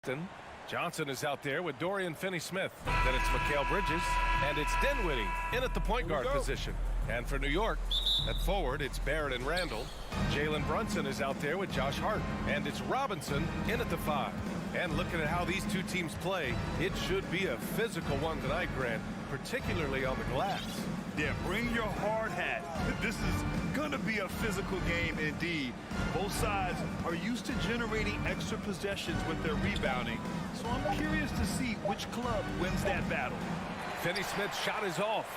Claxton. Johnson is out there with Dorian Finney-Smith. Then it's Mikal Bridges, and it's Dinwiddie in at the point guard position. And for New York, at forward, it's Barrett and Randall. Jalen Brunson is out there with Josh Hart, and it's Robinson in at the 5. And looking at how these two teams play, it should be a physical one tonight, Grant, particularly on the glass. Yeah, bring your hard hat. This is going to be a physical game indeed. Both sides are used to generating extra possessions with their rebounding, so I'm curious to see which club wins that battle. Finney-Smith's shot is off.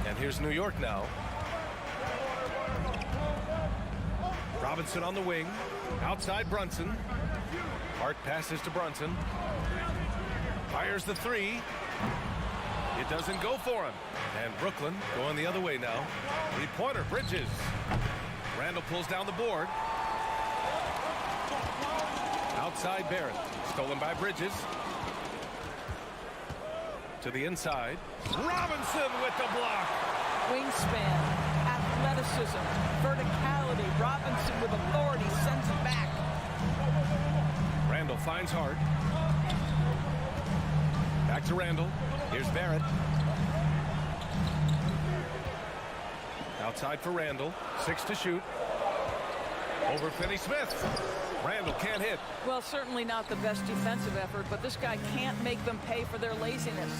And here's New York now. Robinson on the wing. Outside Brunson. Hart passes to Brunson. Fires the 3. It doesn't go for him. And Brooklyn going the other way now. Three-pointer, Bridges. Randall pulls down the board. Outside Barrett. Stolen by Bridges. To the inside. Robinson with the block. Wingspan, athleticism, verticality. Robinson with authority sends it back. Randall finds Hart. Back to Randall. Here's Barrett. Outside for Randall. 6 to shoot. Over Finney-Smith. Randall can't hit. Well, certainly not the best defensive effort, but this guy can't make them pay for their laziness.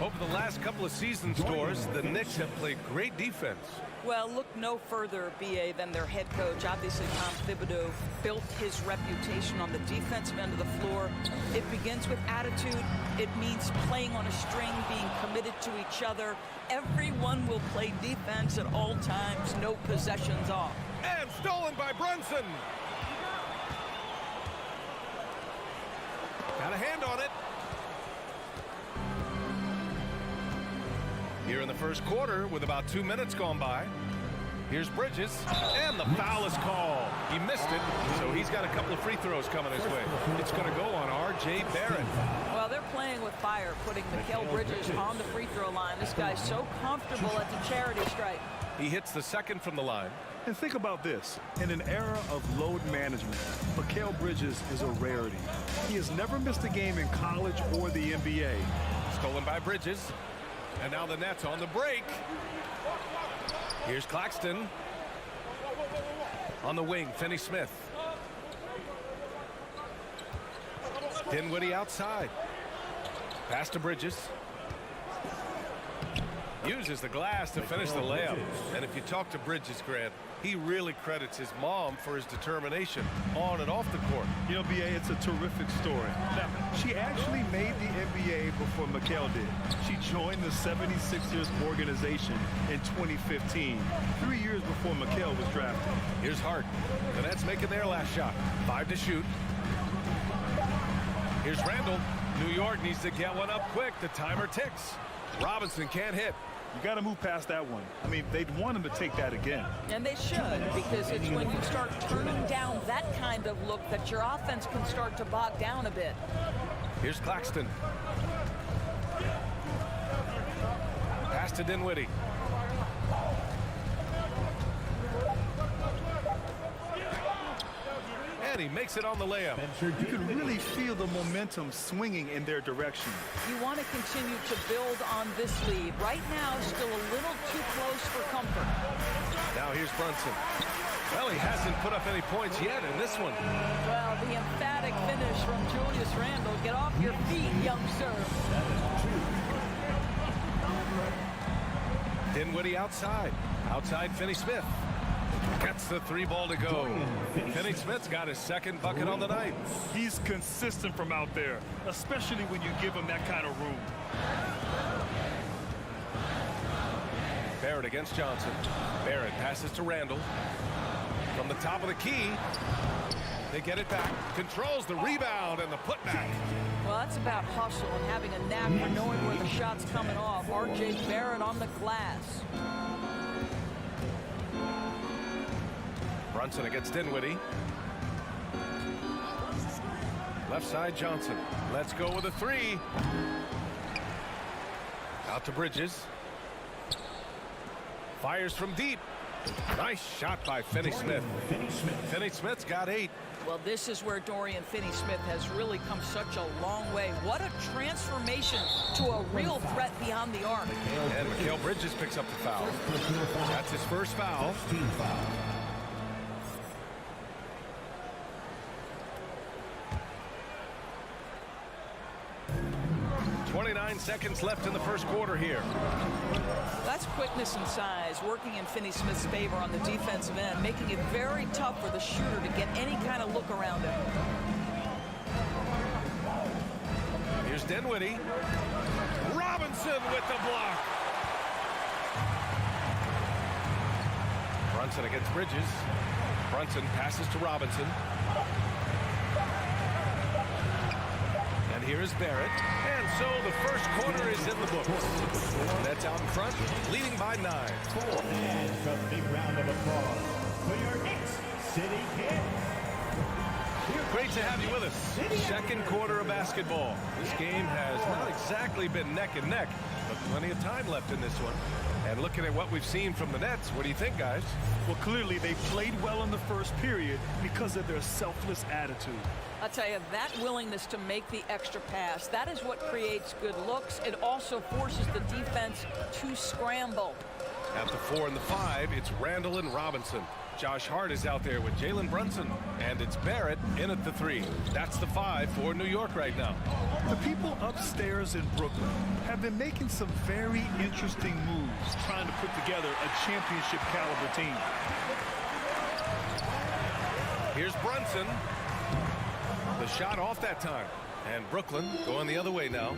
Over the last couple of seasons, Doors, the Knicks have played great defense. Well, look no further, B.A., than their head coach. Obviously, Tom Thibodeau built his reputation on the defensive end of the floor. It begins with attitude. It means playing on a string, being committed to each other. Everyone will play defense at all times, no possessions off. And stolen by Brunson. Got a hand on it. Here in the first quarter with about 2 minutes gone by. Here's Bridges, and the foul is called. He missed it, so he's got a couple of free throws coming his way. It's going to go on R.J. Barrett. Well, they're playing with fire, putting Mikal Bridges on the free throw line. This guy's so comfortable at the charity stripe. He hits the second from the line. And think about this. In an era of load management, Mikal Bridges is a rarity. He has never missed a game in college or the NBA. Stolen by Bridges. And now the Nets on the break. Here's Claxton. On the wing, Finney-Smith. Dinwiddie outside. Pass to Bridges. Uses the glass to finish the layup. And if you talk to Bridges, Grant, he really credits his mom for his determination on and off the court. You know, B.A., it's a terrific story. Now, she actually made the NBA before Mikal did. She joined the 76ers organization in 2015, 3 years before Mikal was drafted. Here's Hart. The Nets making their last shot. 5 to shoot. Here's Randall. New York needs to get one up quick. The timer ticks. Robinson can't hit. You got to move past that one. I mean, they'd want him to take that again. And they should, because it's when you start turning down that kind of look that your offense can start to bog down a bit. Here's Claxton. Pass to Dinwiddie. And he makes it on the layup. You can really feel the momentum swinging in their direction. You want to continue to build on this lead. Right now, still a little too close for comfort. Now here's Brunson. Well, he hasn't put up any points yet in this one. Well, the emphatic finish from Julius Randle. Get off your feet, young sir. Dinwiddie outside. Outside Finney-Smith. Gets the 3 ball to go. Finney-Smith's got his second bucket on the night. He's consistent from out there, especially when you give him that kind of room. Barrett against Johnson. Barrett passes to Randall. From the top of the key. They get it back. Controls the rebound and the putback. Well, that's about hustle and having a knack for knowing where the shot's coming off. R.J. Barrett on the glass. Brunson against Dinwiddie. Left side, Johnson. Let's go with a 3. Out to Bridges. Fires from deep. Nice shot by Finney Smith. Finney Smith's got 8. Well, this is where Dorian Finney-Smith has really come such a long way. What a transformation to a real threat beyond the arc. And Mikal Bridges picks up the foul. That's his first foul. 29 seconds left in the first quarter here. That's quickness and size working in Finney-Smith's favor on the defensive end, making it very tough for the shooter to get any kind of look around him. Here's Dinwiddie. Robinson with the block. Brunson against Bridges. Brunson passes to Robinson. And here is Barrett. And so the first quarter is in the books. Nets out in front, leading by 9. And a big round of applause for your Knicks City Kid. Great to have you with us. Second quarter of basketball. This game has not exactly been neck and neck, but plenty of time left in this one. And looking at what we've seen from the Nets, what do you think, guys? Well, clearly they played well in the first period because of their selfless attitude. I'll tell you, that willingness to make the extra pass, that is what creates good looks. It also forces the defense to scramble. At the 4 and the 5, it's Randall and Robinson. Josh Hart is out there with Jalen Brunson. And it's Barrett in at the 3. That's the 5 for New York right now. The people upstairs in Brooklyn have been making some very interesting moves, trying to put together a championship caliber team. Here's Brunson. The shot off that time. And Brooklyn going the other way now.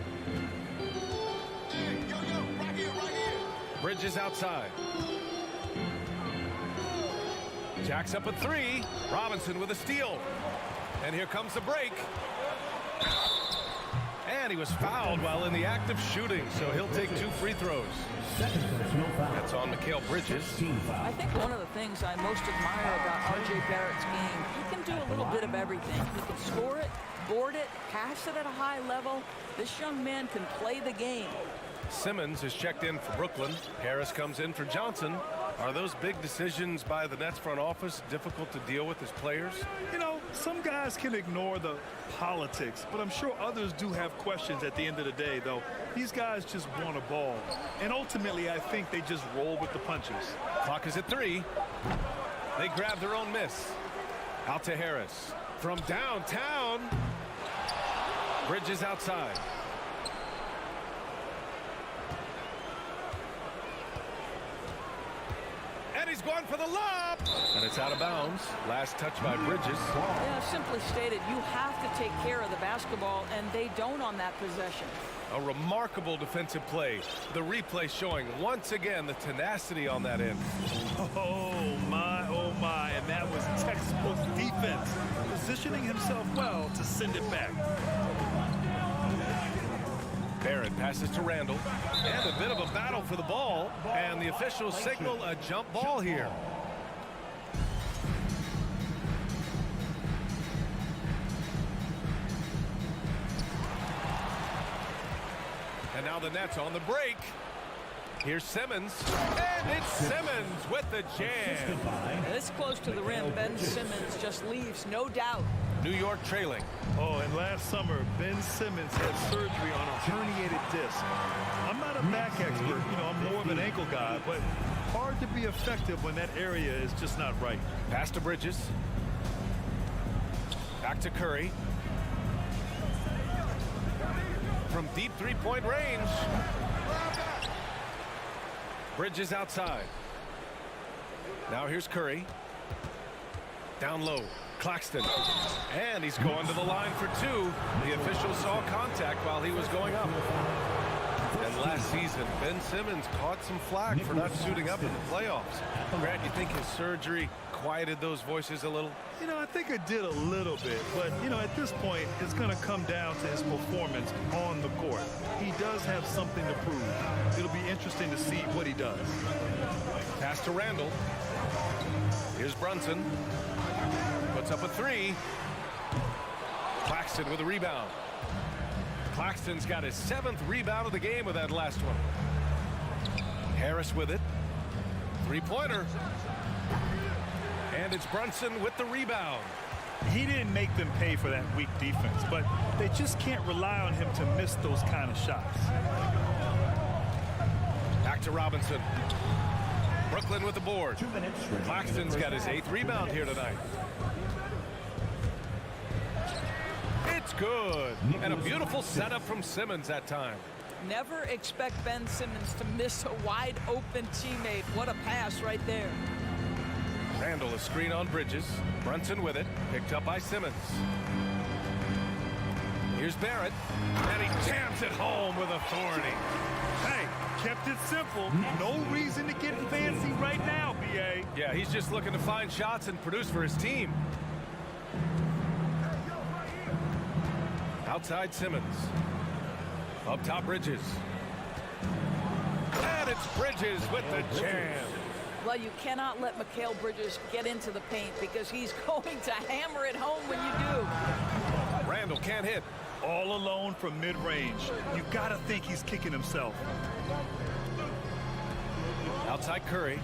Bridges outside. Jacks up a 3. Robinson with a steal. And here comes the break. And he was fouled while in the act of shooting, so he'll take 2 free throws. That's on Mikal Bridges. I think one of the things I most admire about R.J. Barrett's game, he can do a little bit of everything. He can score it, board it, pass it at a high level. This young man can play the game. Simmons is checked in for Brooklyn. Harris comes in for Johnson. Are those big decisions by the Nets front office difficult to deal with as players? You know, some guys can ignore the politics, but I'm sure others do have questions at the end of the day, though. These guys just want a ball. And ultimately, I think they just roll with the punches. Clock is at 3. They grab their own miss. Out to Harris. From downtown. Bridges outside. And he's going for the lob. And it's out of bounds. Last touch by Bridges. Yeah, simply stated, you have to take care of the basketball, and they don't on that possession. A remarkable defensive play. The replay showing once again the tenacity on that end. Oh my, and that was textbook defense. Positioning himself well to send it back. Barrett passes to Randall. And a bit of a battle for the ball. And the officials signal a jump ball here. And now the Nets on the break. Here's Simmons. And it's Simmons with the jam. This close to the rim, Ben Simmons just leaves, no doubt. New York trailing. Oh, and last summer, Ben Simmons had surgery on a herniated disc. I'm not a back expert, you know, I'm more of an ankle guy, but hard to be effective when that area is just not right. Pass to Bridges. Back to Curry. From deep three-point range. Bridges outside. Now here's Curry. Down low. Claxton. And he's going to the line for 2. The official saw contact while he was going up. And last season, Ben Simmons caught some flack for not suiting up in the playoffs. Grant, you think his surgery quieted those voices a little? You know, I think it did a little bit, but, you know, at this point, it's going to come down to his performance on the court. He does have something to prove. It'll be interesting to see what he does. Pass to Randall. Here's Brunson. Puts up a 3. Claxton with a rebound. Claxton's got his 7th rebound of the game with that last one. Harris with it. Three-pointer. And it's Brunson with the rebound. He didn't make them pay for that weak defense, but they just can't rely on him to miss those kind of shots. Back to Robinson. Brooklyn with the board. 2 minutes. Claxton's got his 8th rebound here tonight. It's good. And a beautiful setup from Simmons that time. Never expect Ben Simmons to miss a wide open teammate. What a pass right there. Randall a screen on Bridges. Brunson with it. Picked up by Simmons. Here's Barrett. And he jams it home with authority. Hey, kept it simple. No reason to get fancy right now, B.A. Yeah, he's just looking to find shots and produce for his team. Outside Simmons. Up top Bridges. And it's Bridges with the jam. Well, you cannot let Mikal Bridges get into the paint because he's going to hammer it home when you do. Randall can't hit. All alone from mid-range. You got to think he's kicking himself. Outside Curry.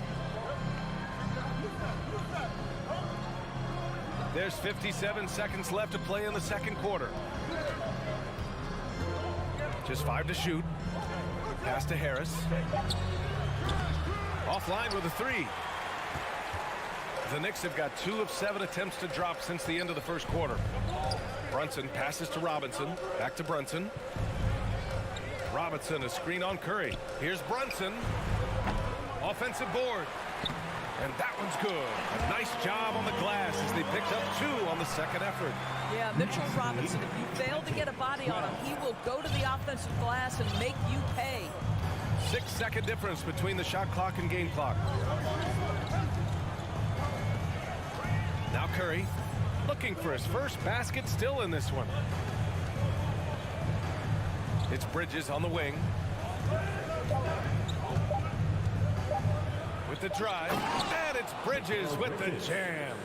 There's 57 seconds left to play in the second quarter. Just 5 to shoot. Pass to Harris. Offline with a 3. The Knicks have got 2 of 7 attempts to drop since the end of the first quarter. Brunson passes to Robinson. Back to Brunson. Robinson, a screen on Curry. Here's Brunson. Offensive board. And that one's good. A nice job on the glass as they picked up 2 on the second effort. Yeah, Mitchell Robinson, if you fail to get a body on him, he will go to the offensive glass and make you pay. 6-second difference between the shot clock and game clock. Now Curry looking for his first basket, still in this one. It's Bridges on the wing. With the drive, and it's Bridges with the jam.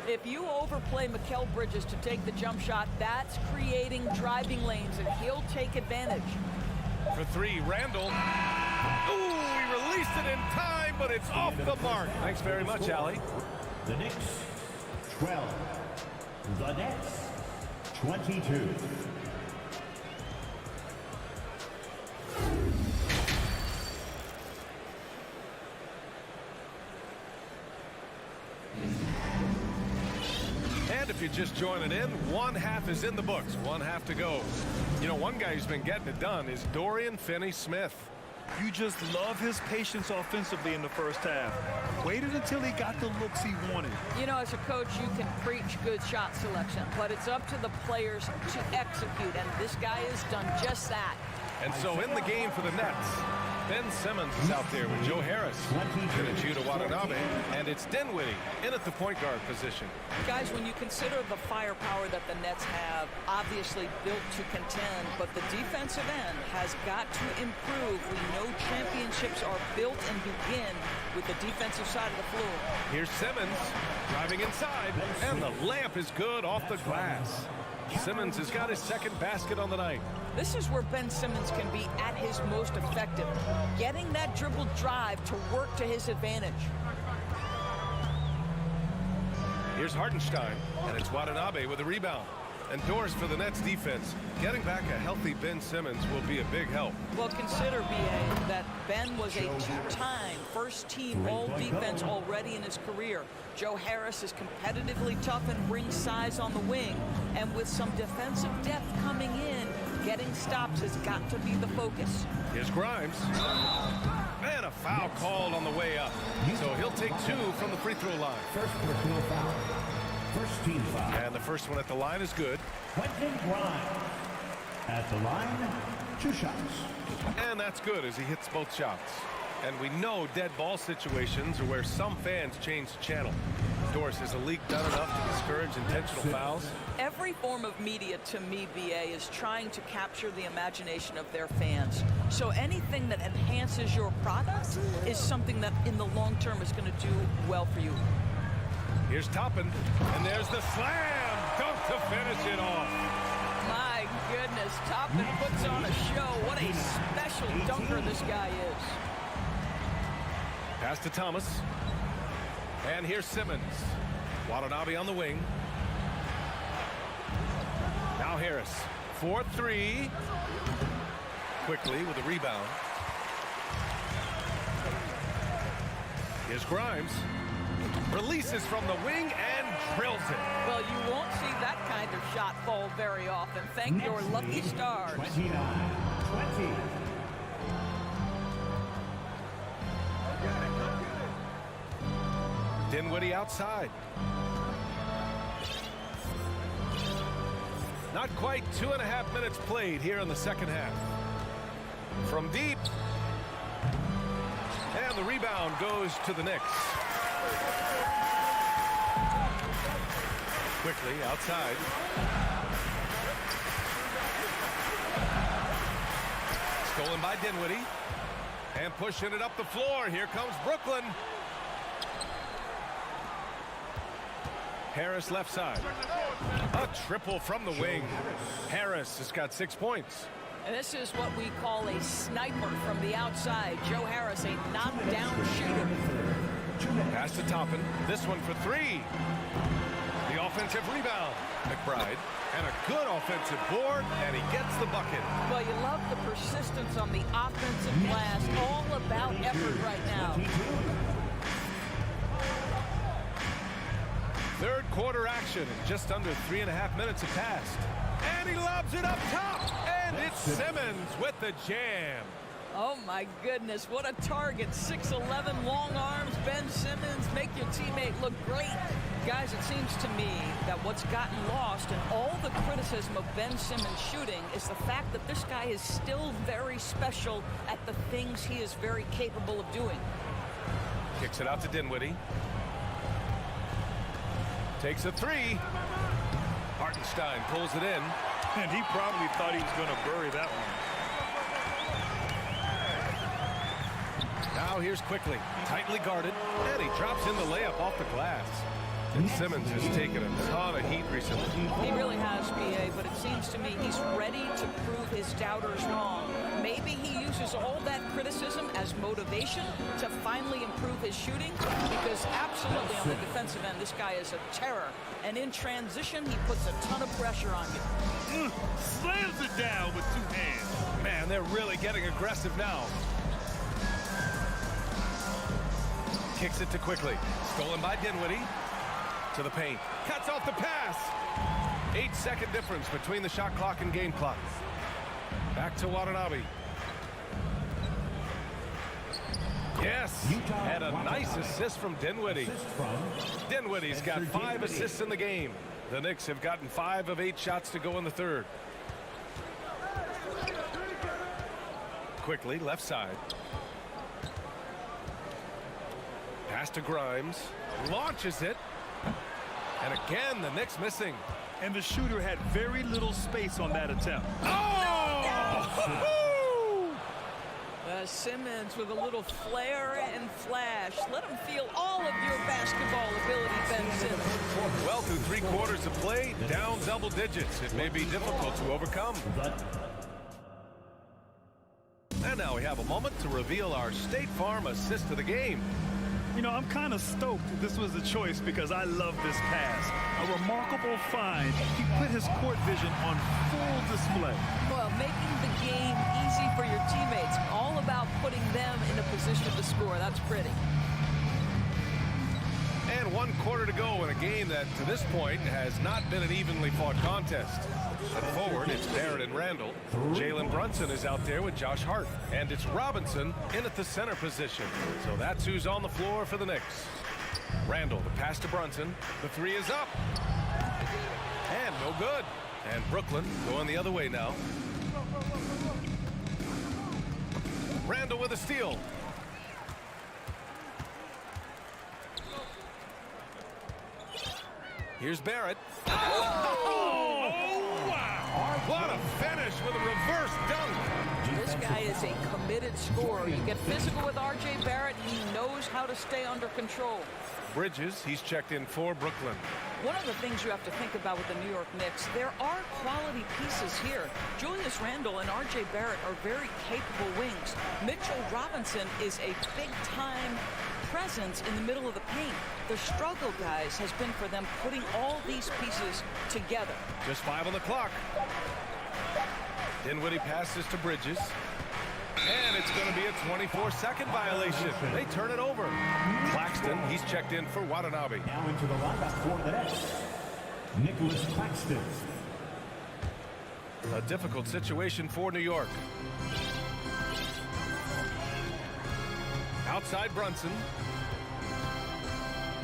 If you overplay Mikal Bridges to take the jump shot, that's creating driving lanes, and he'll take advantage. For 3, Randall. Ooh, he released it in time, but it's off the mark. Thanks very much, Allie. The Knicks 12. The Nets 22. And if you're just joining in, 1 half is in the books. 1 half to go. You know, one guy who's been getting it done is Dorian Finney-Smith. You just love his patience offensively in the first half. Waited until he got the looks he wanted. You know, as a coach, you can preach good shot selection, but it's up to the players to execute, and this guy has done just that. And so in the game for the Nets, Ben Simmons is out there with Joe Harris, Judah Watanabe, and it's Dinwiddie in at the point guard position. Guys, when you consider the firepower that the Nets have, obviously built to contend, but the defensive end has got to improve. We know championships are built and begin with the defensive side of the floor. Here's Simmons driving inside, and the layup is good off the glass. Simmons has got his second basket on the night. This is where Ben Simmons can be at his most effective, getting that dribble drive to work to his advantage. Here's Hartenstein, and it's Watanabe with a rebound. And doors for the Nets defense. Getting back a healthy Ben Simmons will be a big help. Well, consider, B.A., that Ben was a 2-time first-team all-defense already in his career. Joe Harris is competitively tough and brings size on the wing. And with some defensive depth coming in, getting stops has got to be the focus. Here's Grimes. And a foul called on the way up. So he'll take 2 from the free throw line. First personal foul. First team foul. And the first one at the line is good. Quentin Grimes. At the line, 2 shots. And that's good as he hits both shots. And we know dead ball situations are where some fans change the channel. Doris, has the league done enough to discourage intentional fouls? Every form of media, to me, B.A., is trying to capture the imagination of their fans. So anything that enhances your product is something that in the long term is going to do well for you. Here's Toppin, and there's the slam dunk to finish it off. My goodness, Toppin puts on a show. What a special dunker this guy is. Pass to Thomas. And here's Simmons. Watanabe on the wing. Now Harris. 4-3. Quickly with a rebound. Here's Grimes. Releases from the wing and drills it. Well, you won't see that kind of shot fall very often. Thank your lucky stars. 29-20. Dinwiddie outside. Not quite 2.5 minutes played here in the second half. From deep. And the rebound goes to the Knicks. Quickly outside. Stolen by Dinwiddie. And pushing it up the floor. Here comes Brooklyn. Harris left side. A triple from the wing. Harris has got 6 points. And this is what we call a sniper from the outside. Joe Harris, a knockdown shooter. Pass to Toppin. This one for 3. The offensive rebound. McBride. And a good offensive board, and he gets the bucket. Well, you love the persistence on the offensive glass. All about effort right now. Third quarter action, and just under 3.5 minutes have passed. And he lobs it up top, and it's Simmons with the jam. Oh, my goodness, what a target. 6'11", long arms, Ben Simmons, make your teammate look great. Guys, it seems to me that what's gotten lost in all the criticism of Ben Simmons shooting is the fact that this guy is still very special at the things he is very capable of doing. Kicks it out to Dinwiddie. Takes a 3. Hartenstein pulls it in. And he probably thought he was going to bury that one. Now here's Quickly. Tightly guarded. And he drops in the layup off the glass. And Simmons has taken a ton of heat recently. He really has, B.A., but it seems to me he's ready to prove his doubters wrong. Maybe he uses all that criticism as motivation to finally improve his shooting, because absolutely on the defensive end, this guy is a terror. And in transition, he puts a ton of pressure on you. Slams it down with 2 hands. Man, they're really getting aggressive now. Kicks it to Quickly. Stolen by Dinwiddie. To the paint. Cuts off the pass. 8-second difference between the shot clock and game clock. Back to Watanabe. Yes, and a nice assist from Dinwiddie. Dinwiddie's got 5 assists in the game. The Knicks have gotten 5 of 8 shots to go in the third. Quickly, left side. Pass to Grimes. Launches it. And again, the Knicks missing. And the shooter had very little space on that attempt. Oh! Simmons with a little flair and flash. Let him feel all of your basketball ability, Ben Simmons. Well, through 3 quarters of play, down double digits. It may be difficult to overcome. And now we have a moment to reveal our State Farm assist of the game. You know, I'm kind of stoked this was a choice because I love this pass. A remarkable find. He put his court vision on full display. Well, making the game easy for your teammates. All about putting them in a position to score. That's pretty. And 1 quarter to go in a game that, to this point, has not been an evenly fought contest. At forward, it's Barrett and Randall. Jalen Brunson is out there with Josh Hart. And it's Robinson in at the center position. So that's who's on the floor for the Knicks. Randall, the pass to Brunson. The 3 is up. And no good. And Brooklyn going the other way now. Randall with a steal. Here's Barrett. Oh, wow. What a finish with a reverse dunk. This guy is a committed scorer. You get physical with R.J. Barrett. He knows how to stay under control. Bridges, he's checked in for Brooklyn. One of the things you have to think about with the New York Knicks, there are quality pieces here. Julius Randle and R.J. Barrett are very capable wings. Mitchell Robinson is a big-time presence in the middle of the paint. The struggle, guys, has been for them putting all these pieces together. Just 5 on the clock. Dinwiddie passes to Bridges. And it's going to be a 24-second violation. They turn it over. Claxton, he's checked in for Watanabe. Now into the lineup for the Nets, Nicholas Claxton. A difficult situation for New York. Outside Brunson.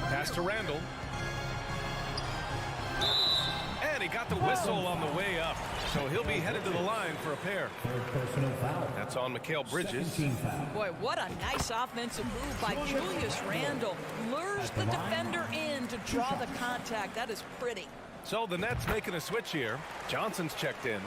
Pass to Randle. And he got the whistle on the way up. So he'll be headed to the line for a pair. Third personal foul. That's on Mikal Bridges. 17 foul. Boy, what a nice offensive move by Julius Randle. Lures the defender in to draw the contact. That is pretty. So the Nets making a switch here. Johnson's checked in.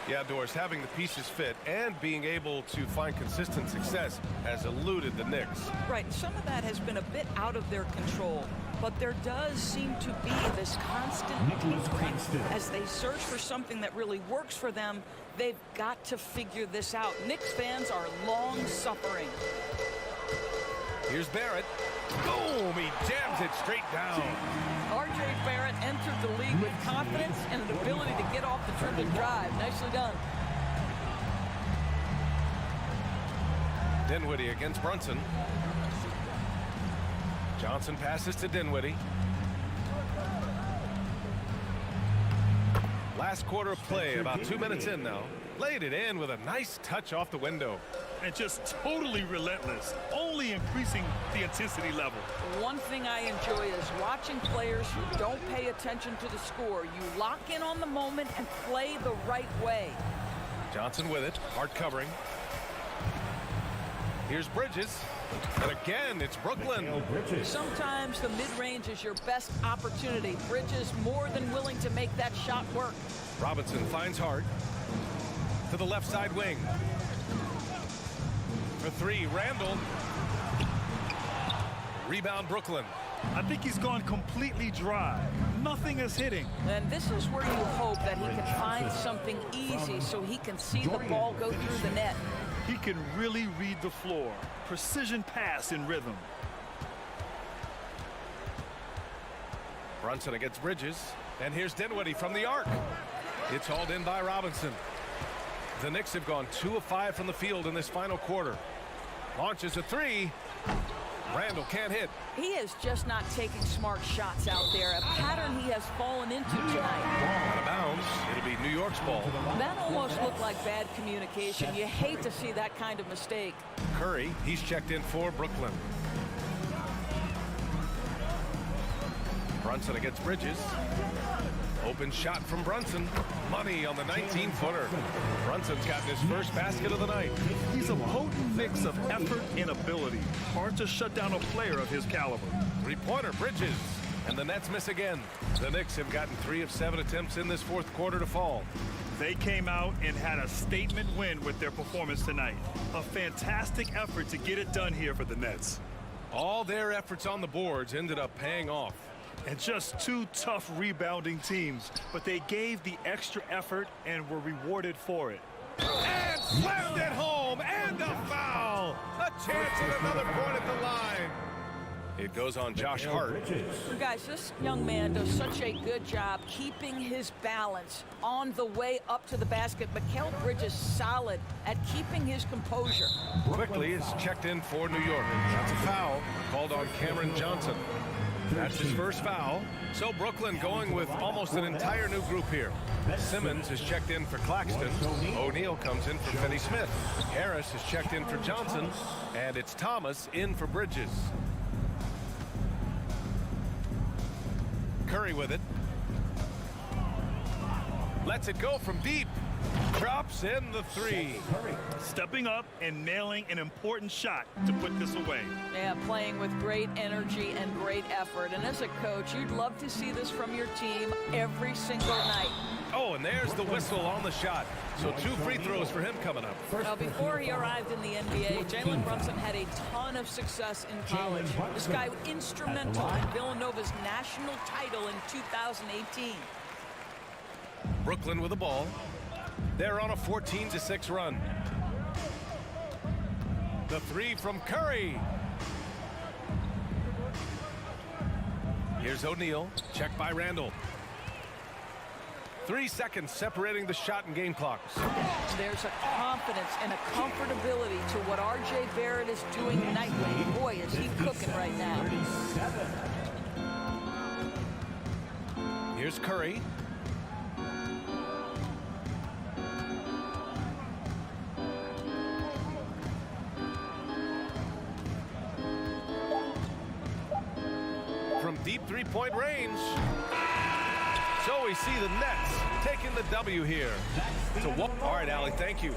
Yeah, Doris, having the pieces fit and being able to find consistent success has eluded the Knicks. Right, some of that has been a bit out of their control, but there does seem to be this constant Nicholas Claxton. as they search for something that really works for them. They've got to figure this out. Knicks fans are long suffering. Here's Barrett. Boom! He jams it straight down. R.J. Barrett entered the league with confidence and an ability to get off the dribble drive. Nicely done. Dinwiddie against Brunson. Johnson passes to Dinwiddie. Last quarter of play, about 2 minutes in now. Laid it in with a nice touch off the window. And just totally relentless, only increasing the intensity level. One thing I enjoy is watching players who don't pay attention to the score. You lock in on the moment and play the right way. Johnson with it, hard covering. Here's Bridges. And again, it's Brooklyn. Sometimes the mid-range is your best opportunity. Bridges more than willing to make that shot work. Robinson finds Hart. To the left side wing. For three, Randle. Rebound, Brooklyn. I think he's gone completely dry. Nothing is hitting. And this is where you hope that he can find something easy so he can see the ball go through the net. He can really read the floor. Precision pass in rhythm. Brunson against Bridges. And here's Dinwiddie from the arc. It's hauled in by Robinson. The Knicks have gone 2 of 5 from the field in this final quarter. Launches a three. Randle can't hit. He is just not taking smart shots out there, a pattern he has fallen into tonight. Out of bounds. It'll be New York's ball. That almost looked like bad communication. You hate to see that kind of mistake. Curry, he's checked in for Brooklyn. Brunson against Bridges. Open shot from Brunson. Money on the 19-footer. Brunson's gotten his first basket of the night. He's a potent mix of effort and ability. Hard to shut down a player of his caliber. Three-pointer, Bridges. And the Nets miss again. The Knicks have gotten 3 of 7 attempts in this fourth quarter to fall. They came out and had a statement win with their performance tonight. A fantastic effort to get it done here for the Nets. All their efforts on the boards ended up paying off. And just 2 tough rebounding teams, but they gave the extra effort and were rewarded for it. And slammed it home, and a foul. A chance at another point at the line. It goes on Josh Hart. Guys, this young man does such a good job keeping his balance on the way up to the basket. Mikal Bridges solid at keeping his composure. Quickly is checked in for New York. That's a foul called on Cameron Johnson. That's his first foul. So Brooklyn going with almost an entire new group here. Simmons is checked in for Claxton. O'Neal comes in for Finney Smith. Harris is checked in for Johnson. And it's Thomas in for Bridges. Curry with it. Lets it go from deep. drops in the three. Stepping up and nailing an important shot to put this away. Yeah, playing with great energy and great effort. And as a coach, you'd love to see this from your team every single night. Oh, and there's the whistle on the shot. So 2 free throws for him coming up. Now, before he arrived in the NBA, Jalen Brunson had a ton of success in college. This guy instrumental in Villanova's national title in 2018. Brooklyn with the ball. They're on a 14-6 run. The three from Curry. Here's O'Neal. Checked by Randall. 3 seconds separating the shot and game clocks. There's a confidence and a comfortability to what R.J. Barrett is doing nightly. Boy, is he cooking right now. Here's Curry. From deep three-point range. So we see the Nets taking the W here. All right, Allie, thank you.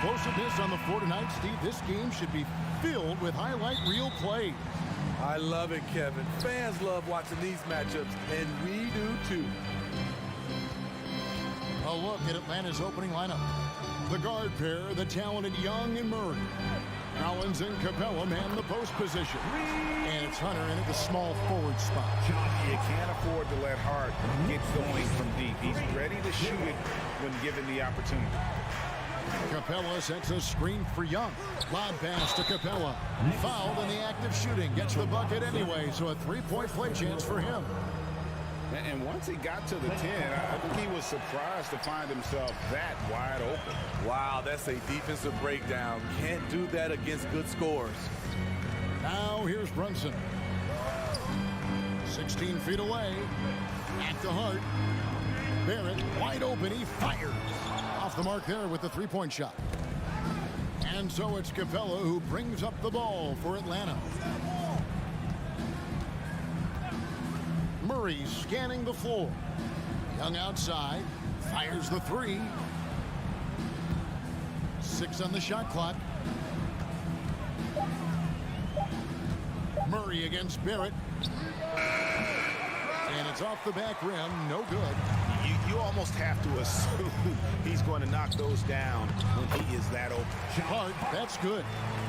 explosiveness on the floor tonight, Steve. This game should be filled with highlight reel play. I love it, Kevin. Fans love watching these matchups, and we do too. A look at Atlanta's opening lineup. The guard pair, the talented Young and Murray. Collins and Capella man the post position. And it's Hunter in at the small forward spot. You can't afford to let Hart get going from deep. He's ready to shoot it when given the opportunity. Capella sets a screen for Young. Lob pass to Capella. Fouled in the act of shooting. Gets the bucket anyway, so a three-point play chance for him. And once he got to the 10, I think he was surprised to find himself that wide open. Wow, that's a defensive breakdown. Can't do that against good scores. Now here's Brunson. 16 feet away. Back to Hart. Barrett wide open. He fires. Off the mark there with the three-point shot. And so it's Capella who brings up the ball for Atlanta. Murray scanning the floor. Young outside. Fires the three. 6 on the shot clock. Murray against Barrett. And it's off the back rim. No good. You almost have to assume he's going to knock those down when he is that open. Hart, that's good.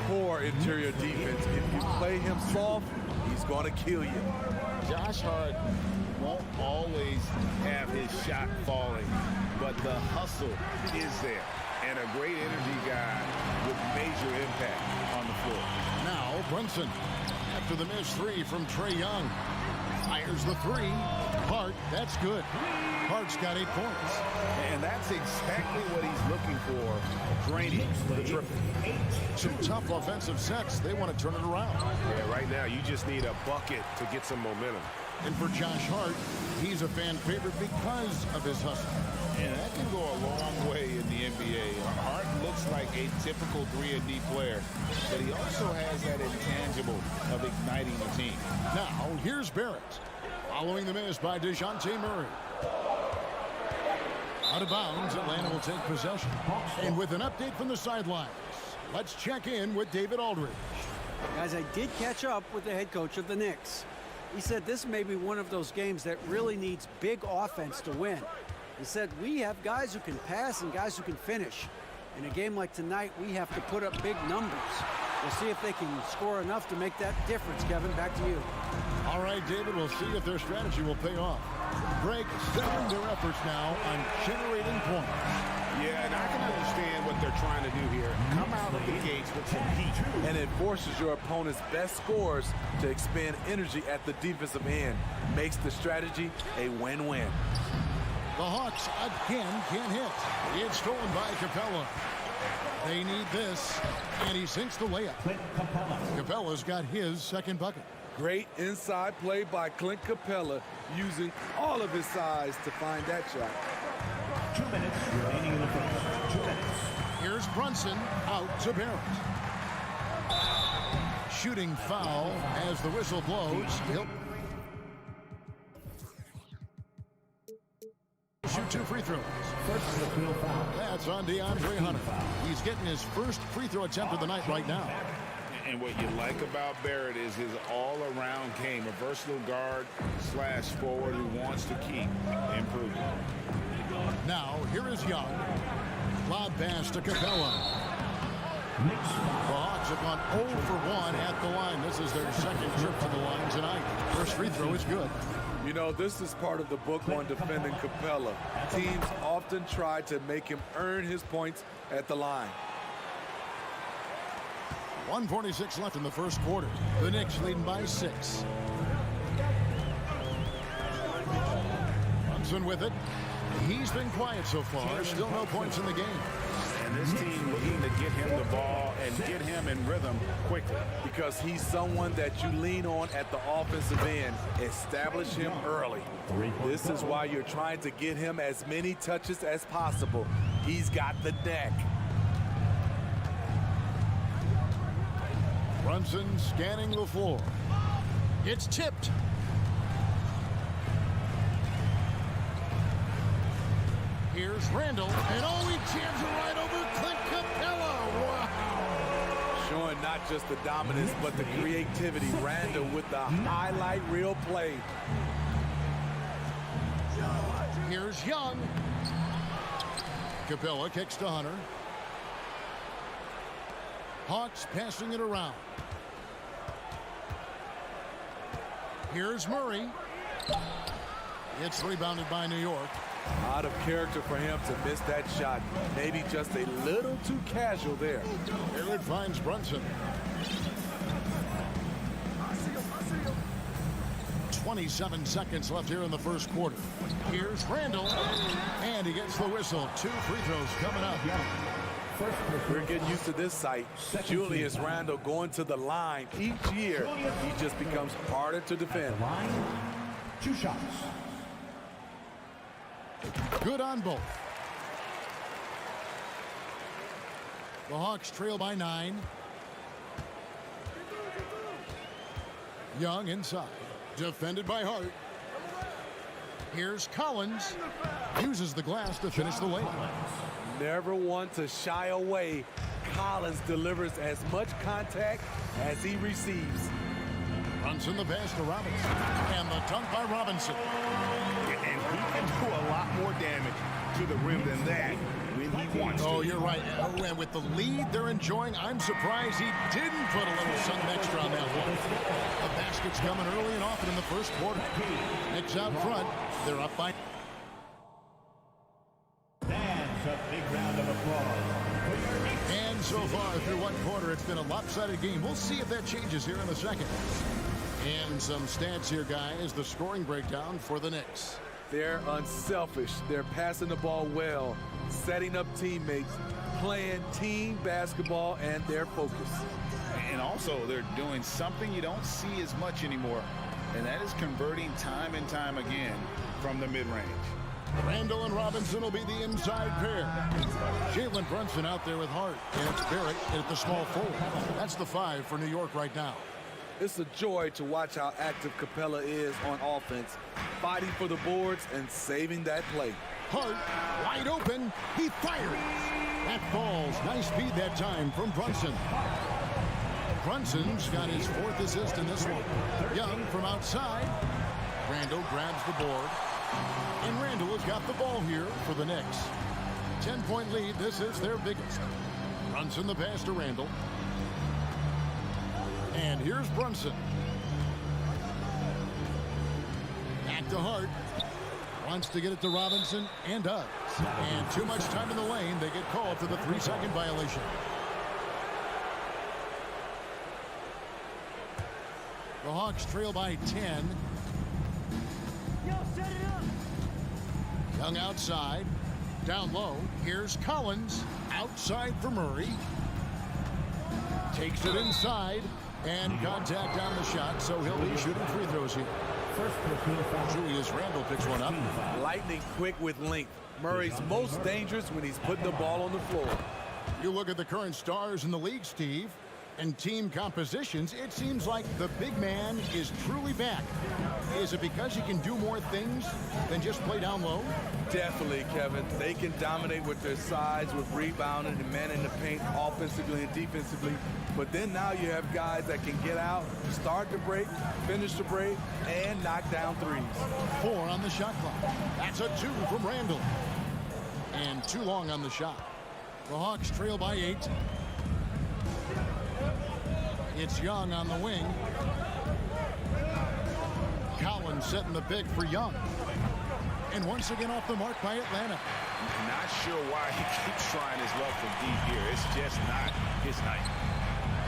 Poor interior defense. If you play him soft, he's going to kill you. Josh Hart won't always have his shot falling, but the hustle is there. And a great energy guy with major impact on the floor. Now Brunson, after the missed three from Trae Young. Fires the three. Hart, that's good. Hart's got 8 points. And that's exactly what he's looking for, draining the triple. Some tough offensive sets. They want to turn it around. Yeah, right now you just need a bucket to get some momentum. And for Josh Hart, he's a fan favorite because of his hustle. And that can go a long way in the NBA. Hart looks like a typical 3-and-D player, but he also has that intangible of igniting the team. Now, here's Barrett. Following the miss by DeJounte Murray. Out of bounds, Atlanta will take possession. And with an update from the sidelines, let's check in with David Aldridge. Guys, I did catch up with the head coach of the Knicks. He said this may be one of those games that really needs big offense to win. He said we have guys who can pass and guys who can finish. In a game like tonight, we have to put up big numbers. We'll see if they can score enough to make that difference. Kevin, back to you. All right, David, we'll see if their strategy will pay off. Greg, centering their efforts now on generating points. Yeah, and I can understand what they're trying to do here. Come out of the gates with some heat. And it forces your opponent's best scorers to expend energy at the defensive end. Makes the strategy a win-win. The Hawks again can't hit. It's stolen by Capella. They need this, and he sinks the layup. Capella's got his second bucket. Great inside play by Clint Capella, using all of his size to find that shot. 2 minutes remaining in the first. 2 minutes. Here's Brunson out to Barrett. Shooting foul as the whistle blows. He'll shoot 2 free throws. That's on DeAndre Hunter. He's getting his first free throw attempt of the night right now. And what you like about Barrett is his all-around game, a versatile guard / forward who wants to keep improving. Now, here is Young. Lob pass to Capella. The Hawks have gone 0 for 1 at the line. This is their second trip to the line tonight. First free throw is good. You know, this is part of the book on defending Capella. Teams often try to make him earn his points at the line. 1:46 left in the first quarter. The Knicks leading by 6. Brunson with it. He's been quiet so far. Still no points in the game. And this team looking to get him the ball and get him in rhythm quickly. Because he's someone that you lean on at the offensive end. Establish him early. This is why you're trying to get him as many touches as possible. He's got the neck. Brunson scanning the floor. It's tipped. Here's Randall, and oh, he jams it right over Clint Capella. Wow. Showing not just the dominance, but the creativity. Randall with the highlight reel play. Here's Young. Capella kicks to Hunter. Hawks passing it around. Here's Murray. It's rebounded by New York. Out of character for him to miss that shot. Maybe just a little too casual there. Here it finds Brunson. 27 seconds left here in the first quarter. Here's Randall. And he gets the whistle. 2 free throws coming up. We're getting used to this sight. Julius Randle going to the line each year. He just becomes harder to defend. 2 shots. Good on both. The Hawks trail by 9. Young inside. Defended by Hart. Here's Collins. Uses the glass to finish the layup. Never want to shy away. Collins delivers as much contact as he receives. Brunson the pass to Robinson. And the dunk by Robinson. And he can do a lot more damage to the rim than that when he wants to. Oh, you're right. And with the lead they're enjoying, I'm surprised he didn't put a little something extra on that one. The basket's coming early and often in the first quarter. Knicks out front. They're up by... That's a big round of applause for your Knicks. And so far through one quarter, it's been a lopsided game. We'll see if that changes here in a second. And some stats here, guys. The scoring breakdown for the Knicks. They're unselfish. They're passing the ball well, setting up teammates, playing team basketball, and they're focused. And also, they're doing something you don't see as much anymore, and that is converting time and time again from the mid-range. Randall and Robinson will be the inside pair. Jalen Brunson out there with Hart. And it's Barrett at the small forward. That's the 5 for New York right now. It's a joy to watch how active Capella is on offense, fighting for the boards and saving that play. Hart, wide open. He fires. That falls. Nice speed that time from Brunson. Brunson's got his 4th assist in this one. Young from outside. Randall grabs the board. And Randall has got the ball here for the Knicks. 10-point lead. This is their biggest. Brunson the pass to Randall. And here's Brunson. Back to Hart. Wants to get it to Robinson and does. And too much time in the lane. They get called for the 3-second violation. The Hawks trail by 10. Young outside. Down low. Here's Collins. Outside for Murray. Takes it inside. And contact on the shot, so he'll be shooting free throws here. Julius Randle picks one up. Lightning quick with length. Murray's most dangerous when he's putting the ball on the floor. You look at the current stars in the league, Steve, and team compositions, it seems like the big man is truly back. Is it because he can do more things than just play down low? Definitely, Kevin. They can dominate with their size, with rebounding and manning the paint offensively and defensively. But then now you have guys that can get out, start the break, finish the break, and knock down threes. 4 on the shot clock. That's a 2 from Randall. And too long on the shot. The Hawks trail by 8. It's Young on the wing. Collins setting the pick for Young. And once again off the mark by Atlanta. Not sure why he keeps trying his luck from deep here. It's just not his night.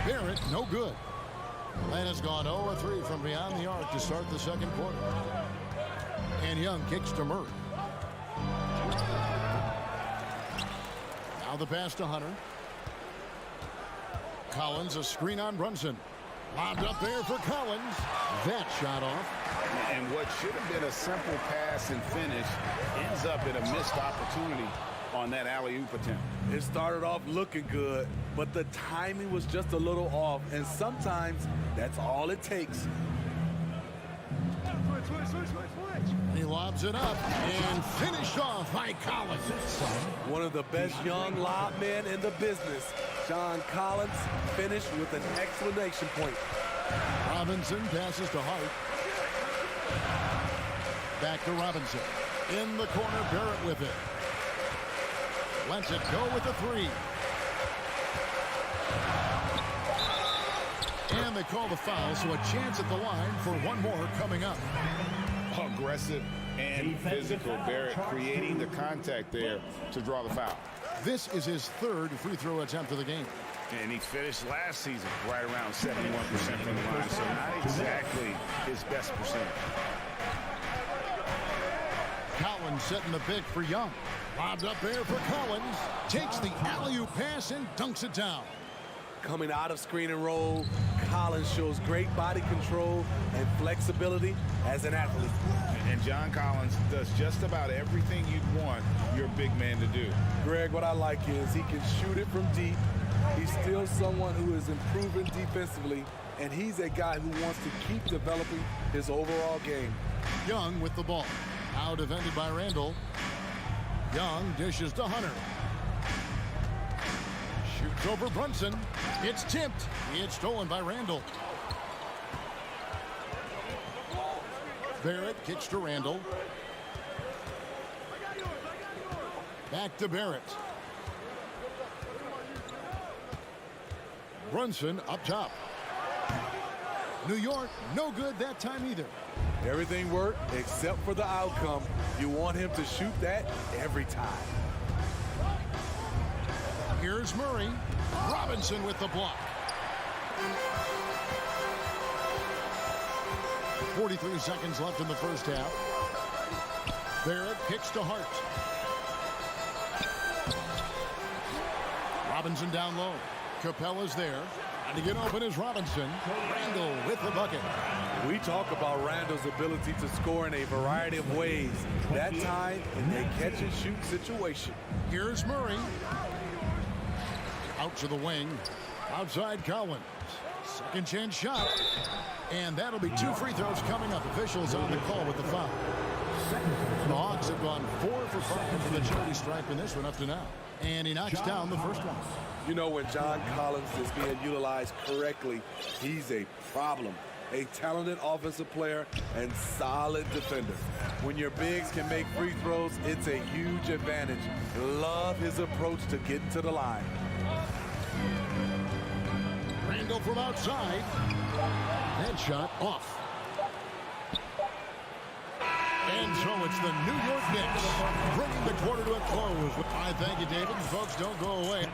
Barrett, no good. Atlanta's gone 0-3 from beyond the arc to start the second quarter. And Young kicks to Murray. Now the pass to Hunter. Collins, a screen on Brunson. Lobbed up there for Collins. That shot off. And what should have been a simple pass and finish ends up in a missed opportunity on that alley-oop attempt. It started off looking good, but the timing was just a little off, and sometimes that's all it takes. He lobs it up and finished off by Collins. One of the best young lob men in the business. John Collins finished with an exclamation point. Robinson passes to Hart. Back to Robinson. In the corner, Barrett with it. Lets it go with the three. And they call the foul, so a chance at the line for one more coming up. Aggressive and physical. Barrett creating the contact there to draw the foul. This is his third free throw attempt of the game. And he finished last season right around 71% from the line, so not exactly his best percent. Collins setting the pick for Young. Lobbed up there for Collins. Takes the alley-oop pass and dunks it down. Coming out of screen and roll, Collins shows great body control and flexibility as an athlete. And John Collins does just about everything you'd want your big man to do. Greg, what I like is he can shoot it from deep. He's still someone who is improving defensively, and he's a guy who wants to keep developing his overall game. Young with the ball. Now defended by Randall. Young dishes to Hunter. Shoots over Brunson. It's tipped. It's stolen by Randall. Barrett kicks to Randall. Back to Barrett. Brunson up top. New York, no good that time either. Everything worked except for the outcome. You want him to shoot that every time. Here's Murray. Robinson with the block. 43 seconds left in the first half. Barrett kicks to Hart. Robinson down low. Capella's there. And to get open is Robinson. Randall with the bucket. We talk about Randall's ability to score in a variety of ways. That time in a catch-and-shoot situation. Here's Murray. Out to the wing. Outside Collins. Second chance shot. And that'll be two free throws coming up. Officials on the call with the foul. The Hawks have gone 4 for 5 for the charity stripe in this one up to now. And he knocks down the first one. You know, when John Collins is being utilized correctly, he's a problem. A talented offensive player and solid defender. When your bigs can make free throws, it's a huge advantage. Love his approach to getting to the line. Randall from outside. That shot off. And so it's the New York Knicks bringing the quarter to a close. I thank you, David. And folks, don't go away.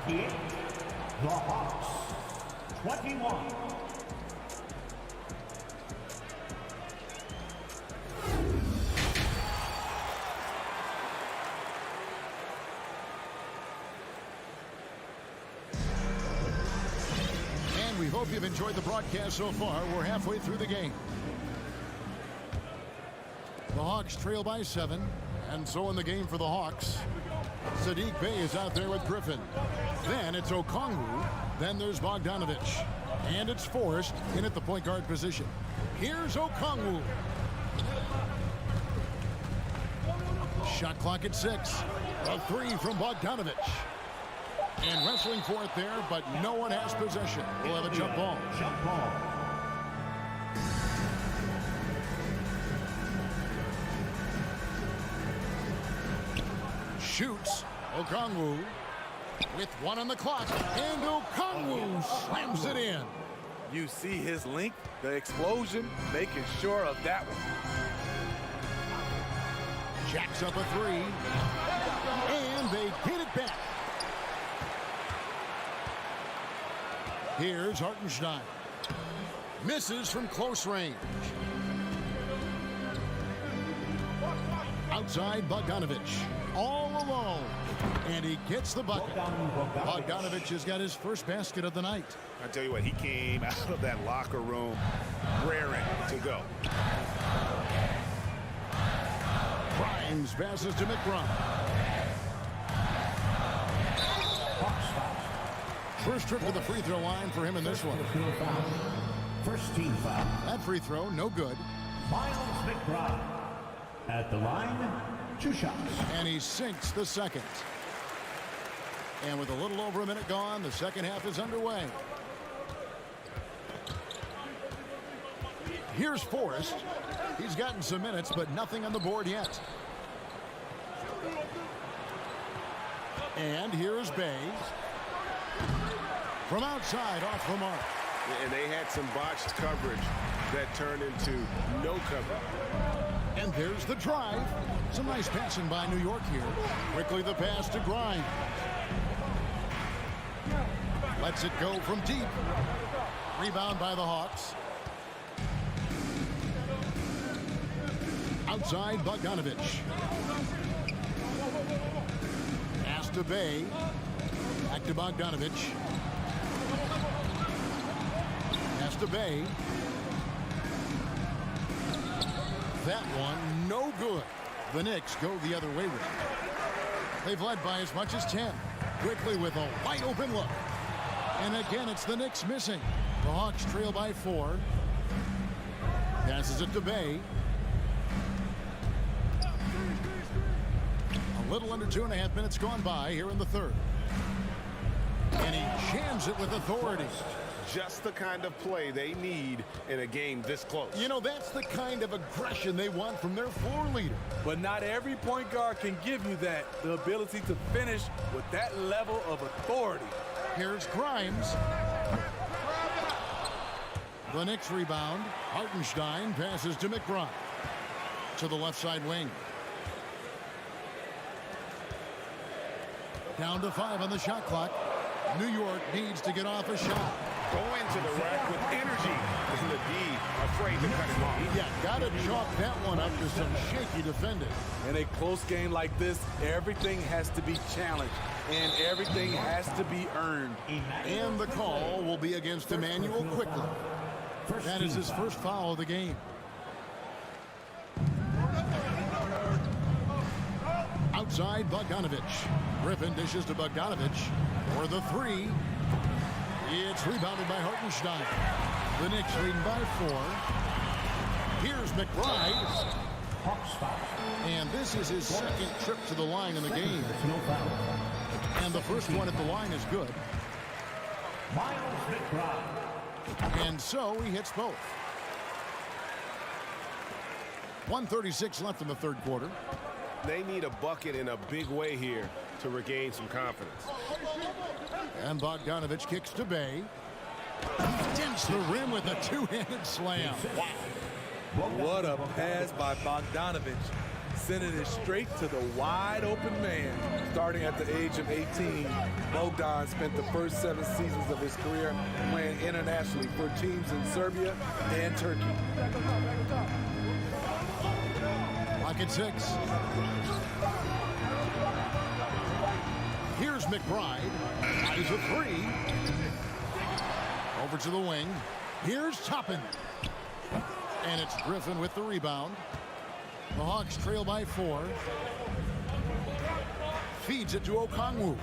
The Hawks, 21. And we hope you've enjoyed the broadcast so far. We're halfway through the game. The Hawks trail by 7, and so in the game for the Hawks, Sadiq Bey is out there with Griffin. Then it's Okongwu. Then there's Bogdanovich. And it's Forrest in at the point guard position. Here's Okongwu. Shot clock at 6. A 3 from Bogdanovich. And wrestling for it there, but no one has possession. We'll have a jump ball. Jump ball. Shoots. Okongwu with 1 on the clock. And Okongwu slams it in. You see his length, the explosion, making sure of that one. Jacks up a 3. And they get it back. Here's Hartenstein. Misses from close range. Outside Bogdanovich. All alone. And he gets the bucket. Bogdanovich has got his first basket of the night. I tell you what, he came out of that locker room raring to go. Grimes passes to McBride. First trip to the free throw line for him in this one. First team foul. That free throw, no good. Miles McBride. At the line, 2 shots. And he sinks the second. And with a little over a minute gone, the second half is underway. Here's Forrest. He's gotten some minutes, but nothing on the board yet. And here's Bay. From outside, off the mark. And they had some botched coverage that turned into no cover. And there's the drive. Some nice passing by New York here. Quickly the pass to Grimes. Lets it go from deep. Rebound by the Hawks. Outside, Bogdanovich. Pass to Bay. Back to Bogdanovich. Pass to Bay. That one, no good. The Knicks go the other way with it. They've led by as much as 10. Quickly with a wide open look. And again, it's the Knicks missing. The Hawks trail by 4. Passes it to Bay. A little under 2.5 minutes gone by here in the third. And he jams it with authority. Just the kind of play they need in a game this close. You know, that's the kind of aggression they want from their floor leader. But not every point guard can give you that, the ability to finish with that level of authority. Here's Grimes. The Knicks rebound. Hartenstein passes to McBride. To the left side wing. Down to 5 on the shot clock. New York needs to get off a shot. Go into the rack with energy. And the D afraid to cut him off. Yeah, got to chalk that one up to some shaky defending. In a close game like this, everything has to be challenged and everything has to be earned. And the call will be against Emmanuel quickly. That is his first foul of the game. Outside, Bogdanovich. Griffin dishes to Bogdanovich for the 3. It's rebounded by Hartenstein. The Knicks leading by 4. Here's McBride. And this is his second trip to the line in the game. And the first one at the line is good. Miles McBride. And so he hits both. 1:36 left in the third quarter. They need a bucket in a big way here to regain some confidence. And Bogdanovich kicks to Bay. He dents the rim with a two-handed slam. Wow. What a pass by Bogdanovich. Sending it straight to the wide open man. Starting at the age of 18, Bogdan spent the first 7 seasons of his career playing internationally for teams in Serbia and Turkey. Lock at 6. Here's McBride. Eyes a 3. Over to the wing. Here's Toppin. And it's Griffin with the rebound. The Hawks trail by 4. Feeds it to Okongwu.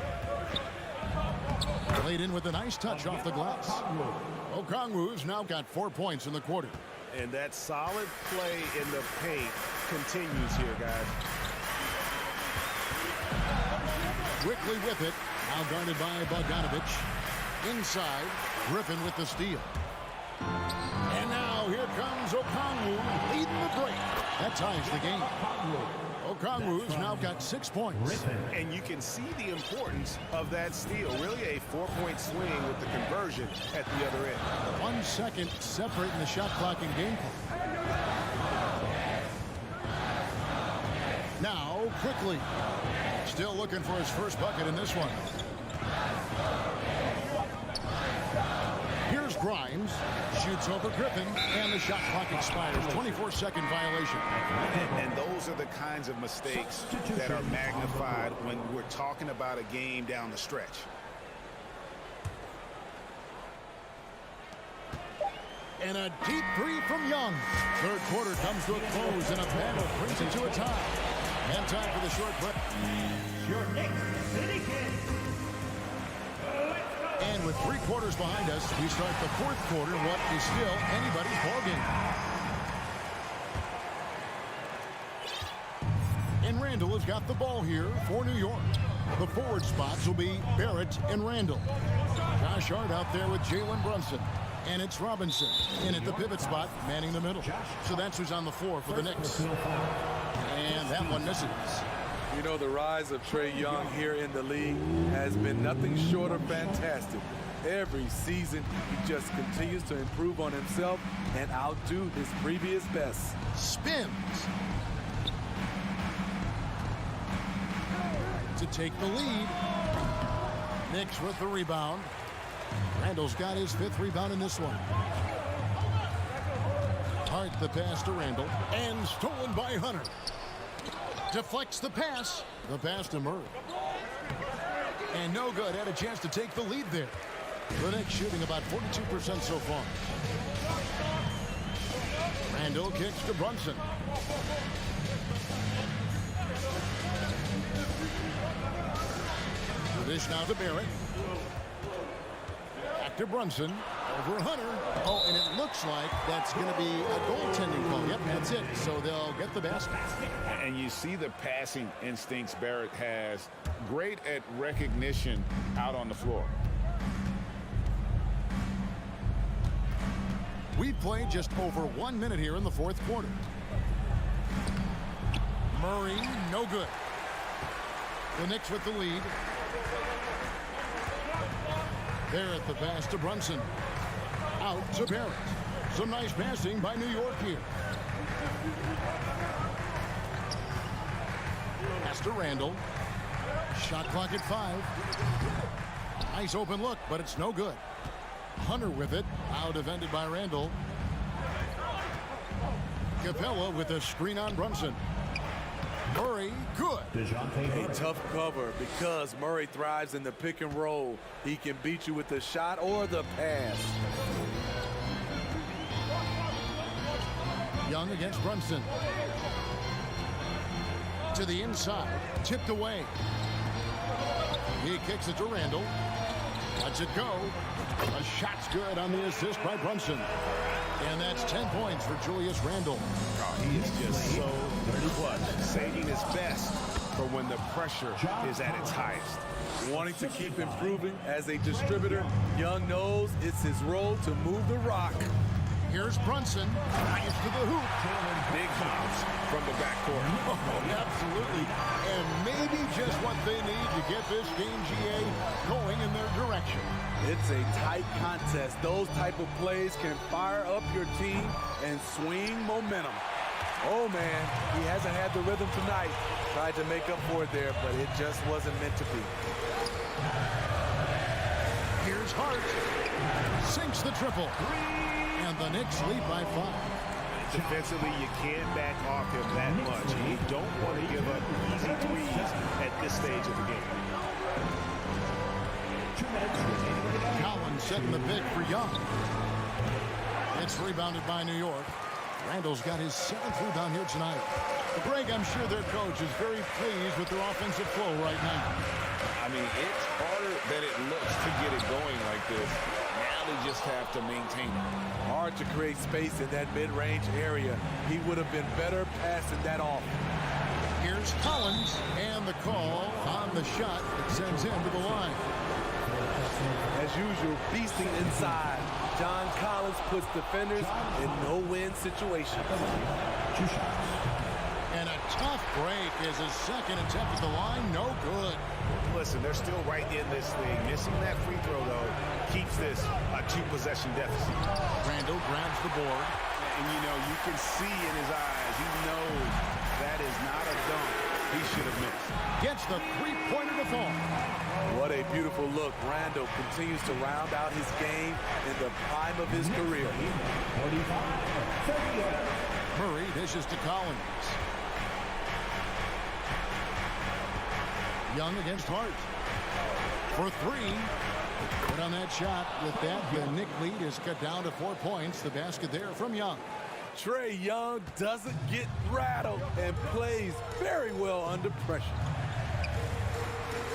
Played in with a nice touch off the glass. Okongwu's now got 4 points in the quarter. And that solid play in the paint continues here, guys. Quickly with it. Now guarded by Bogdanovich. Inside, Griffin with the steal. And now here comes Okongwu leading the break. That ties the game. Okongwu's now got 6 points. And you can see the importance of that steal. Really a 4-point swing with the conversion at the other end. 1 second separating the shot clock and game clock. Now, quickly. Still looking for his first bucket in this one. Here's Grimes. Shoots over Griffin, and the shot clock expires. 24-second violation. And those are the kinds of mistakes that are magnified when we're talking about a game down the stretch. And a deep 3 from Young. Third quarter comes to a close, and a battle brings it to a tie. And time for the short break. Your Knicks City Kings. And with 3 quarters behind us, we start the fourth quarter, what is still anybody's ballgame. And Randall has got the ball here for New York. The forward spots will be Barrett and Randall. Josh Hart out there with Jalen Brunson. And it's Robinson in at the pivot spot, manning the middle. So that's who's on the floor for the Knicks. And that one misses. You know, the rise of Trae Young here in the league has been nothing short of fantastic. Every season, he just continues to improve on himself and outdo his previous best. Spins. To take the lead. Knicks with the rebound. Randall's got his 5th rebound in this one. Hart the pass to Randall. And stolen by Hunter. Deflects the pass. The pass to Murray. And no good. Had a chance to take the lead there. The Knicks shooting about 42% so far. Randall kicks to Brunson. The dish now to Barrett. Back to Brunson. Over Hunter. Oh, and it looks like that's going to be a goaltending call. Yep, that's it. So they'll get the basket. And you see the passing instincts Barrett has. Great at recognition out on the floor. We've played just over 1 minute here in the 4th quarter. Murray, no good. The Knicks with the lead. Barrett the pass to Brunson. Out to Barrett. Some nice passing by New York here. Pass to Randall. Shot clock at 5. Nice open look, but it's no good. Hunter with it. Out defended by Randall. Capella with a screen on Brunson. Murray, good. A tough cover because Murray thrives in the pick and roll. He can beat you with the shot or the pass. Young against Brunson. To the inside. Tipped away. He kicks it to Randall. Lets it go. A shot's good on the assist by Brunson. And that's 10 points for Julius Randall. Oh, he is just so clutch, saving his best for when the pressure is at its highest. Wanting to keep improving as a distributor, Young knows it's his role to move the rock. Here's Brunson. Nice to the hoop. Big bounce from the backcourt. Oh, absolutely. And maybe just what they need to get this game, GA, going in their direction. It's a tight contest. Those type of plays can fire up your team and swing momentum. Oh, man, he hasn't had the rhythm tonight. Tried to make up for it there, but it just wasn't meant to be. Here's Hart. Sinks the triple. And the Knicks lead by 5. Defensively, you can't back off him that much. You don't want to give up easy threes at this stage of the game. Collins setting the pick for Young. It's rebounded by New York. Randall's got his 7th rebound here tonight. Greg, I'm sure their coach is very pleased with their offensive flow right now. I mean, it's harder than it looks to get it going like this. Now they just have to maintain it. Hard to create space in that mid-range area. He would have been better passing that off. Here's Collins, and the call on the shot that sends him to the line. As usual, feasting inside. John Collins puts defenders in no-win situations. And a tough break is his 2nd attempt at the line. No good. Listen, they're still right in this thing. Missing that free throw, though, keeps this a 2-possession deficit. Randall grabs the board. And, you know, you can see in his eyes, he knows that is not a dunk he should have missed. Gets the three-pointer to fall. What a beautiful look. Randall continues to round out his game in the prime of his career. Murray dishes to Collins. Young against Hart. For 3. Good on that shot. With that, the Knick lead is cut down to 4 points. The basket there from Young. Trae Young doesn't get rattled and plays very well under pressure.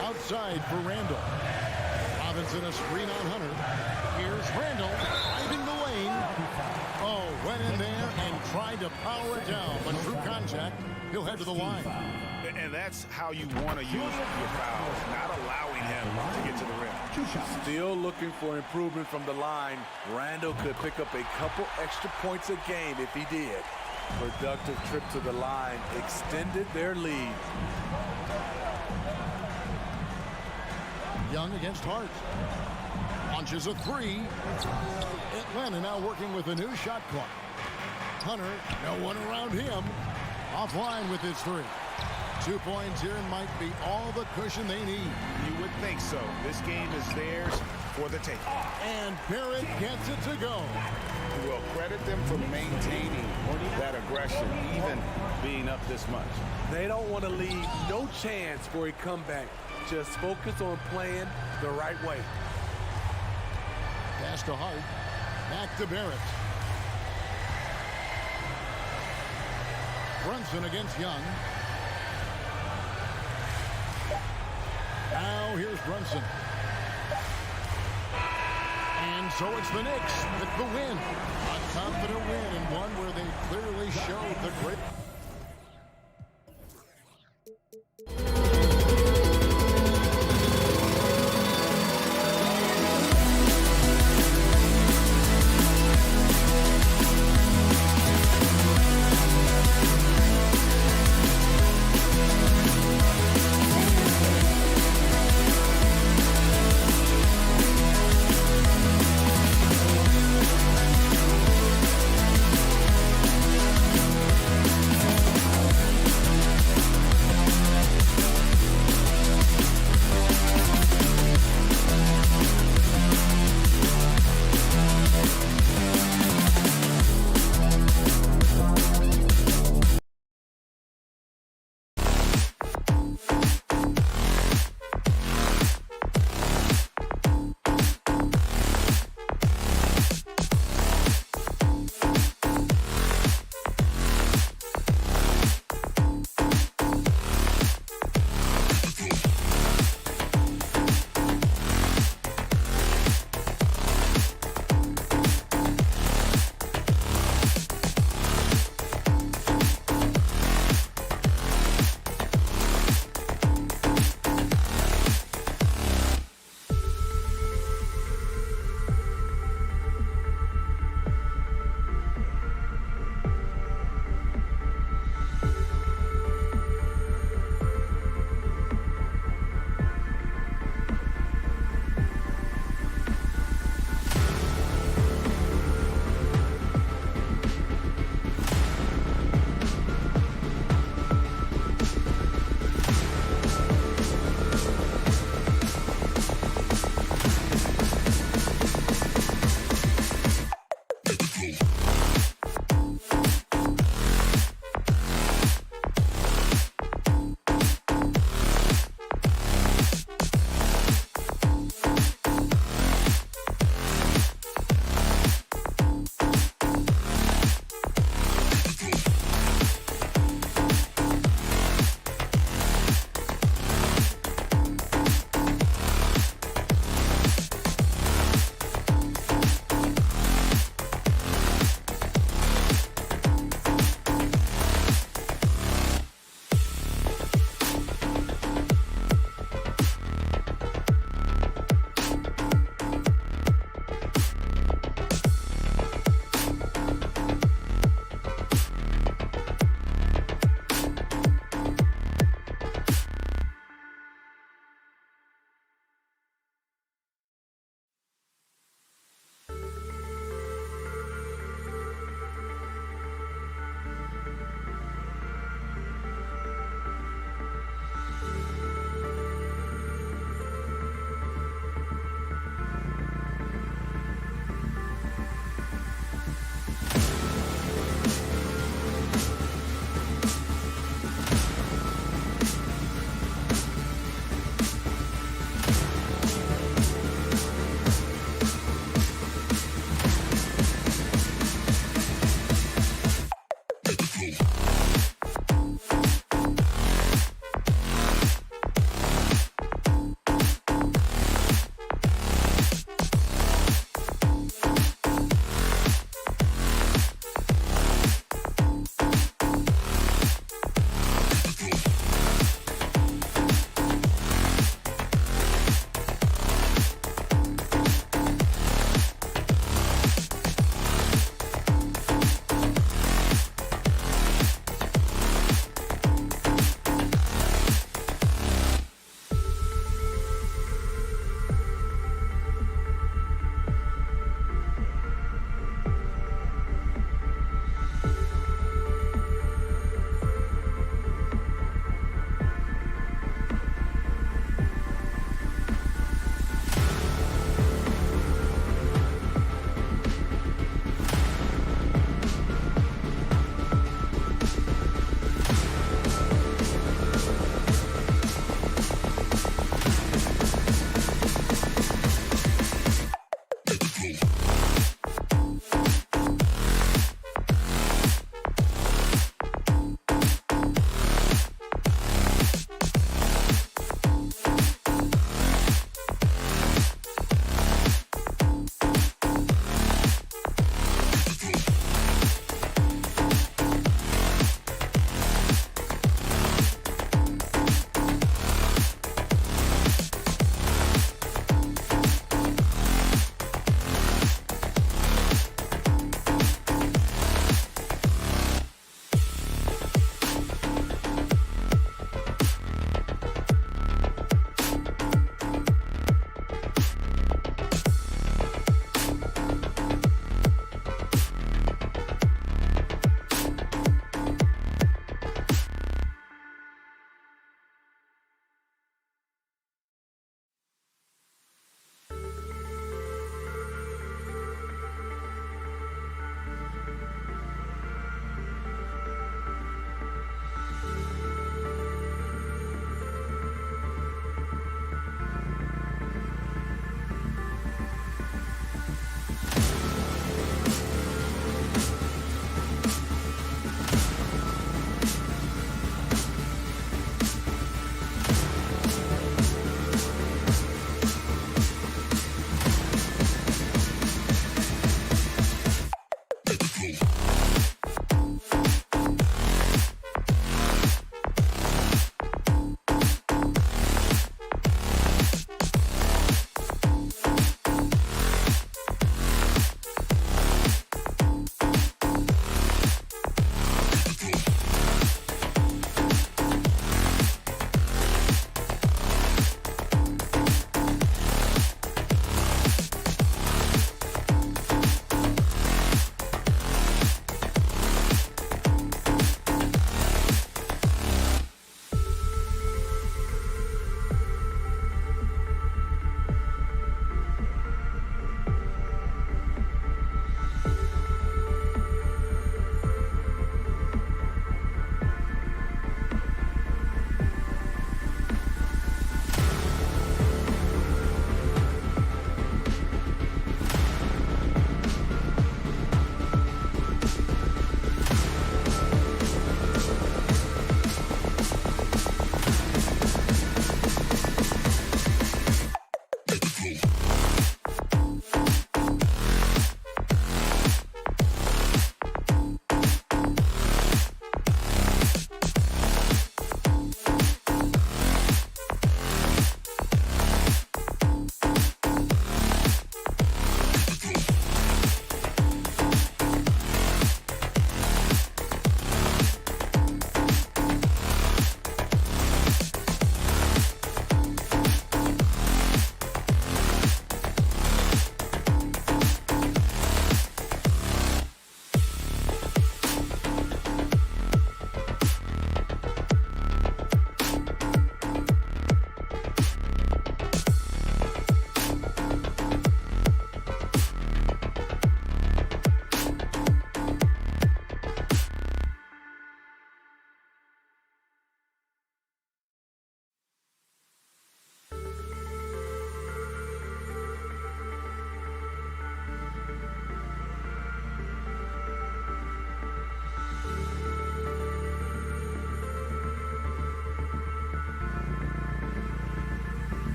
Outside for Randall. Robinson a screen on Hunter. Here's Randall driving the lane. Green. Oh, went in there and tried to power it down, but through contact, he'll head to the line. And that's how you want to use your fouls, not allowing him to get to the rim. Still looking for improvement from the line. Randall could pick up a couple extra points a game if he did. Productive trip to the line extended their lead. Young against Hart. Launches a three. Atlanta now working with a new shot clock. Hunter, no one around him. Offline with his three. 2 points here might be all the cushion they need. You would think so. This game is theirs for the taking. And Barrett gets it to go. Well, credit them for maintaining that aggression, even being up this much. They don't want to leave no chance for a comeback. Just focus on playing the right way. Pass to Hart. Back to Barrett. Brunson against Young. Now here's Brunson. And so it's the Knicks with the win. A confident win and one where they clearly showed the great...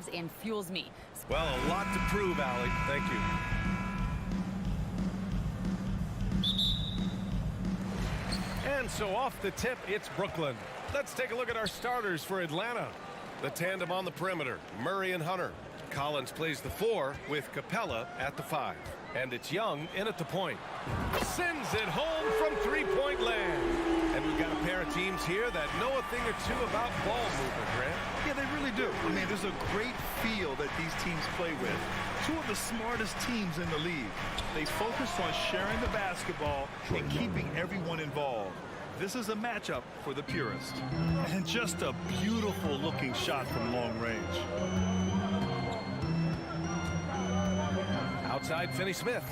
drives and fuels me. Well, a lot to prove, Allie. Thank you. And so off the tip, it's Brooklyn. Let's take a look at our starters for Atlanta. The tandem on the perimeter, Murray and Hunter. Collins plays the 4 with Capella at the 5. And it's Young in at the point. Sends it home from three-point land. And we've got a pair of teams here that know a thing or two about ball movement, Grant. Yeah, they really do. I mean, there's a great feel that these teams play with. Two of the smartest teams in the league. They focus on sharing the basketball and keeping everyone involved. This is a matchup for the purist. And just a beautiful looking shot from long range. Outside, Finney Smith.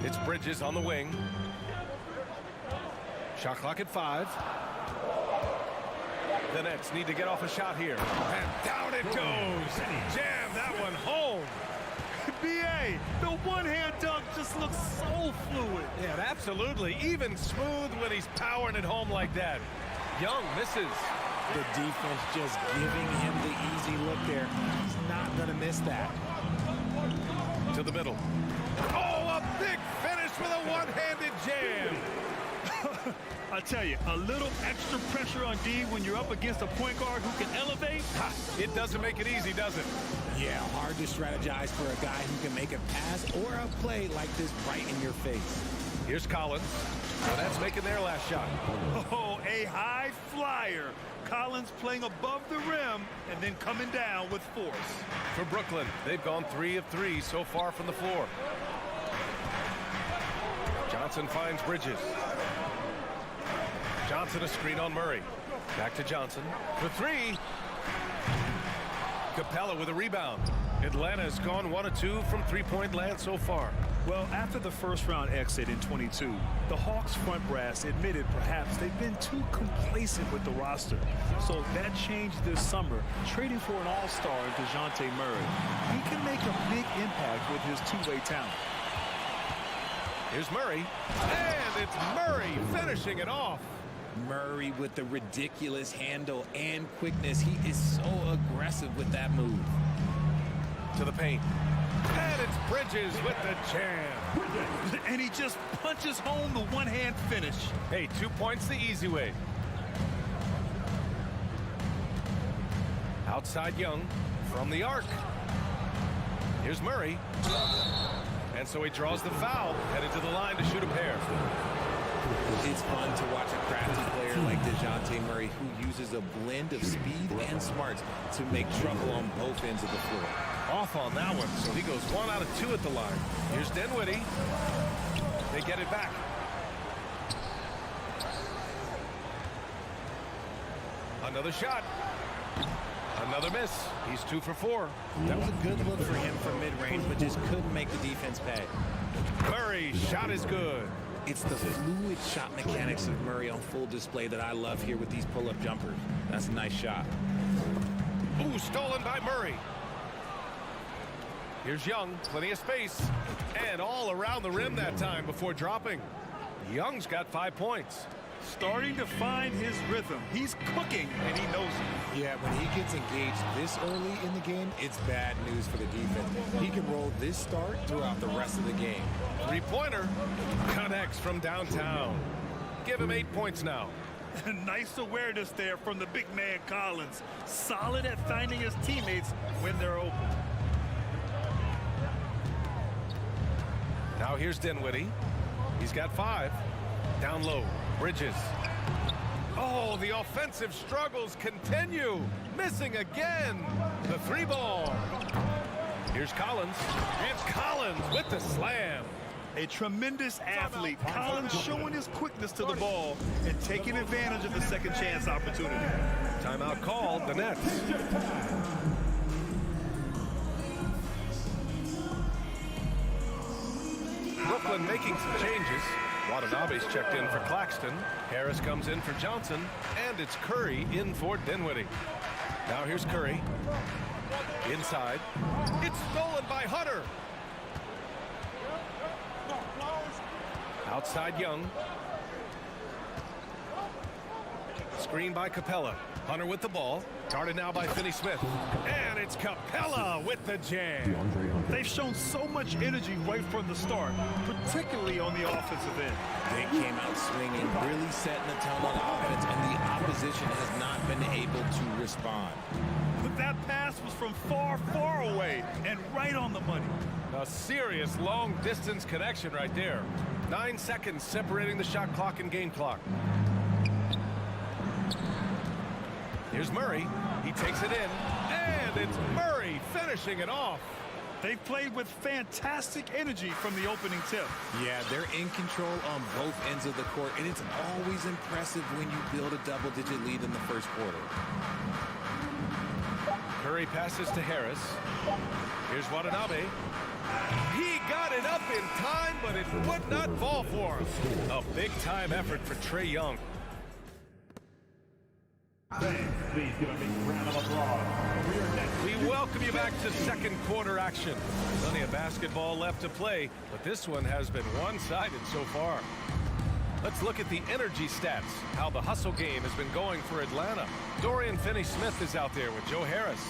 It's Bridges on the wing. Shot clock at 5. The Nets need to get off a shot here. And down it goes. Jam that one home. B.A., the one-hand dunk just looks so fluid. Yeah, absolutely. Even smooth when he's powering it home like that. Young misses. The defense just giving him the easy look there. He's not going to miss that. To the middle. Oh, a big finish with a one-handed jam. I tell you, a little extra pressure on D when you're up against a point guard who can elevate. Ha, it doesn't make it easy, does it? Yeah, hard to strategize for a guy who can make a pass or a play like this right in your face. Here's Collins. So that's making their last shot. Oh, a high flyer. Collins playing above the rim and then coming down with force. For Brooklyn, they've gone 3 of 3 so far from the floor. Johnson finds Bridges. Johnson a screen on Murray. Back to Johnson. For 3. Capella with a rebound. Atlanta has gone 1 of 2 from three-point land so far. Well, after the first-round exit in 22, the Hawks front brass admitted perhaps they've been too complacent with the roster. So that changed this summer, trading for an all-star in DeJounte Murray. He can make a big impact with his two-way talent. Here's Murray. And it's Murray finishing it off. Murray with the ridiculous handle and quickness. He is so aggressive with that move. To the paint. And it's Bridges with the jam. And he just punches home the one-hand finish. Hey, 2 points the easy way. Outside Young from the arc. Here's Murray. And so he draws the foul, headed to the line to shoot a pair. It's fun to watch a crafty player like DeJounte Murray who uses a blend of speed and smarts to make trouble on both ends of the floor. Off on that one, so he goes 1 out of 2 at the line. Here's Dinwiddie. They get it back. Another shot. Another miss. He's 2 for 4. That was a good look for him from mid-range, but just couldn't make the defense pay. Murray's shot is good. It's the fluid shot mechanics of Murray on full display that I love here with these pull-up jumpers. That's a nice shot. Ooh, stolen by Murray. Here's Young, plenty of space. And all around the rim that time before dropping. Young's got 5 points. Starting to find his rhythm. He's cooking, and he knows it. Yeah, when he gets engaged this early in the game, it's bad news for the defense. He can roll this start throughout the rest of the game. Three-pointer connects from downtown. Give him 8 points now. Nice awareness there from the big man Collins. Solid at finding his teammates when they're open. Now here's Dinwiddie. He's got 5. Down low. Bridges. Oh, the offensive struggles continue. Missing again. The 3 ball. Here's Collins. And Collins with the slam. A tremendous athlete. Collins showing his quickness to the ball and taking advantage of the second chance opportunity. Timeout called. The Nets. Brooklyn making some changes. Watanabe's checked in for Claxton. Harris comes in for Johnson. And it's Curry in for Dinwiddie. Now here's Curry. Inside. It's stolen by Hunter. Outside Young. Screen by Capella. Hunter with the ball. Guarded now by Finney-Smith. And it's Capella with the jam. They've shown so much energy right from the start, particularly on the offensive end. They came out swinging, really setting the tone on offense, and the opposition has not been able to respond. But that pass was from far, far away and right on the money. A serious long-distance connection right there. 9 seconds separating the shot clock and game clock. Here's Murray. He takes it in, and it's Murray finishing it off. They've played with fantastic energy from the opening tip. Yeah, they're in control on both ends of the court, and it's always impressive when you build a double-digit lead in the first quarter. Curry passes to Harris. Here's Watanabe. He got it up in time, but it would not fall for him. A big-time effort for Trae Young. Please give a big round of applause for your next. We welcome you back to second quarter action. Plenty of basketball left to play, but this one has been one-sided so far. Let's look at the energy stats, how the hustle game has been going for Atlanta. Dorian Finney-Smith is out there with Joe Harris.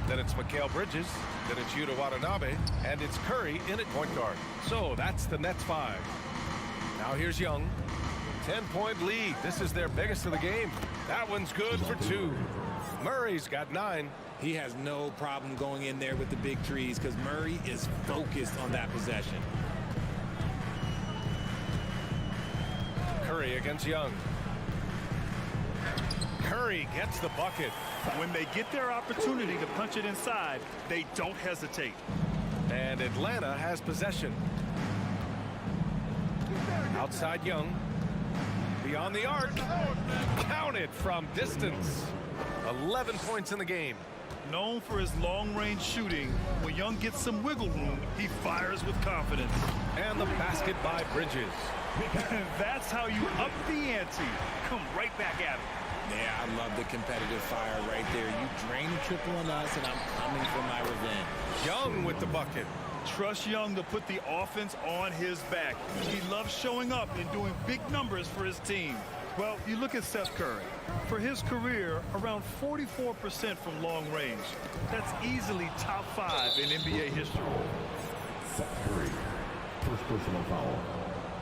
Then it's Mikal Bridges. Then it's Yuta Watanabe. And it's Curry in at point guard. So that's the Nets 5. Now here's Young. 10-point lead. This is their biggest of the game. That one's good for 2. Murray's got 9. He has no problem going in there with the big trees because Murray is focused on that possession. Curry against Young. Curry gets the bucket. When they get their opportunity to punch it inside, they don't hesitate. And Atlanta has possession. Outside Young. Beyond the arc. Counted from distance. 11 points in the game. Known for his long-range shooting, when Young gets some wiggle room, he fires with confidence. And the basket by Bridges. That's how you up the ante. Come right back at it. Yeah, I love the competitive fire right there. You drain a triple on us, and I'm coming for my revenge. Young with the bucket. Trust Young to put the offense on his back. He loves showing up and doing big numbers for his team. Well, you look at Seth Curry. For his career, around 44% from long range. That's easily top 5 in NBA history. Seth Curry, first personal foul.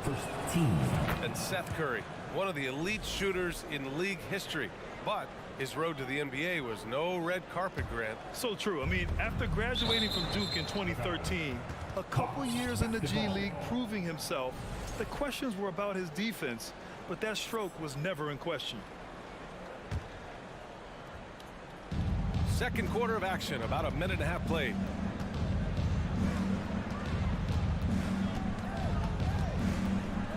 First team. And Seth Curry, one of the elite shooters in league history. But his road to the NBA was no red carpet, Grant. So true. I mean, after graduating from Duke in 2013, a couple years in the G League proving himself, the questions were about his defense, but that stroke was never in question. Second quarter of action, about a minute and a half played.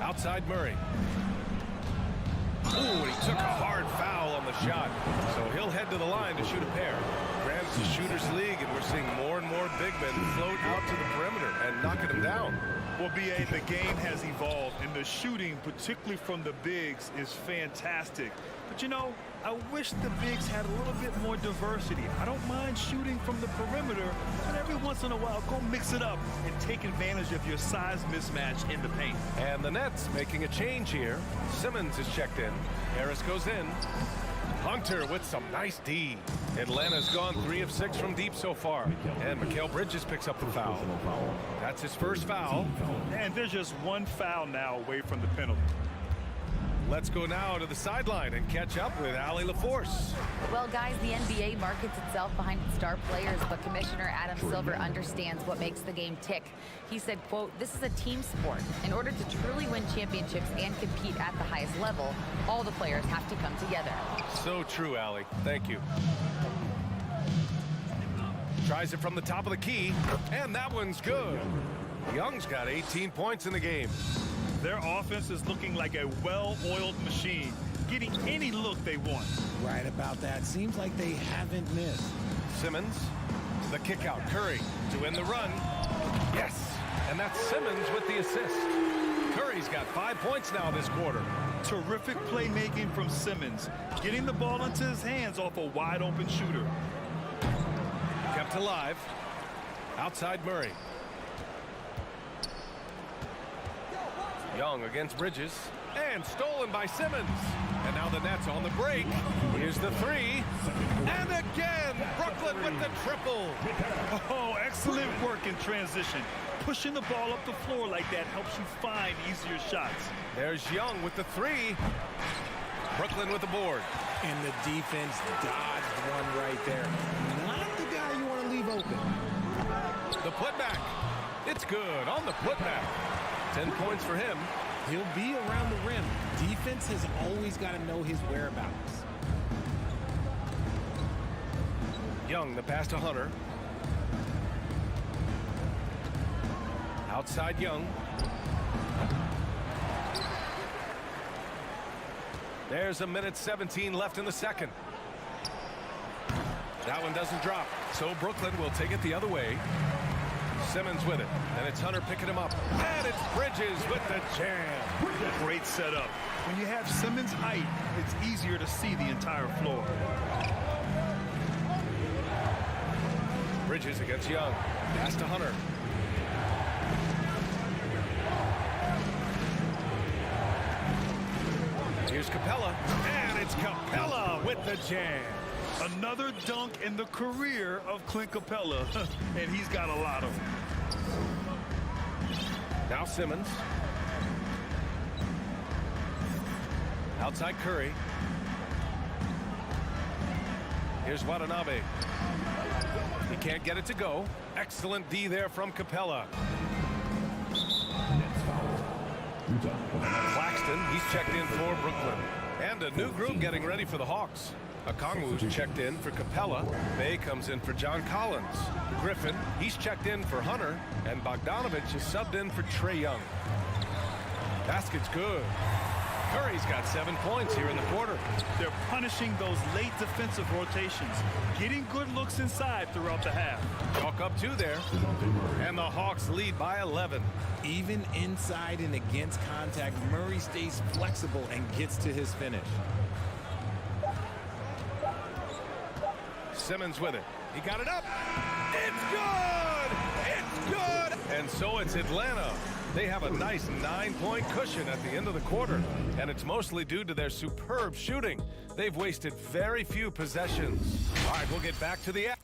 Outside Murray. Ooh, he took a hard foul on the shot. So he'll head to the line to shoot a pair. Graham's the shooter's league, and we're seeing more and more big men float out to the perimeter and knocking them down. Well, B.A., the game has evolved, and the shooting, particularly from the bigs, is fantastic. But, you know, I wish the bigs had a little bit more diversity. I don't mind shooting from the perimeter, but every once in a while, go mix it up and take advantage of your size mismatch in the paint. And the Nets making a change here. Simmons is checked in. Harris goes in. Hunter with some nice D. Atlanta's gone 3 of 6 from deep so far. And Mikal Bridges picks up the foul. That's his first foul. And there's just one foul now away from the penalty. Let's go now to the sideline and catch up with Allie LaForce. Well, guys, the NBA markets itself behind its star players, but Commissioner Adam Silver understands what makes the game tick. He said, quote, "This is a team sport. In order to truly win championships and compete at the highest level, all the players have to come together." So true, Allie. Thank you. Tries it from the top of the key, and that one's good. Young's got 18 points in the game. Their offense is looking like a well-oiled machine, getting any look they want. Right about that. Seems like they haven't missed. Simmons, the kick out. Curry to end the run. Yes, and that's Simmons with the assist. Curry's got 5 points now this quarter. Terrific playmaking from Simmons, getting the ball into his hands off a wide-open shooter. Kept alive. Outside Murray. Young against Bridges, and stolen by Simmons. And now the Nets on the break. Here's the three. And again, Brooklyn with the triple. Oh, excellent work in transition. Pushing the ball up the floor like that helps you find easier shots. There's Young with the three. Brooklyn with the board. And the defense dodged one right there. Not the guy you want to leave open. The putback. It's good on the putback. 10 points for him. He'll be around the rim. Defense has always got to know his whereabouts. Young, the pass to Hunter. Outside Young. There's a minute 17 left in the second. That one doesn't drop. So Brooklyn will take it the other way. Simmons with it. And it's Hunter picking him up. And it's Bridges with the jam. Great setup. When you have Simmons' height, it's easier to see the entire floor. Bridges against Young. Pass to Hunter. Here's Capella. And it's Capella with the jam. Another dunk in the career of Clint Capella. And he's got a lot of them. Now Simmons. Outside Curry. Here's Watanabe. He can't get it to go. Excellent D there from Capella. Claxton, he's checked in for Brooklyn. And a new group getting ready for the Hawks. Okongwu's checked in for Capella. Bay comes in for John Collins. Griffin, he's checked in for Hunter. And Bogdanovich is subbed in for Trae Young. Basket's good. Curry's got 7 points here in the quarter. They're punishing those late defensive rotations, getting good looks inside throughout the half. Chalk up 2 there. And the Hawks lead by 11. Even inside and against contact, Murray stays flexible and gets to his finish. Simmons with it. He got it up. It's good! It's good! And so it's Atlanta. They have a nice 9-point cushion at the end of the quarter, and it's mostly due to their superb shooting. They've wasted very few possessions. All right, we'll get back to the act.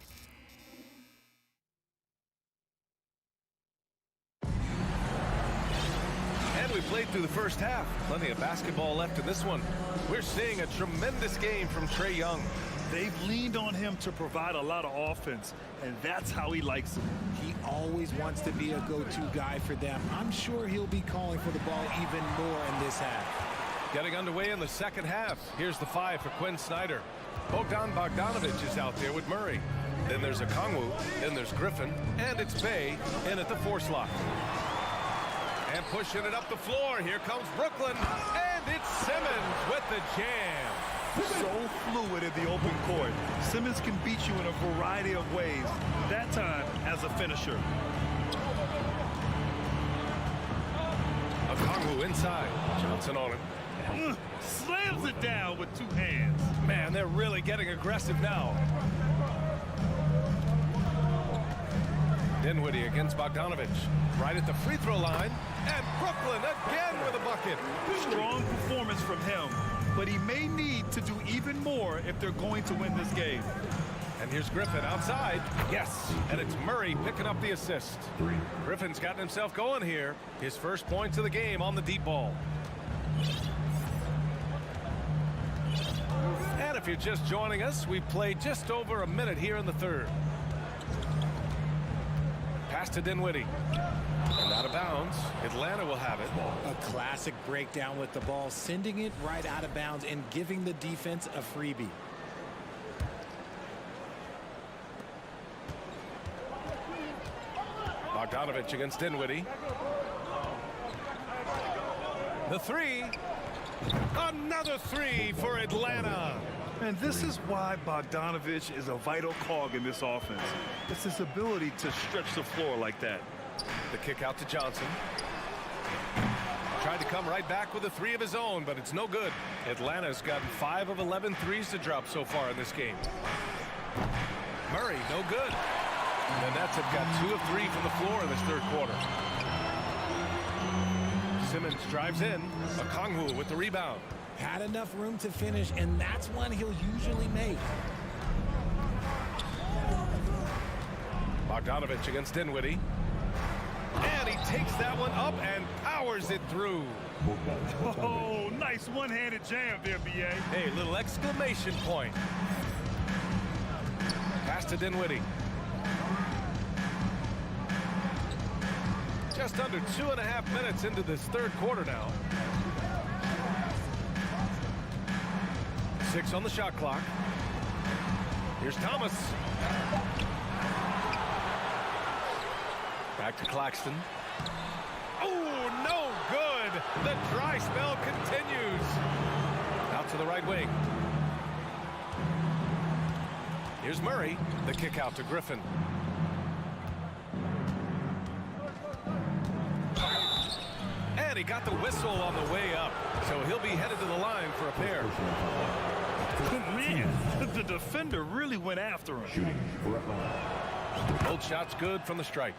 And we played through the first half. Plenty of basketball left in this one. We're seeing a tremendous game from Trae Young. They've leaned on him to provide a lot of offense, and that's how he likes it. He always wants to be a go-to guy for them. I'm sure he'll be calling for the ball even more in this half. Getting underway in the second half. Here's the 5 for Quinn Snyder. Bogdanovich is out there with Murray. Then there's Okongwu. Then there's Griffin. And it's Bay in at the 4 slot. And pushing it up the floor. Here comes Brooklyn. And it's Simmons with the jam. So fluid in the open court. Simmons can beat you in a variety of ways, that time as a finisher. Okongwu inside. Johnson on him. Slams it down with 2 hands. Man, they're really getting aggressive now. Dinwiddie against Bogdanovich. Right at the free throw line. And Brooklyn again with a bucket. Strong performance from him, but he may need to do even more if they're going to win this game. And here's Griffin outside. Yes, and it's Murray picking up the assist. Griffin's gotten himself going here. His first points of the game on the deep ball. And if you're just joining us, we've played just over a minute here in the third. Pass to Dinwiddie. And out of bounds. Atlanta will have it. A classic breakdown with the ball, sending it right out of bounds and giving the defense a freebie. Bogdanovich against Dinwiddie. The 3. Another 3 for Atlanta. And this is why Bogdanovich is a vital cog in this offense. It's his ability to stretch the floor like that. The kick out to Johnson. Tried to come right back with a 3 of his own, but it's no good. Atlanta's gotten 5 of 11 threes to drop so far in this game. Murray, no good. The Nets have got 2 of 3 from the floor in this third quarter. Simmons drives in. Okongwu with the rebound. Had enough room to finish, and that's one he'll usually make. Bogdanovich against Dinwiddie. And he takes that one up and powers it through. Oh, nice one-handed jam there, B.A. Hey, little exclamation point. Pass to Dinwiddie. Just under 2.5 minutes into this third quarter now. 6 on the shot clock. Here's Thomas. Back to Claxton. Oh, no good. The dry spell continues. Out to the right wing. Here's Murray. The kick out to Griffin. And he got the whistle on the way up. So he'll be headed to the line for a pair. Man, the defender really went after him. Both shots good from the strike.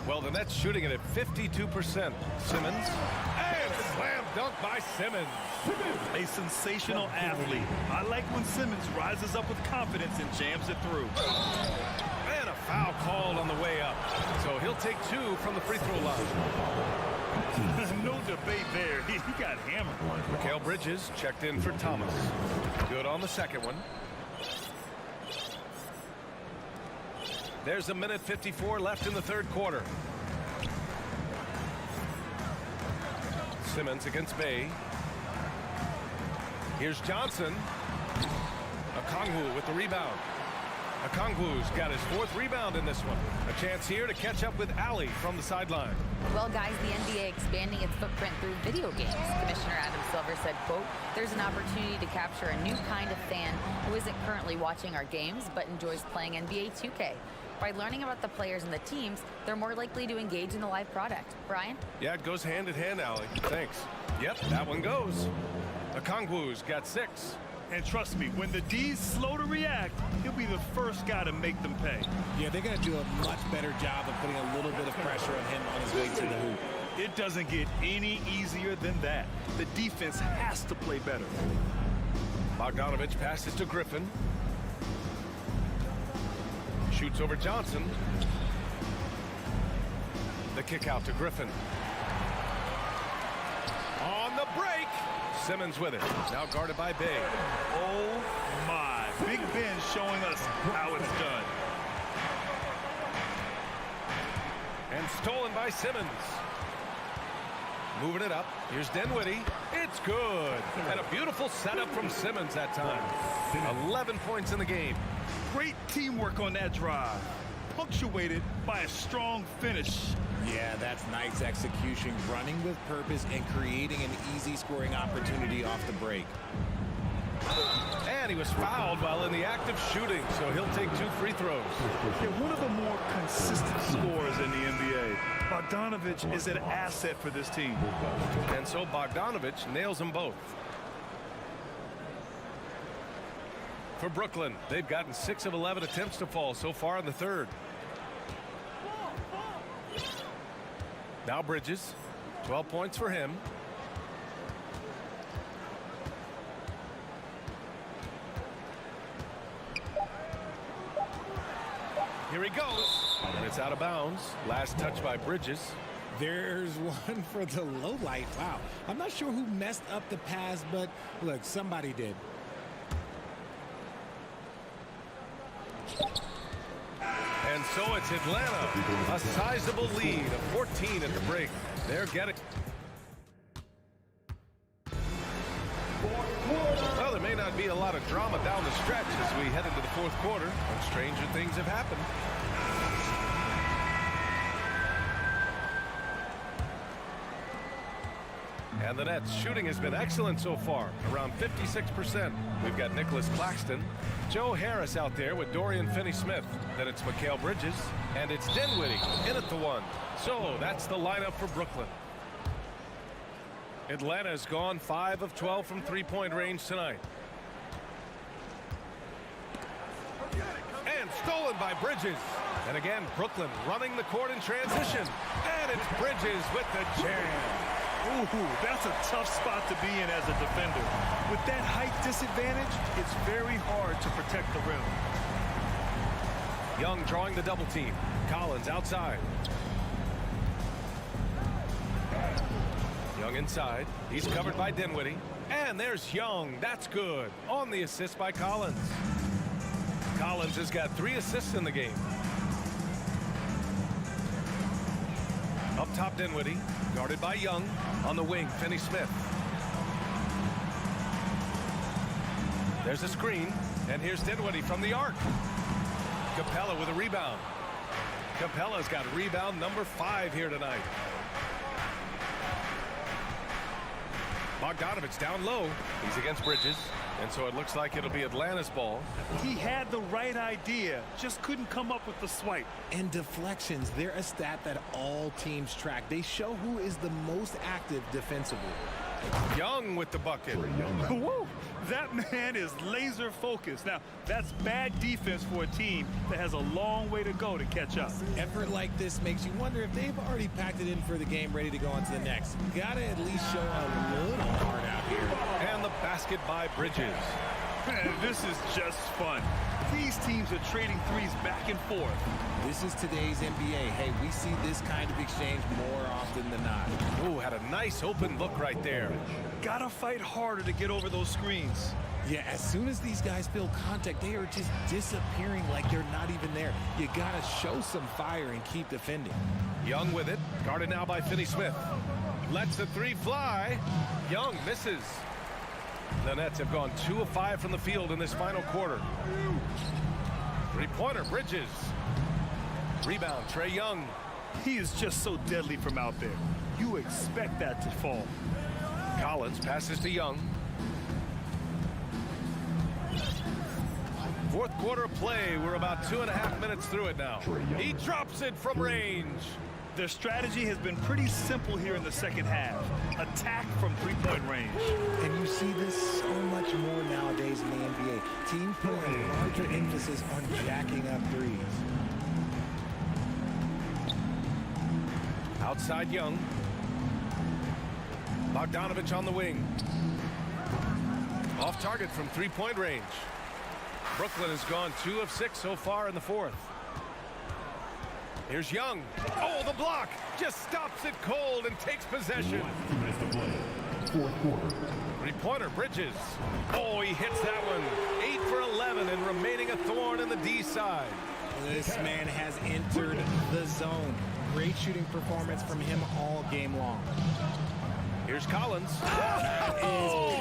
Well, the Nets shooting it at 52%. Simmons. And slam dunk by Simmons. A sensational athlete. I like when Simmons rises up with confidence and jams it through. And a foul called on the way up. So he'll take 2 from the free throw line. No debate there. He got hammered. Mikal Bridges checked in for Thomas. Good on the second one. There's a minute 54 left in the third quarter. Simmons against Bay. Here's Johnson. Okongwu with the rebound. Okongwu's got his 4th rebound in this one. A chance here to catch up with Allie from the sideline. Well, guys, the NBA expanding its footprint through video games. Commissioner Adam Silver said, quote, "There's an opportunity to capture a new kind of fan who isn't currently watching our games but enjoys playing NBA 2K. By learning about the players and the teams, they're more likely to engage in the live product." Brian? Yeah, it goes hand in hand, Allie. Thanks. Yep, that one goes. Okongwu's got 6. And trust me, when the D's slow to react, he'll be the first guy to make them pay. Yeah, they're going to do a much better job of putting a little bit of pressure on him on his way to the hoop. It doesn't get any easier than that. The defense has to play better. Bogdanovich passes to Griffin. Shoots over Johnson. The kick out to Griffin. On the break. Simmons with it. Now guarded by Bay. Oh, my. Big Ben showing us how it's done. And stolen by Simmons. Moving it up. Here's Dinwiddie. It's good. And a beautiful setup from Simmons that time. 11 points in the game. Great teamwork on that drive. Punctuated by a strong finish. Yeah, that's nice execution, running with purpose and creating an easy scoring opportunity off the break. And he was fouled while in the act of shooting, so he'll take 2 free throws. Yeah, one of the more consistent scorers in the NBA. Bogdanovich is an asset for this team. And so Bogdanovich nails them both. For Brooklyn, they've gotten 6 of 11 attempts to fall so far in the third. Now Bridges, 12 points for him. Here he goes, and it's out of bounds. Last touch by Bridges. There's one for the low light. Wow. I'm not sure who messed up the pass, but look, somebody did. And so it's Atlanta, a sizable lead of 14 at the break. They're getting... Well, there may not be a lot of drama down the stretch as we head into the fourth quarter, but stranger things have happened. And the Nets' shooting has been excellent so far, around 56%. We've got Nicholas Claxton, Joe Harris out there with Dorian Finney-Smith. Then it's Mikal Bridges, and it's Dinwiddie in at the 1. So that's the lineup for Brooklyn. Atlanta's gone 5 of 12 from three-point range tonight. And stolen by Bridges. And again, Brooklyn running the court in transition. And it's Bridges with the jam. Ooh, that's a tough spot to be in as a defender. With that height disadvantage, it's very hard to protect the rim. Young drawing the double team. Collins outside. Young inside. He's covered by Dinwiddie. And there's Young. That's good. On the assist by Collins. Collins has got 3 assists in the game. Up top, Dinwiddie. Guarded by Young. On the wing, Finney Smith. There's a screen. And here's Dinwiddie from the arc. Capella with a rebound. Capella's got rebound number 5 here tonight. Bogdanovich down low. He's against Bridges. And so it looks like it'll be Atlanta's ball. He had the right idea, just couldn't come up with the swipe. And deflections, they're a stat that all teams track. They show who is the most active defensively. Young with the bucket. Woo! That man is laser focused. Now, that's bad defense for a team that has a long way to go to catch up. Effort like this makes you wonder if they've already packed it in for the game, ready to go on to the next. Gotta at least show a little heart out here. And the basket by Bridges. Man, this is just fun. These teams are trading threes back and forth. This is today's NBA. Hey, we see this kind of exchange more often than not. Ooh, had a nice open look right there. Gotta fight harder to get over those screens. Yeah, as soon as these guys feel contact, they are just disappearing like they're not even there. You gotta show some fire and keep defending. Young with it, guarded now by Finney Smith. Lets the 3 fly. Young misses. The Nets have gone 2 of 5 from the field in this final quarter. 3-pointer, Bridges. Rebound, Trae Young. He is just so deadly from out there. You expect that to fall. Collins passes to Young. 4th quarter of play. We're about 2.5 minutes through it now. He drops it from range. Their strategy has been pretty simple here in the second half. Attack from 3-point range. And you see this so much more nowadays in the NBA. Teams putting a larger emphasis on jacking up threes. Outside Young. Bogdanovich on the wing. Off target from 3-point range. Brooklyn has gone 2 of 6 so far in the 4th. Here's Young. Oh, the block just stops it cold and takes possession. 3-pointer, Bridges. Oh, he hits that one. 8 for 11 and remaining a thorn in the D side. This man has entered the zone. Great shooting performance from him all game long. Here's Collins. That is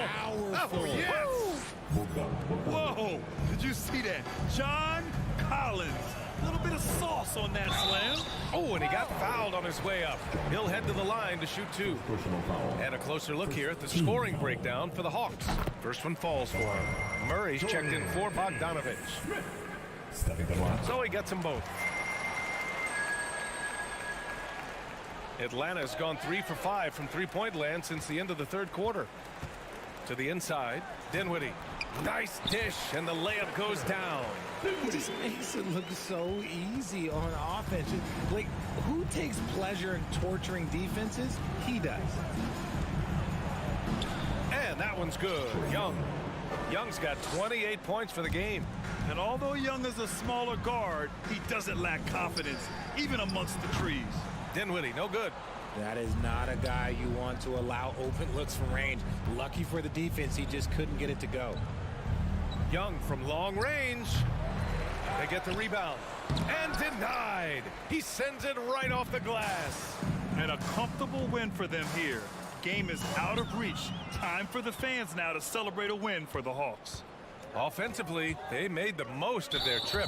powerful. Oh, yes. Whoa! Did you see that? John Collins. A little bit of sauce on that slam. Oh, and he got fouled on his way up. He'll head to the line to shoot 2. And a closer look here at the scoring breakdown for the Hawks. First one falls for him. Murray's checked in for Bogdanovich. So he gets them both. Atlanta's gone 3 for 5 from 3-point land since the end of the 3rd quarter. To the inside, Dinwiddie. Nice dish, and the layup goes down. It just makes it look so easy on offense. Like, who takes pleasure in torturing defenses? He does. And that one's good. Young. Young's got 28 points for the game. And although Young is a smaller guard, he doesn't lack confidence, even amongst the trees. Dinwiddie, no good. That is not a guy you want to allow open looks from range. Lucky for the defense, he just couldn't get it to go. Young from long range. They get the rebound. And denied. He sends it right off the glass. And a comfortable win for them here. Game is out of reach. Time for the fans now to celebrate a win for the Hawks. Offensively, they made the most of their trip.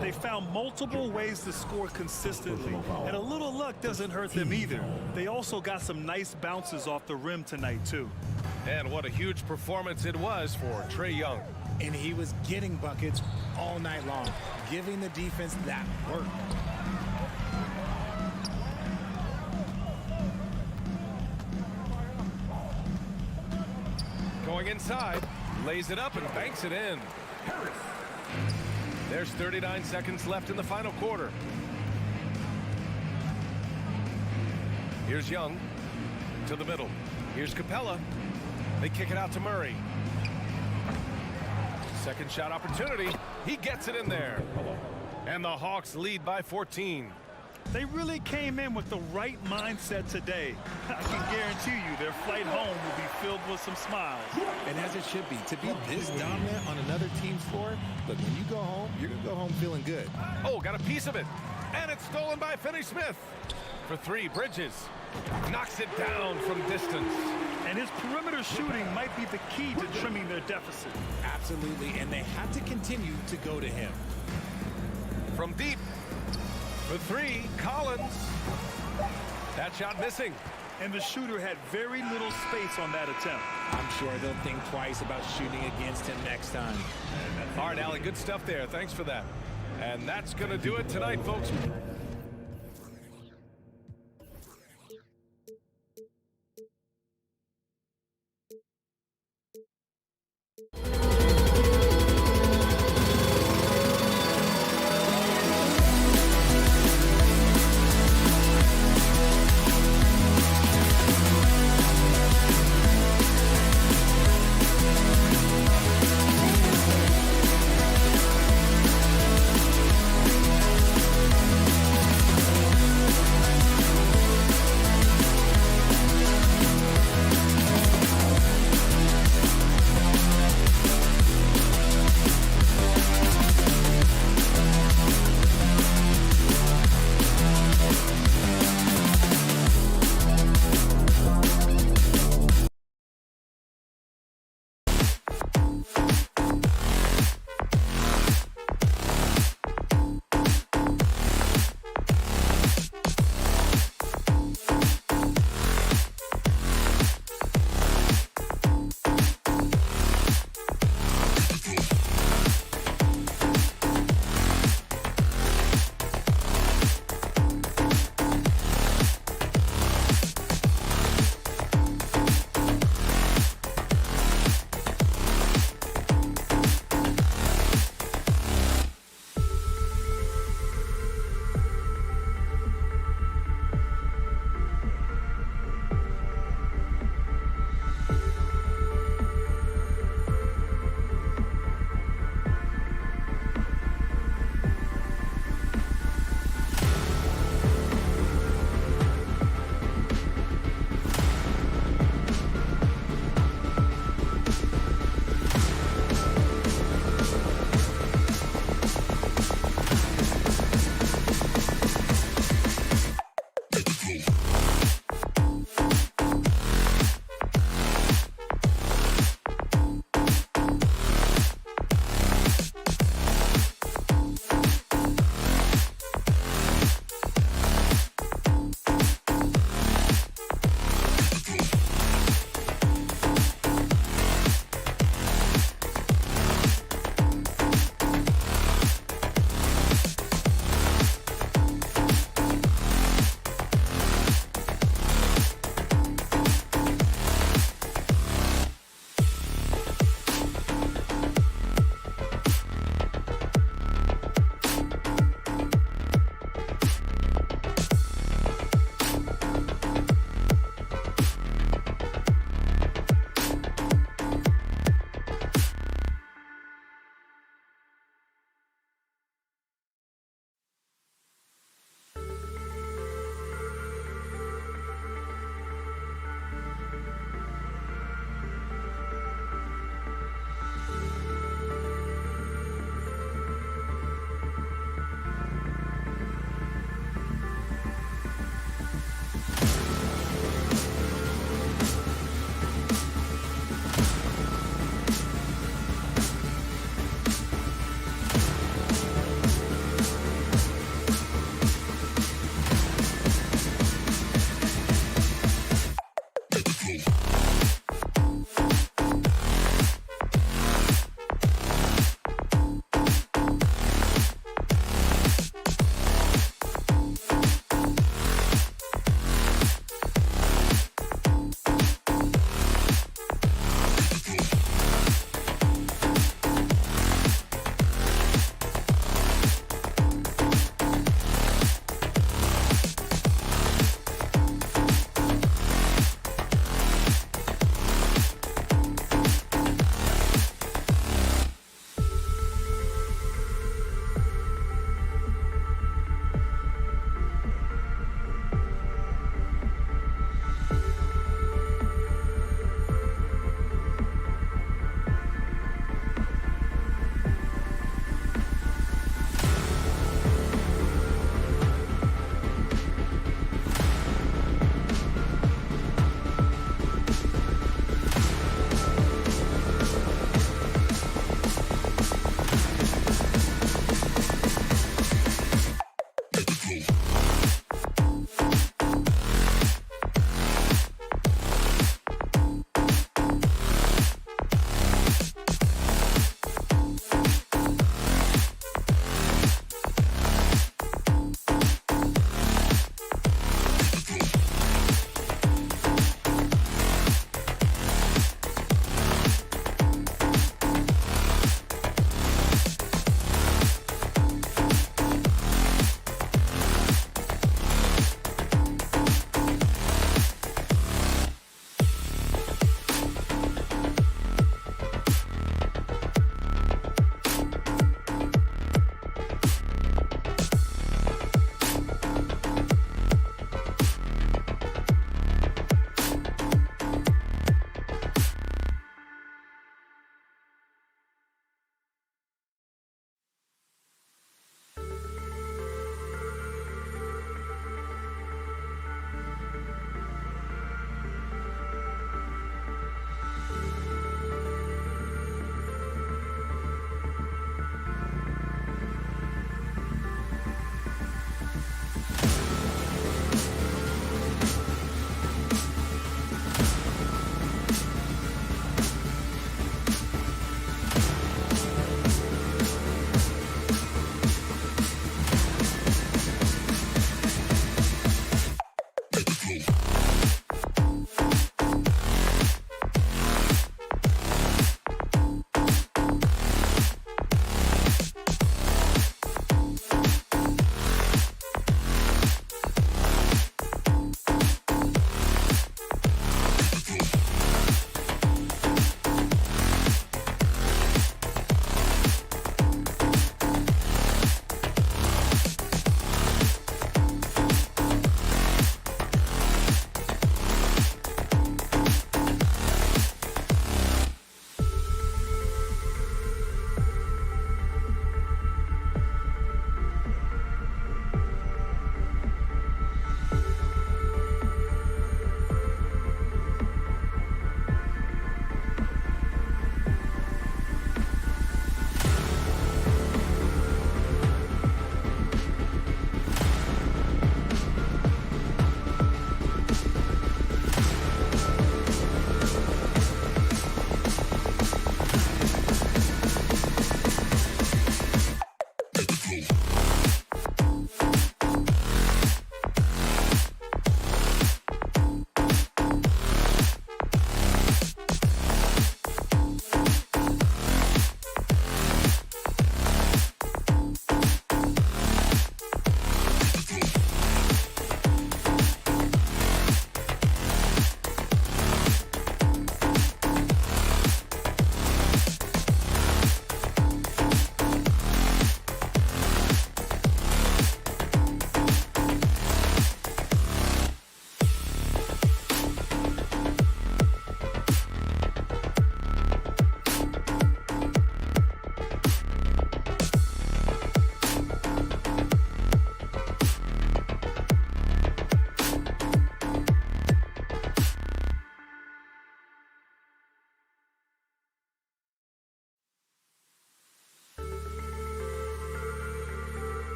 They found multiple ways to score consistently, and a little luck doesn't hurt them either. They also got some nice bounces off the rim tonight, too. And what a huge performance it was for Trae Young. And he was getting buckets all night long, giving the defense that work. Going inside, lays it up and banks it in. There's 39 seconds left in the final quarter. Here's Young. to the middle. Here's Capella. They kick it out to Murray. Second shot opportunity. He gets it in there. And the Hawks lead by 14. They really came in with the right mindset today. I can guarantee you their flight home will be filled with some smiles. And as it should be, to be this dominant on another team's floor, look, when you go home, you're going to go home feeling good. Oh, got a piece of it. And it's stolen by Finney Smith. For three, Bridges knocks it down from distance. And his perimeter shooting might be the key to trimming their deficit. Absolutely, and they have to continue to go to him. From deep. For three, Collins. That shot missing. And the shooter had very little space on that attempt. I'm sure they'll think twice about shooting against him next time. All right, Allie, good stuff there. Thanks for that. And that's going to do it tonight, folks.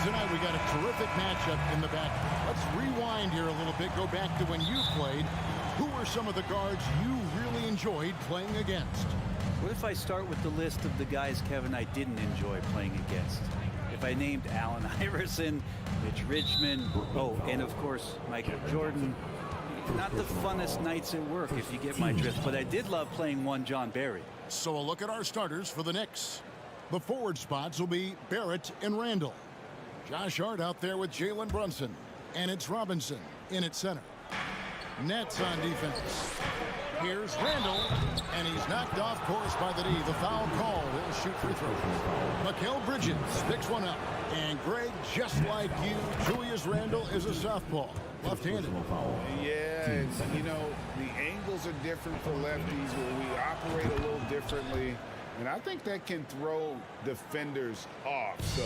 tonight we got a terrific matchup in the back. Let's rewind here a little bit. Go back to when you played. Who were some of the guards you really enjoyed playing against? What if I start with the list of the guys, Kevin, I didn't enjoy playing against? If I named Allen Iverson, Mitch Richmond, and of course, Michael Jordan. Not the funnest nights at work, if you get my drift, but I did love playing one John Barry. So a look at our starters for the Knicks. The forward spots will be Barrett and Randall. Josh Hart out there with Jalen Brunson. And it's Robinson in at center. Nets on defense. Here's Randall, and he's knocked off course by the D. The foul called. He'll shoot free throws. Mikal Bridges picks one up. And Greg, just like you, Julius Randle is a southpaw, left-handed. Yeah, and, you know, the angles are different for lefties. We operate a little differently. And I think that can throw defenders off. So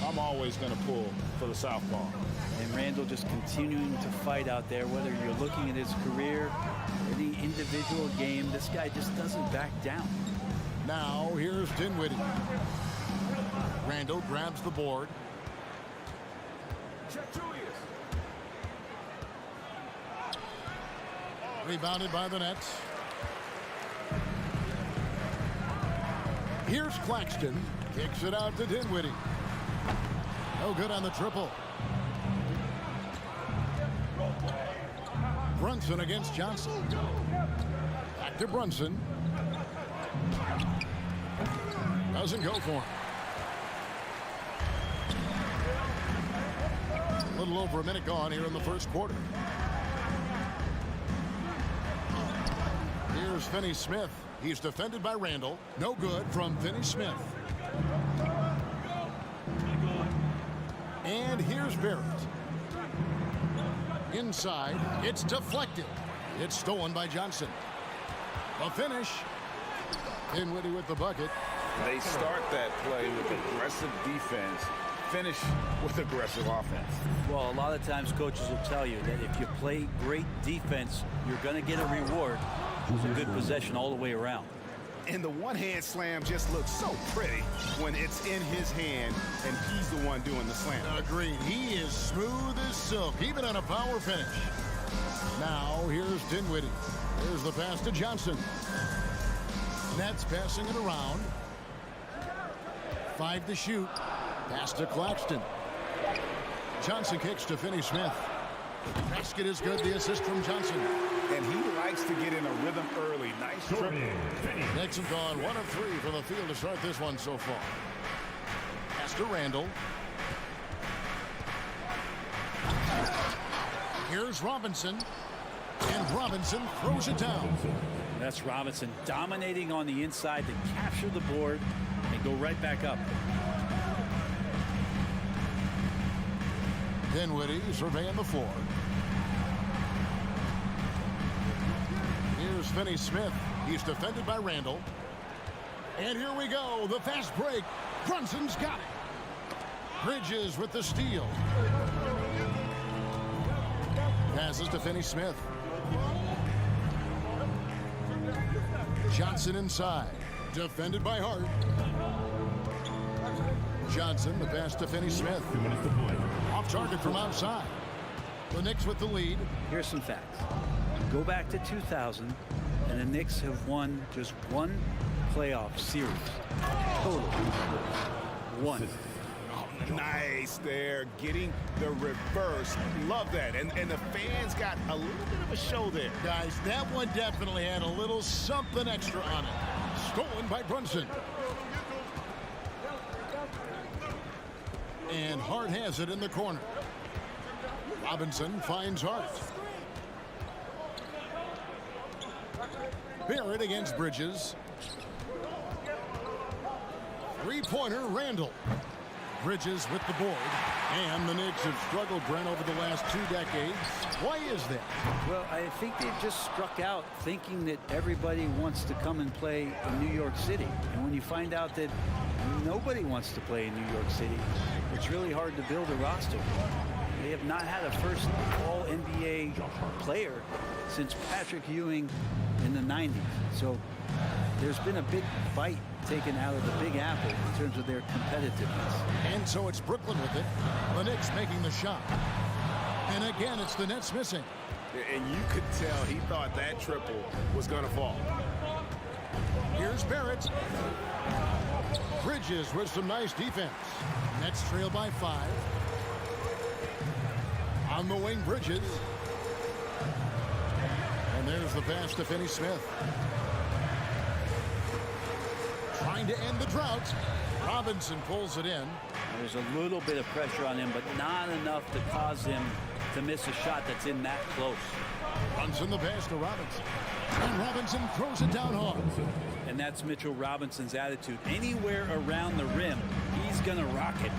I'm always going to pull for the southpaw. And Randall just continuing to fight out there, whether you're looking at his career, any individual game, this guy just doesn't back down. Now here's Dinwiddie. Randall grabs the board. Rebounded by the Nets. Here's Claxton. Kicks it out to Dinwiddie. No good on the triple. Brunson against Johnson. Back to Brunson. Doesn't go for him. A little over a minute gone here in the first quarter. Here's Finney Smith. He's defended by Randall. No good from Finney Smith. And here's Barrett. Inside, it's deflected. It's stolen by Johnson. A finish. Dinwiddie with the bucket. They start that play with aggressive defense, finish with aggressive offense. Well, a lot of times coaches will tell you that if you play great defense, you're going to get a reward. It's a good possession all the way around. And the one-hand slam just looks so pretty when it's in his hand and he's the one doing the slam. Agreed. He is smooth as silk, even on a power finish. Now, here's Dinwiddie. Here's the pass to Johnson. Nets passing it around. 5 to shoot. Pass to Claxton. Johnson kicks to Finney Smith. Basket is good. The assist from Johnson. And he likes to get in a rhythm early. Nice triple. Knicks have gone 1 of 3 from the field to start this one so far. Pass to Randall. Here's Robinson. And Robinson throws it down. That's Robinson dominating on the inside to capture the board and go right back up. Dinwiddie surveying the floor. Here's Finney Smith. He's defended by Randall. And here we go. The fast break. Brunson's got it. Bridges with the steal. Passes to Finney Smith. Johnson inside. Defended by Hart. Johnson, the pass to Finney Smith. Off target from outside. The Knicks with the lead. Here's some facts. Go back to 2000, and the Knicks have won just one playoff series. Total. One. Nice there, getting the reverse. Love that. And the fans got a little bit of a show there. Guys, that one definitely had a little something extra on it. Stolen by Brunson. And Hart has it in the corner. Robinson finds Hart. Barrett against Bridges. Three-pointer, Randall. Bridges with the board. And the Knicks have struggled, Brent, over the last 2 decades. Why is that? Well, I think they've just struck out thinking that everybody wants to come and play in New York City. And when you find out that nobody wants to play in New York City, it's really hard to build a roster. They have not had a first All-NBA player since Patrick Ewing in the 90s. So there's been a big bite taken out of the Big Apple in terms of their competitiveness. And so it's Brooklyn with it. The Knicks making the shot. And again, it's the Nets missing. And you could tell he thought that triple was going to fall. Here's Barrett. Bridges with some nice defense. Nets trail by 5. On the wing, Bridges. And there's the pass to Finney Smith. Trying to end the drought. Robinson pulls it in. There's a little bit of pressure on him, but not enough to cause him to miss a shot that's in that close. Brunson the pass to Robinson. And Robinson throws it down hard. And that's Mitchell Robinson's attitude. Anywhere around the rim, he's going to rock it.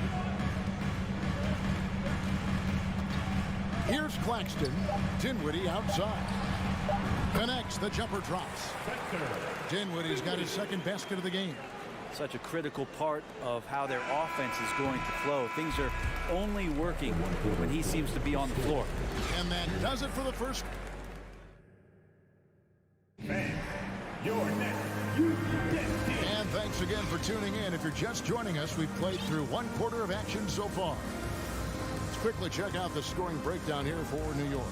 Here's Claxton. Dinwiddie outside. Connects. The jumper drops. Dinwiddie's got his second basket of the game. Such a critical part of how their offense is going to flow. Things are only working when he seems to be on the floor. And that does it for the first. And thanks again for tuning in. If you're just joining us, we've played through 1 quarter of action so far. Let's quickly check out the scoring breakdown here for New York.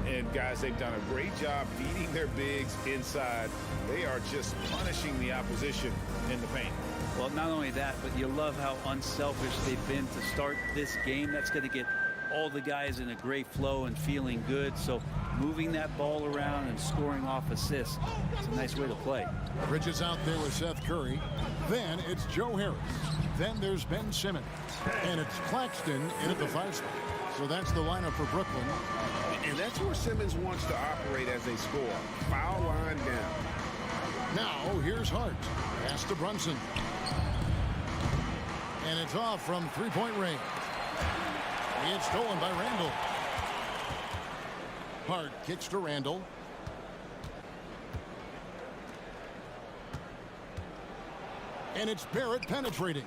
And guys, they've done a great job feeding their bigs inside. They are just punishing the opposition in the paint. Well, not only that, but you love how unselfish they've been to start this game. That's going to get all the guys in a great flow and feeling good. So moving that ball around and scoring off assists, it's a nice way to play. Bridges out there with Seth Curry. Then it's Joe Harris. Then there's Ben Simmons. And it's Claxton in at the 5 spot. So that's the lineup for Brooklyn. And that's where Simmons wants to operate as they score. Foul line down. Now here's Hart. Pass to Brunson. And it's off from 3-point range. It's stolen by Randall. Hart kicks to Randall. And it's Barrett penetrating.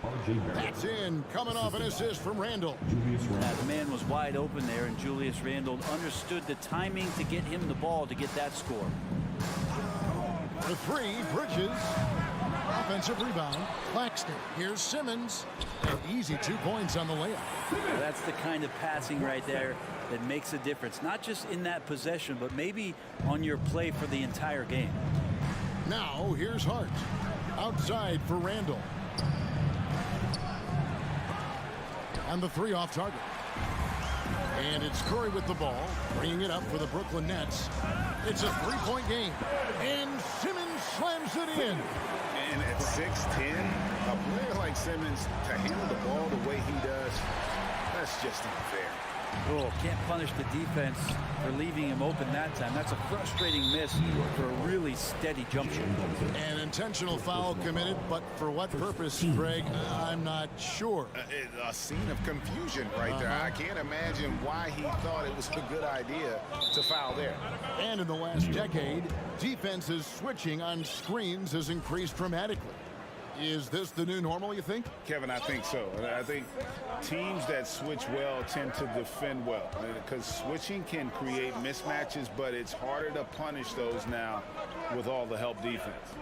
That's in. Coming off an assist from Randall. That man was wide open there, and Julius Randle understood the timing to get him the ball to get that score. The 3, Bridges. Offensive rebound. Claxton. Here's Simmons. An easy 2 points on the layup. That's the kind of passing right there that makes a difference. Not just in that possession, but maybe on your play for the entire game. Now here's Hart. Outside for Randall. And the 3 off target. And it's Curry with the ball, bringing it up for the Brooklyn Nets. It's a 3-point game. And Simmons slams it in. And at 6'10", a player like Simmons to handle the ball the way he does, that's just unfair. Oh, can't punish the defense for leaving him open that time. That's a frustrating miss for a really steady jump shot. An intentional foul committed, but for what purpose, Greg, I'm not sure. A scene of confusion right there. I can't imagine why he thought it was a good idea to foul there. And in the last decade, defenses switching on screens has increased dramatically. Is this the new normal, you think? Kevin, I think so. I think teams that switch well tend to defend well, because switching can create mismatches, but it's harder to punish those now with all the help defense.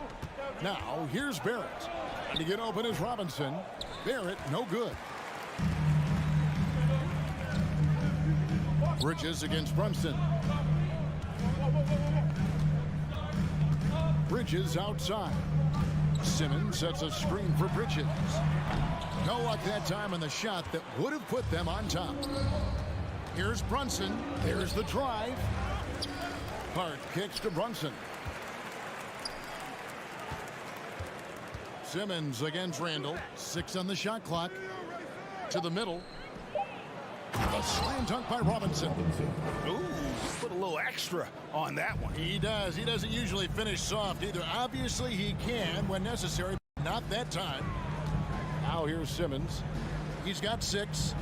Now, here's Barrett. And to get open is Robinson. Barrett, no good. Bridges against Brunson. Bridges outside. Simmons sets a screen for Bridges. No luck that time on the shot that would have put them on top. Here's Brunson. There's the drive. Hart kicks to Brunson. Simmons against Randall. 6 on the shot clock. To the middle. A slam dunk by Robinson. Ooh, put a little extra on that one. He does. He doesn't usually finish soft either. Obviously, he can when necessary, but not that time. Now here's Simmons. He's got 6.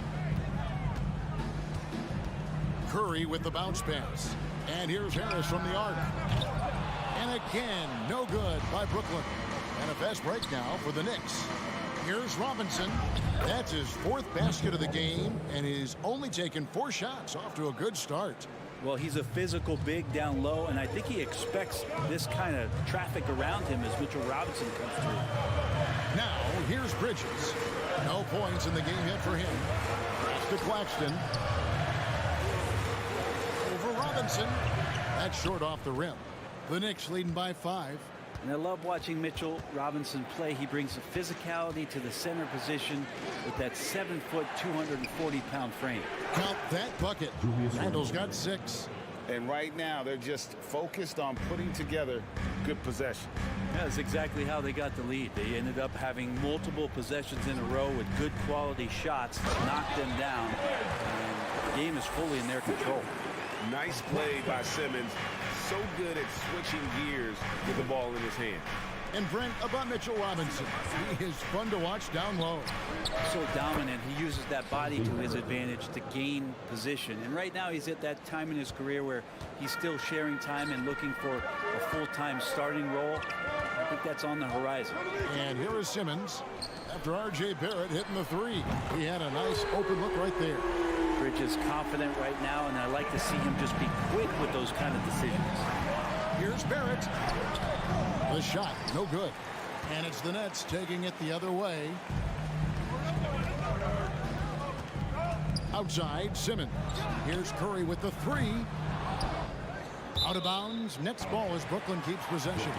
Curry with the bounce pass. And here's Harris from the arc. And again, no good by Brooklyn. And a fast break now for the Knicks. Here's Robinson. That's his 4th basket of the game, and he's only taken 4 shots. Off to a good start. Well, he's a physical big down low, and I think he expects this kind of traffic around him as Mitchell Robinson comes through. Now, here's Bridges. No points in the game yet for him. Pass to Claxton. Over Robinson. That's short off the rim. The Knicks leading by 5. And I love watching Mitchell Robinson play. He brings a physicality to the center position with that 7-foot, 240-pound frame. Count that bucket. Randall's got 6. And right now, they're just focused on putting together good possession. Yeah, that's exactly how they got the lead. They ended up having multiple possessions in a row with good quality shots, knocked them down, and the game is fully in their control. Nice play by Simmons. So good at switching gears with the ball in his hand. And Brent, about Mitchell Robinson. He is fun to watch down low. So dominant. He uses that body to his advantage to gain position. And right now he's at that time in his career where he's still sharing time and looking for a full-time starting role. I think that's on the horizon. And here is Simmons after R.J. Barrett hitting the 3. He had a nice open look right there. Bridges confident right now, and I like to see him just be quick with those kind of decisions. Here's Barrett. The shot, no good. And it's the Nets taking it the other way. Outside, Simmons. Here's Curry with the 3. Out of bounds. Nets ball as Brooklyn keeps possession.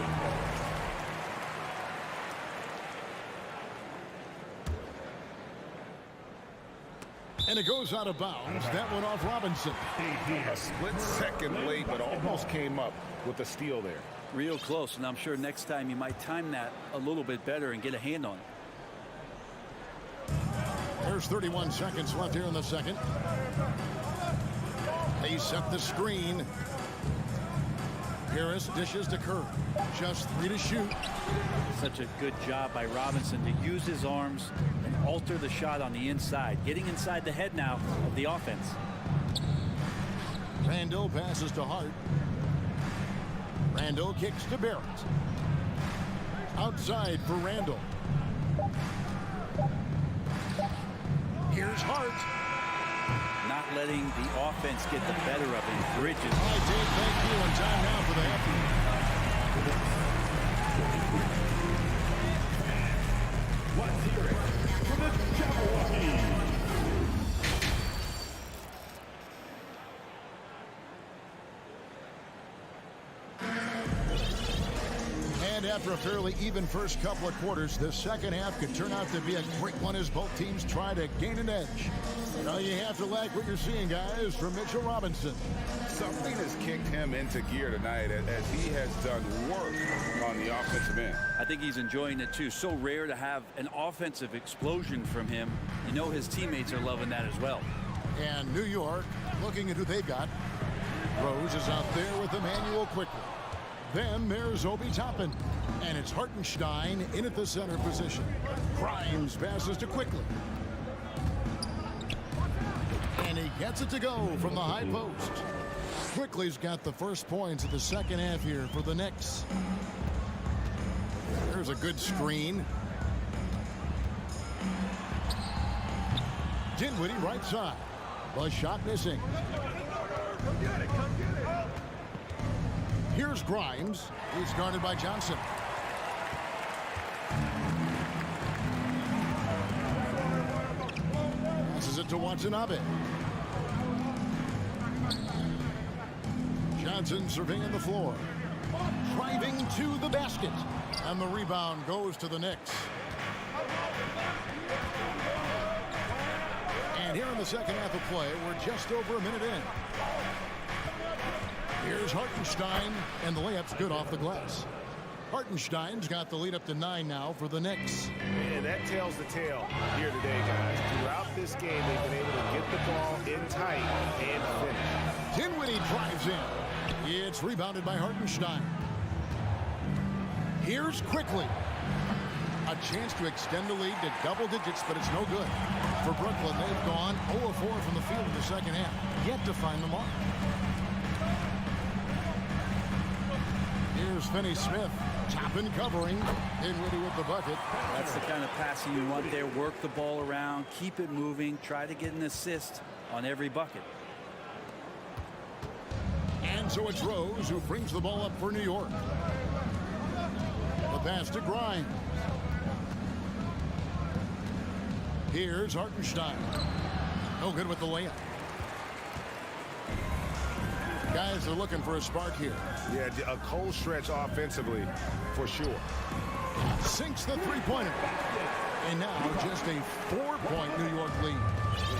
And it goes out of bounds. That went off Robinson. A split second late, but almost came up with a steal there. Real close, and I'm sure next time you might time that a little bit better and get a hand on it. There's 31 seconds left here in the second. They set the screen. Harris dishes to Kerr. Just 3 to shoot. Such a good job by Robinson to use his arms and alter the shot on the inside. Getting inside the head now of the offense. Randall passes to Hart. Randall kicks to Barrett. Outside for Randall. Here's Hart. Not letting the offense get the better of him. Bridges. All right, Dave, thank you. And time now for the Let's hear it for the Jabberwockies. And after a fairly even first couple of quarters, the second half could turn out to be a great one as both teams try to gain an edge. Now you have to like what you're seeing, guys, from Mitchell Robinson. Something has kicked him into gear tonight as he has done work on the offensive end. I think he's enjoying it too. So rare to have an offensive explosion from him. You know his teammates are loving that as well. And New York, looking at who they've got. Rose is out there with Emmanuel quickly. Then there's Obi Toppin. And it's Hartenstein in at the center position. Grimes passes to Quickly. And he gets it to go from the high post. Quickly's got the first points of the second half here for the Knicks. There's a good screen. Dinwiddie right side. The shot missing. Come get it, come get it. Here's Grimes. He's guarded by Johnson. Passes it to Watanabe. Johnson surveying the floor. Driving to the basket. And the rebound goes to the Knicks. And here in the second half of play, we're just over a minute in. Here's Hartenstein, and the layup's good off the glass. Hartenstein's got the lead up to 9 now for the Knicks. And that tells the tale here today, guys. Throughout this game, they've been able to get the ball in tight and finish. Dinwiddie drives in. It's rebounded by Hartenstein. Here's Quickly. A chance to extend the lead to double digits, but it's no good. For Brooklyn, they've gone 0-4 from the field in the second half. Yet to find the mark. Here's Finney-Smith. Toppin covering. Dinwiddie with the bucket. That's the kind of passing you want there. Work the ball around. Keep it moving. Try to get an assist on every bucket. So it's Rose who brings the ball up for New York. The pass to Grimes. Here's Hartenstein. No good with the layup. Guys are looking for a spark here. Yeah, a cold stretch offensively, for sure. Sinks the three-pointer. And now just a 4-point New York lead.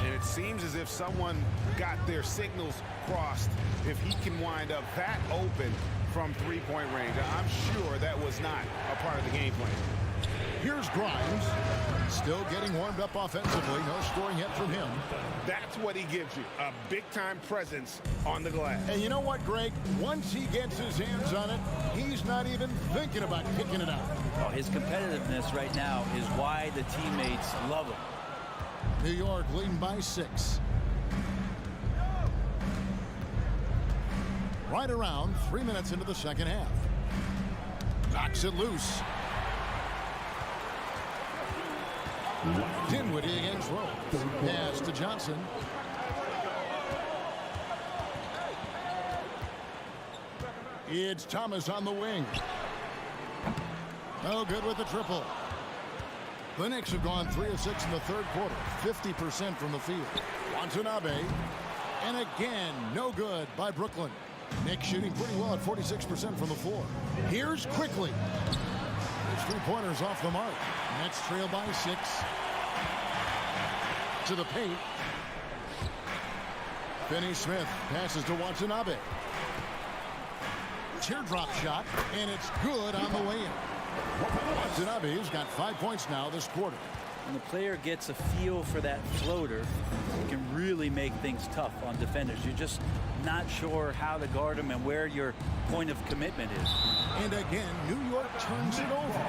And it seems as if someone got their signals crossed. If he can wind up that open from three-point range, I'm sure that was not a part of the game plan. Here's Grimes. Still getting warmed up offensively. No scoring yet from him. That's what he gives you, a big-time presence on the glass. And you know what, Greg? Once he gets his hands on it, he's not even thinking about kicking it out. Oh, his competitiveness right now is why the teammates love him. New York leading by 6. Right around 3 minutes into the second half. Knocks it loose. Dinwiddie against Rose. Pass to Johnson. It's Thomas on the wing. No good with the triple. The Knicks have gone 3 of 6 in the third quarter. 50% from the field. Watanabe. And again, no good by Brooklyn. Knicks shooting pretty well at 46% from the floor. Here's Quickly. His three-pointers off the mark. Nets trail by 6. To the paint. Finney Smith passes to Watanabe. Teardrop shot, and it's good on the way in. Watanabe's got 5 points now this quarter. When the player gets a feel for that floater, it can really make things tough on defenders. You're just not sure how to guard them and where your point of commitment is. And again, New York turns it over.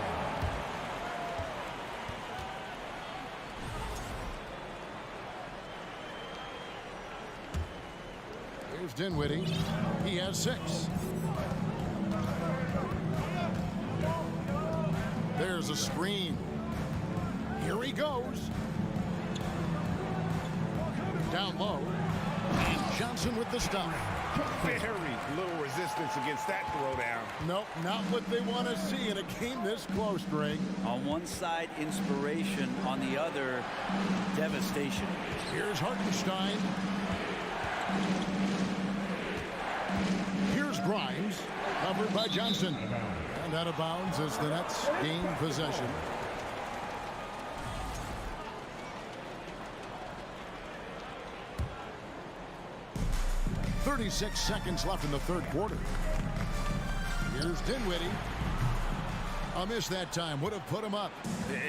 Here's Dinwiddie. He has 6. There's a screen. Here he goes. Down low. And Johnson with the stop. Very little resistance against that throwdown. Nope, not what they want to see in a game this close, Greg. On one side, inspiration. On the other, devastation. Here's Hartenstein. Here's Grimes. Covered by Johnson. And out of bounds as the Nets gain possession. .36 seconds left in the third quarter. Here's Dinwiddie. A miss that time. Would have put him up.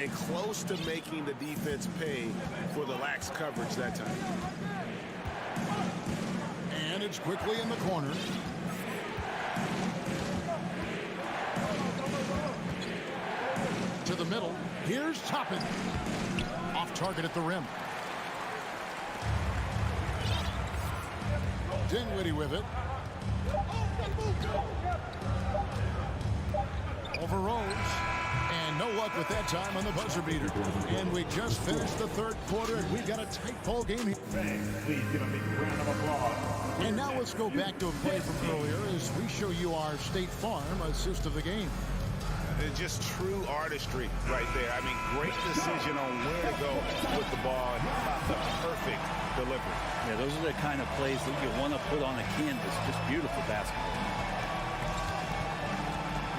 And close to making the defense pay for the lax coverage that time. And it's Quickly in the corner. To the middle. Here's Toppin. Off target at the rim. Dinwiddie with it. Over Rose. And no luck with that time on the buzzer beater. And we just finished the third quarter, and we've got a tight ball game here. Please give a big round of applause. And now let's go back to a play from earlier as we show you our State Farm assist of the game. It's just true artistry right there. I mean, great decision on where to go with the ball. And the perfect delivery. Yeah, those are the kind of plays that you want to put on a canvas. Just beautiful basketball.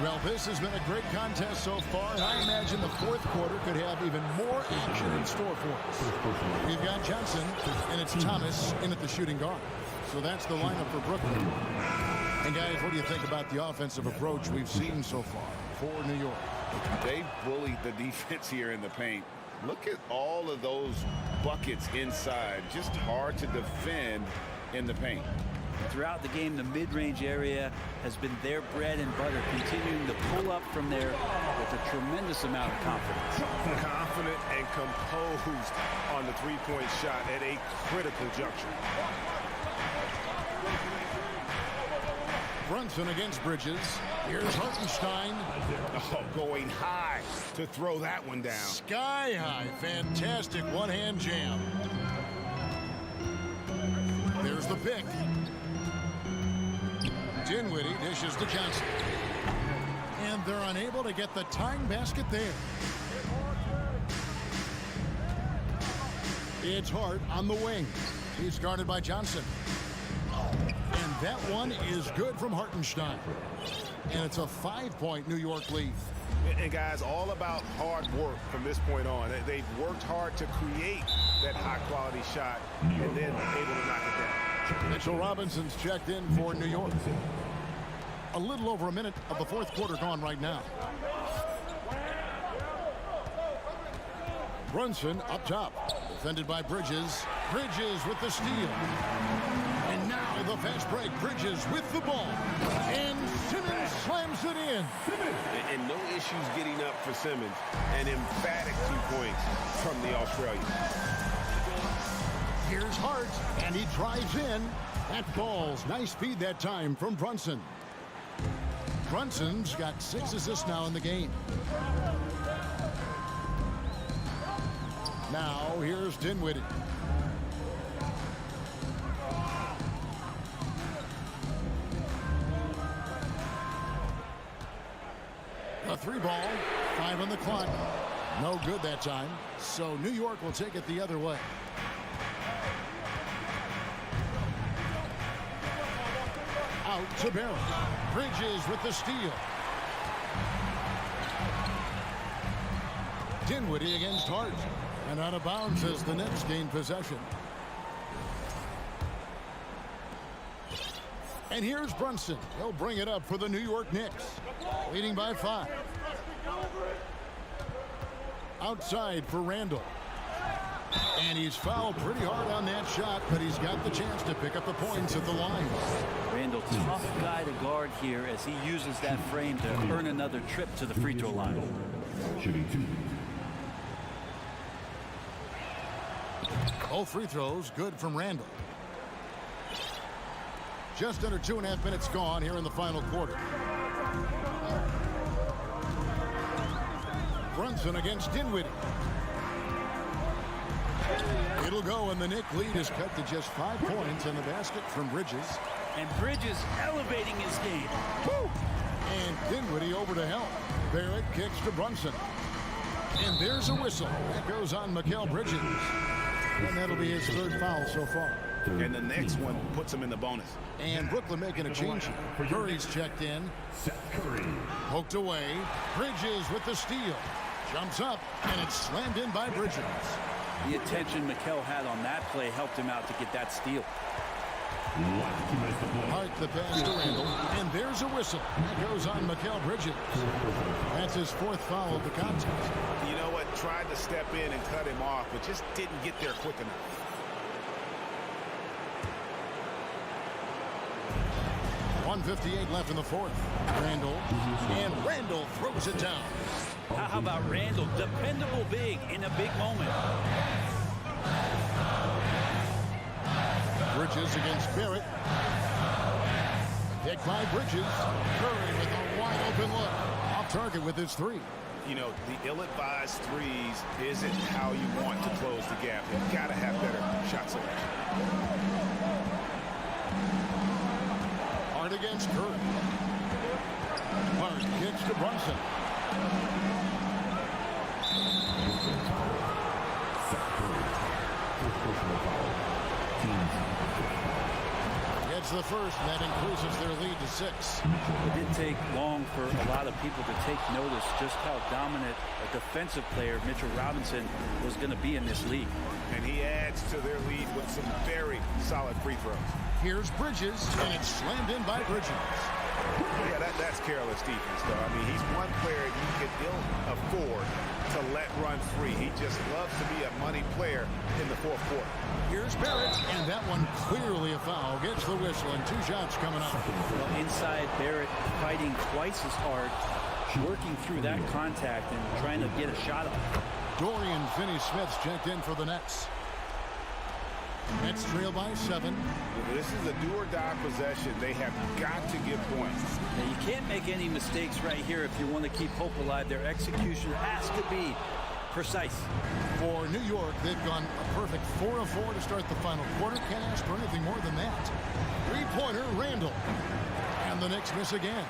Well, this has been a great contest so far, and I imagine the fourth quarter could have even more action in store for us. We've got Johnson, and it's Thomas in at the shooting guard. So that's the lineup for Brooklyn. And guys, what do you think about the offensive approach we've seen so far for New York? They bullied the defense here in the paint. Look at all of those buckets inside. Just hard to defend in the paint. Throughout the game, the mid-range area has been their bread and butter, continuing to pull up from there with a tremendous amount of confidence. Confident and composed on the three-point shot at a critical juncture. Brunson against Bridges. Here's Hartenstein. Oh, going high to throw that one down. Sky high. Fantastic one-hand jam. There's the pick. Dinwiddie dishes to Johnson. And they're unable to get the tying basket there. It's Hart on the wing. He's guarded by Johnson. And that one is good from Hartenstein. And it's a 5-point New York lead. And guys, all about hard work from this point on. They've worked hard to create that high-quality shot and then able to knock it down. Mitchell Robinson's checked in for New York. A little over a minute of the fourth quarter gone right now. Brunson up top. Defended by Bridges. Bridges with the steal. And now the fast break. Bridges with the ball. And Simmons slams it in. And no issues getting up for Simmons. An emphatic 2 points from the Australian. Here's Hart, and he drives in. That falls. Nice speed that time from Brunson. Brunson's got 6 assists now in the game. Now here's Dinwiddie. A 3-ball, 5 on the clock. No good that time. So New York will take it the other way. Out to Barrett. Bridges with the steal. Dinwiddie against Hart. And out of bounds as the Knicks gain possession. And here's Brunson. He'll bring it up for the New York Knicks. Leading by 5. Outside for Randall. And he's fouled pretty hard on that shot, but he's got the chance to pick up the points at the line. Randall, tough guy to guard here as he uses that frame to earn another trip to the free throw line. Both free throws good from Randall. Just under 2.5 minutes gone here in the final quarter. Brunson against Dinwiddie. It'll go, and the Knicks lead is cut to just 5 points, and the basket from Bridges. And Bridges elevating his game. Woo! And Dinwiddie over to help. Barrett kicks to Brunson. And there's a whistle. That goes on Mikal Bridges. And that'll be his 3rd foul so far. And the next one puts him in the bonus. And Brooklyn making a change here. Curry's checked in. Poked away. Bridges with the steal. Jumps up, and it's slammed in by Bridges. The attention Mikal had on that play helped him out to get that steal. Hart the pass to Randall, and there's a whistle. That goes on Mikal Bridges. That's his 4th foul of the contest. You know what? Tried to step in and cut him off, but just didn't get there quick enough. .158 left in the 4th. Randall, and Randall throws it down. How about Randall? Dependable big in a big moment. Bridges against Barrett. Picked by Bridges. Curry with a wide open look. Off target with his 3. You know, the ill-advised threes isn't how you want to close the gap. You've got to have better shot selection. Hart against Curry. Hart kicks to Brunson. Gets the first, and that increases their lead to 6. It didn't take long for a lot of people to take notice just how dominant a defensive player Mitchell Robinson was going to be in this league. And he adds to their lead with some very solid free throws. Here's Bridges, and it's slammed in by Bridges. Yeah, that's careless defense, though. I mean, he's one player you could ill afford to let run free. He just loves to be a money player in the 4th quarter. Here's Barrett, and that one clearly a foul. Gets the whistle, and 2 shots coming up. Well, inside, Barrett fighting twice as hard, working through that contact and trying to get a shot up. Dorian Finney-Smith's checked in for the Nets. Nets trail by 7. This is a do-or-die possession. They have got to get points. Now, you can't make any mistakes right here if you want to keep hope alive. Their execution has to be precise. For New York, they've gone a perfect 4 of 4 to start the final quarter. Can't ask for anything more than that. 3-pointer, Randall. And And the Knicks miss again.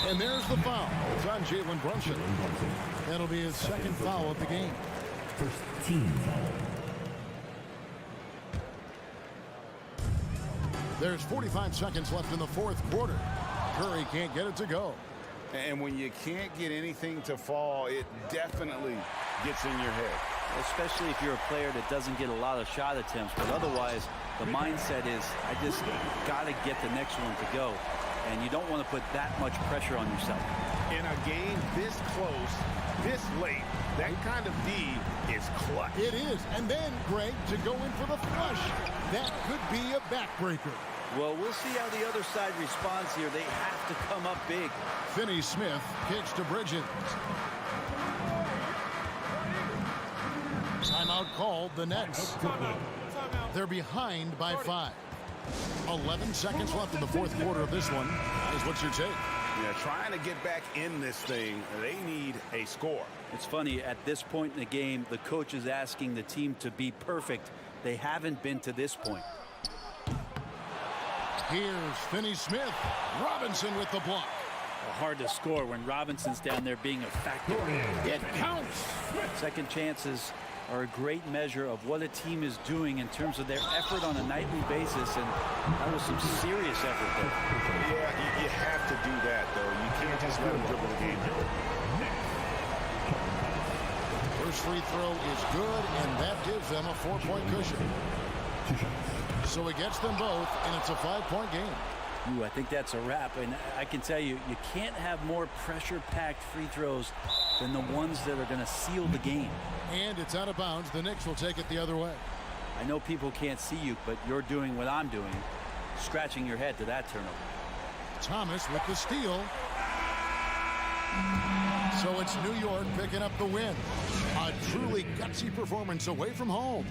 And there's the foul. It's on Jalen Brunson. That'll be his second foul of the game. First team foul. There's 45 seconds left in the fourth quarter. Curry can't get it to go. And when you can't get anything to fall, it definitely gets in your head. Especially if you're a player that doesn't get a lot of shot attempts. But otherwise, the mindset is, I just got to get the next one to go. And you don't want to put that much pressure on yourself. In a game this close, this late, that kind of D is clutch. It is. And then, Greg, to go in for the flush. That could be a backbreaker. Well, we'll see how the other side responds here. They have to come up big. Finney Smith kicks to Bridges. Timeout called the Nets. They're behind by 5. 11 seconds left in the fourth quarter of this one. Guys, what's your take? Yeah, trying to get back in this thing, they need a score. It's funny, at this point in the game, the coach is asking the team to be perfect. They haven't been to this point. Here's Finney Smith. Robinson with the block. Hard to score when Robinson's down there being a factor. It counts. Second chances are a great measure of what a team is doing in terms of their effort on a nightly basis, and that was some serious effort there. Yeah, you have to do that, though. You can't just let them dribble the game. First free throw is good, and that gives them a 4-point cushion. So he gets them both, and it's a 5-point game. Ooh, I think that's a wrap, and I can tell you, you can't have more pressure-packed free throws than the ones that are going to seal the game. And it's out of bounds. The Knicks will take it the other way. I know people can't see you, but you're doing what I'm doing, scratching your head to that turnover. Thomas with the steal. So it's New York picking up the win. A truly gutsy performance away from home.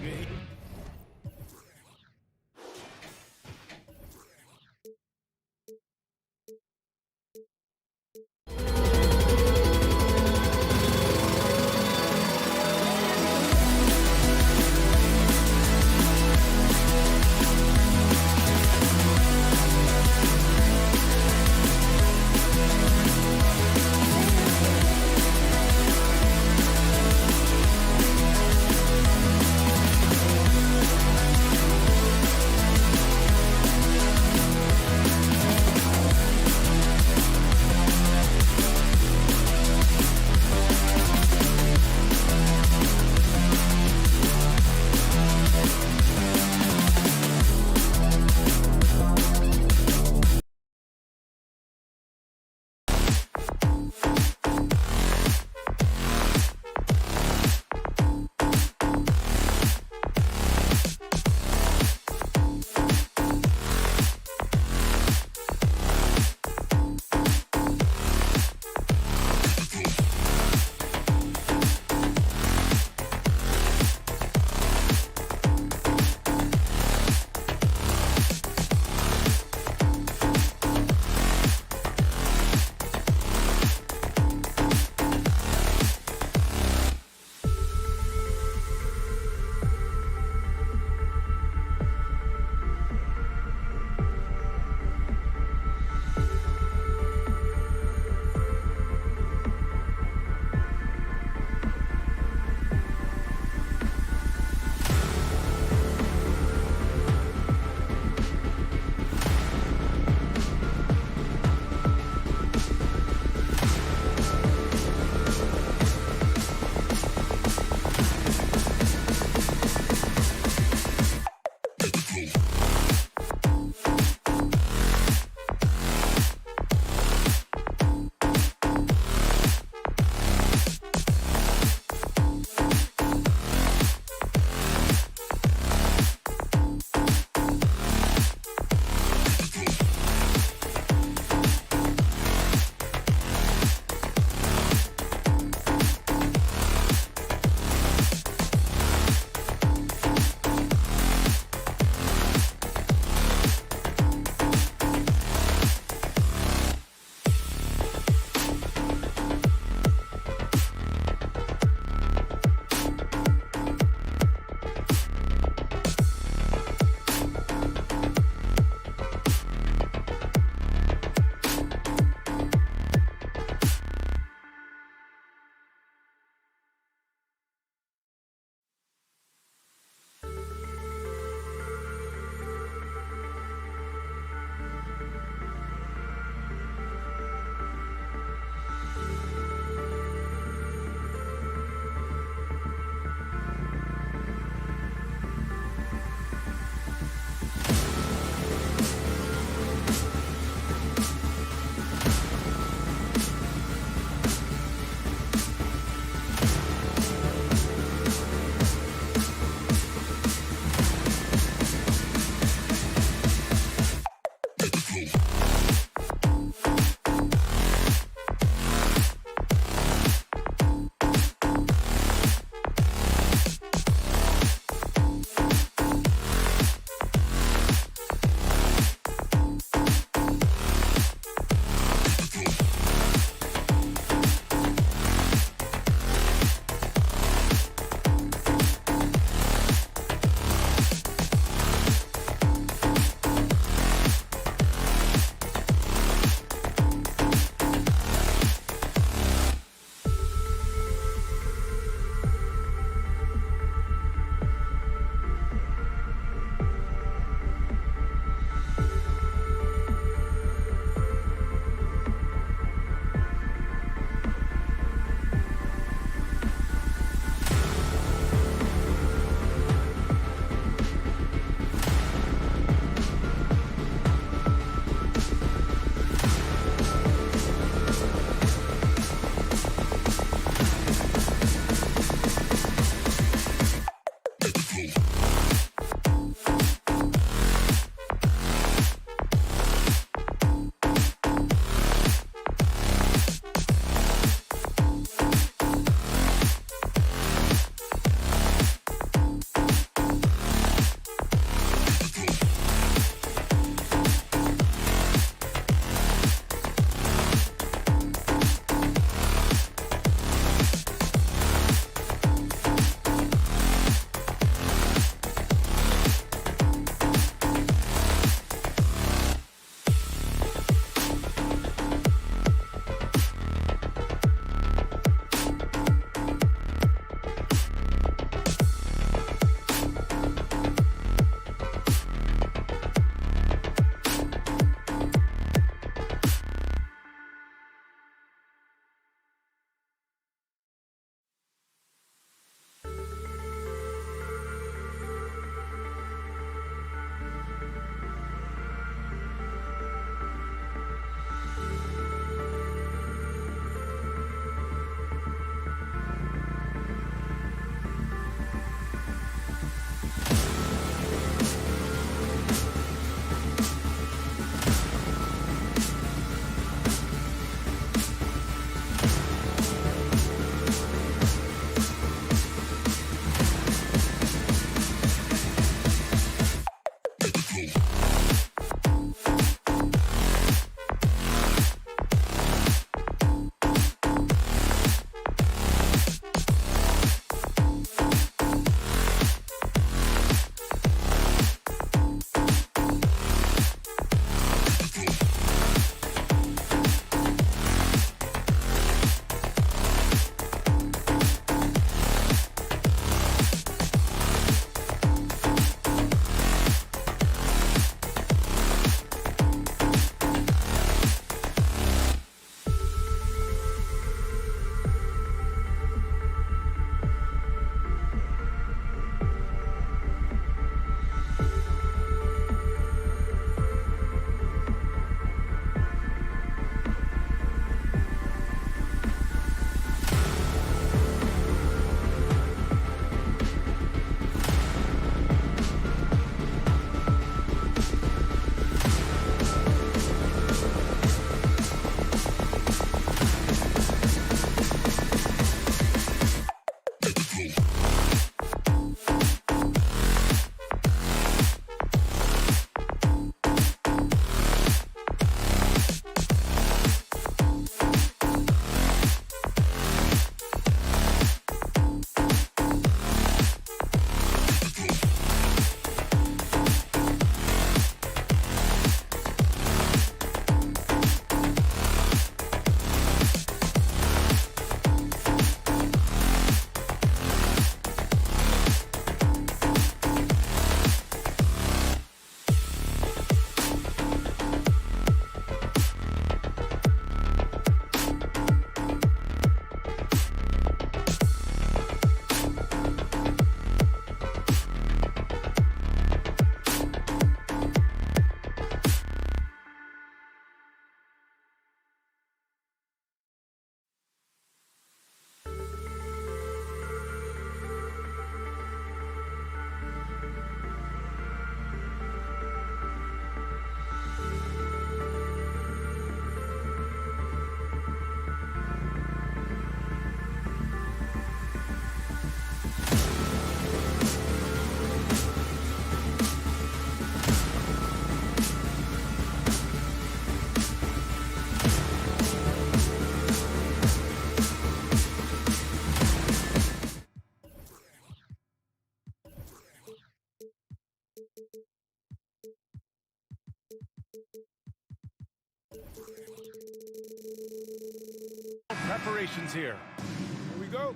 preparations here. Here we go.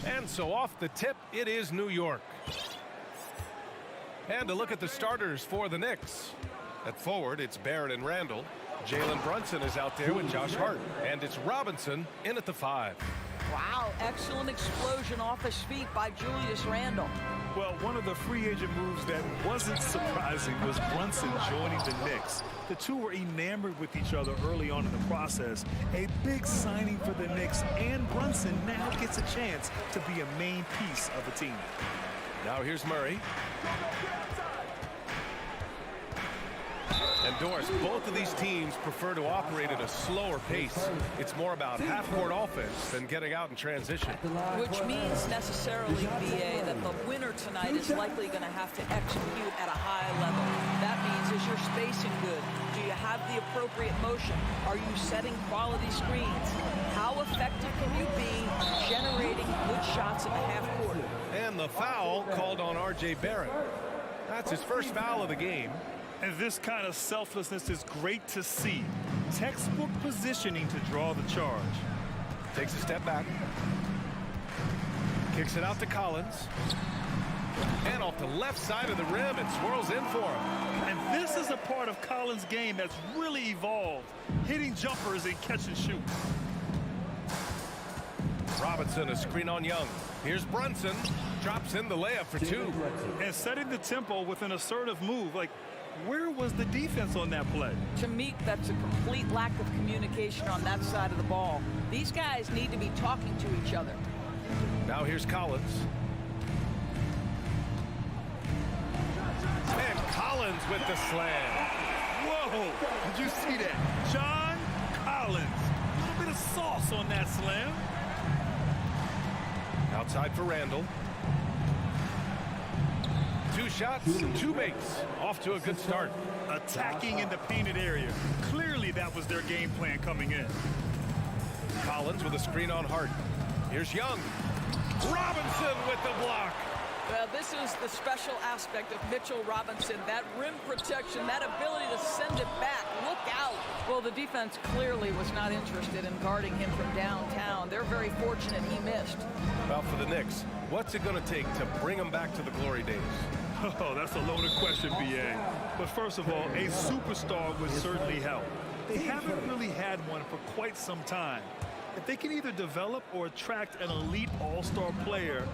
And so off the tip, it is New York. And a look at the starters for the Knicks. At forward, it's Barrett and Randall. Jalen Brunson is out there with Josh Hart. And it's Robinson in at the 5. Wow, excellent explosion off his feet by Julius Randle. Well, one of the free agent moves that wasn't surprising was Brunson joining the Knicks. The two were enamored with each other early on in the process. A big signing for the Knicks, and Brunson now gets a chance to be a main piece of the team. Now here's Murray. And Doris, both of these teams prefer to operate at a slower pace. It's more about half-court offense than getting out in transition. Which means necessarily, BA, that the winner tonight is likely going to have to execute at a high level. That means, is your spacing good? Do you have the appropriate motion? Are you setting quality screens? How effective can you be generating good shots in the half-court? And the foul called on R.J. Barrett. That's his first foul of the game. And this kind of selflessness is great to see. Textbook positioning to draw the charge. Takes a step back. Kicks it out to Collins. And off the left side of the rim, it swirls in for him. And this is a part of Collins' game that's really evolved. Hitting jumpers and catch and shoot. Robinson, a screen on Young. Here's Brunson. Drops in the layup for 2. And setting the tempo with an assertive move. Like, where was the defense on that play? To me, that's a complete lack of communication on that side of the ball. These guys need to be talking to each other. Now here's Collins. And Collins with the slam. Whoa! Did you see that? John Collins. A little bit of sauce on that slam. Outside for Randall. 2 shots, 2 makes. Off to a good start. Attacking in the painted area. Clearly that was their game plan coming in. Collins with a screen on Hart. Here's Young. Robinson with the block. Well, this is the special aspect of Mitchell Robinson. That rim protection, that ability to send it back. Look out. Well, the defense clearly was not interested in guarding him from downtown. They're very fortunate he missed. Well, for the Knicks, what's it going to take to bring them back to the glory days? Oh, that's a loaded question, B.A. But first of all, a superstar would certainly help. They haven't really had one for quite some time. If they can either develop or attract an elite all-star player,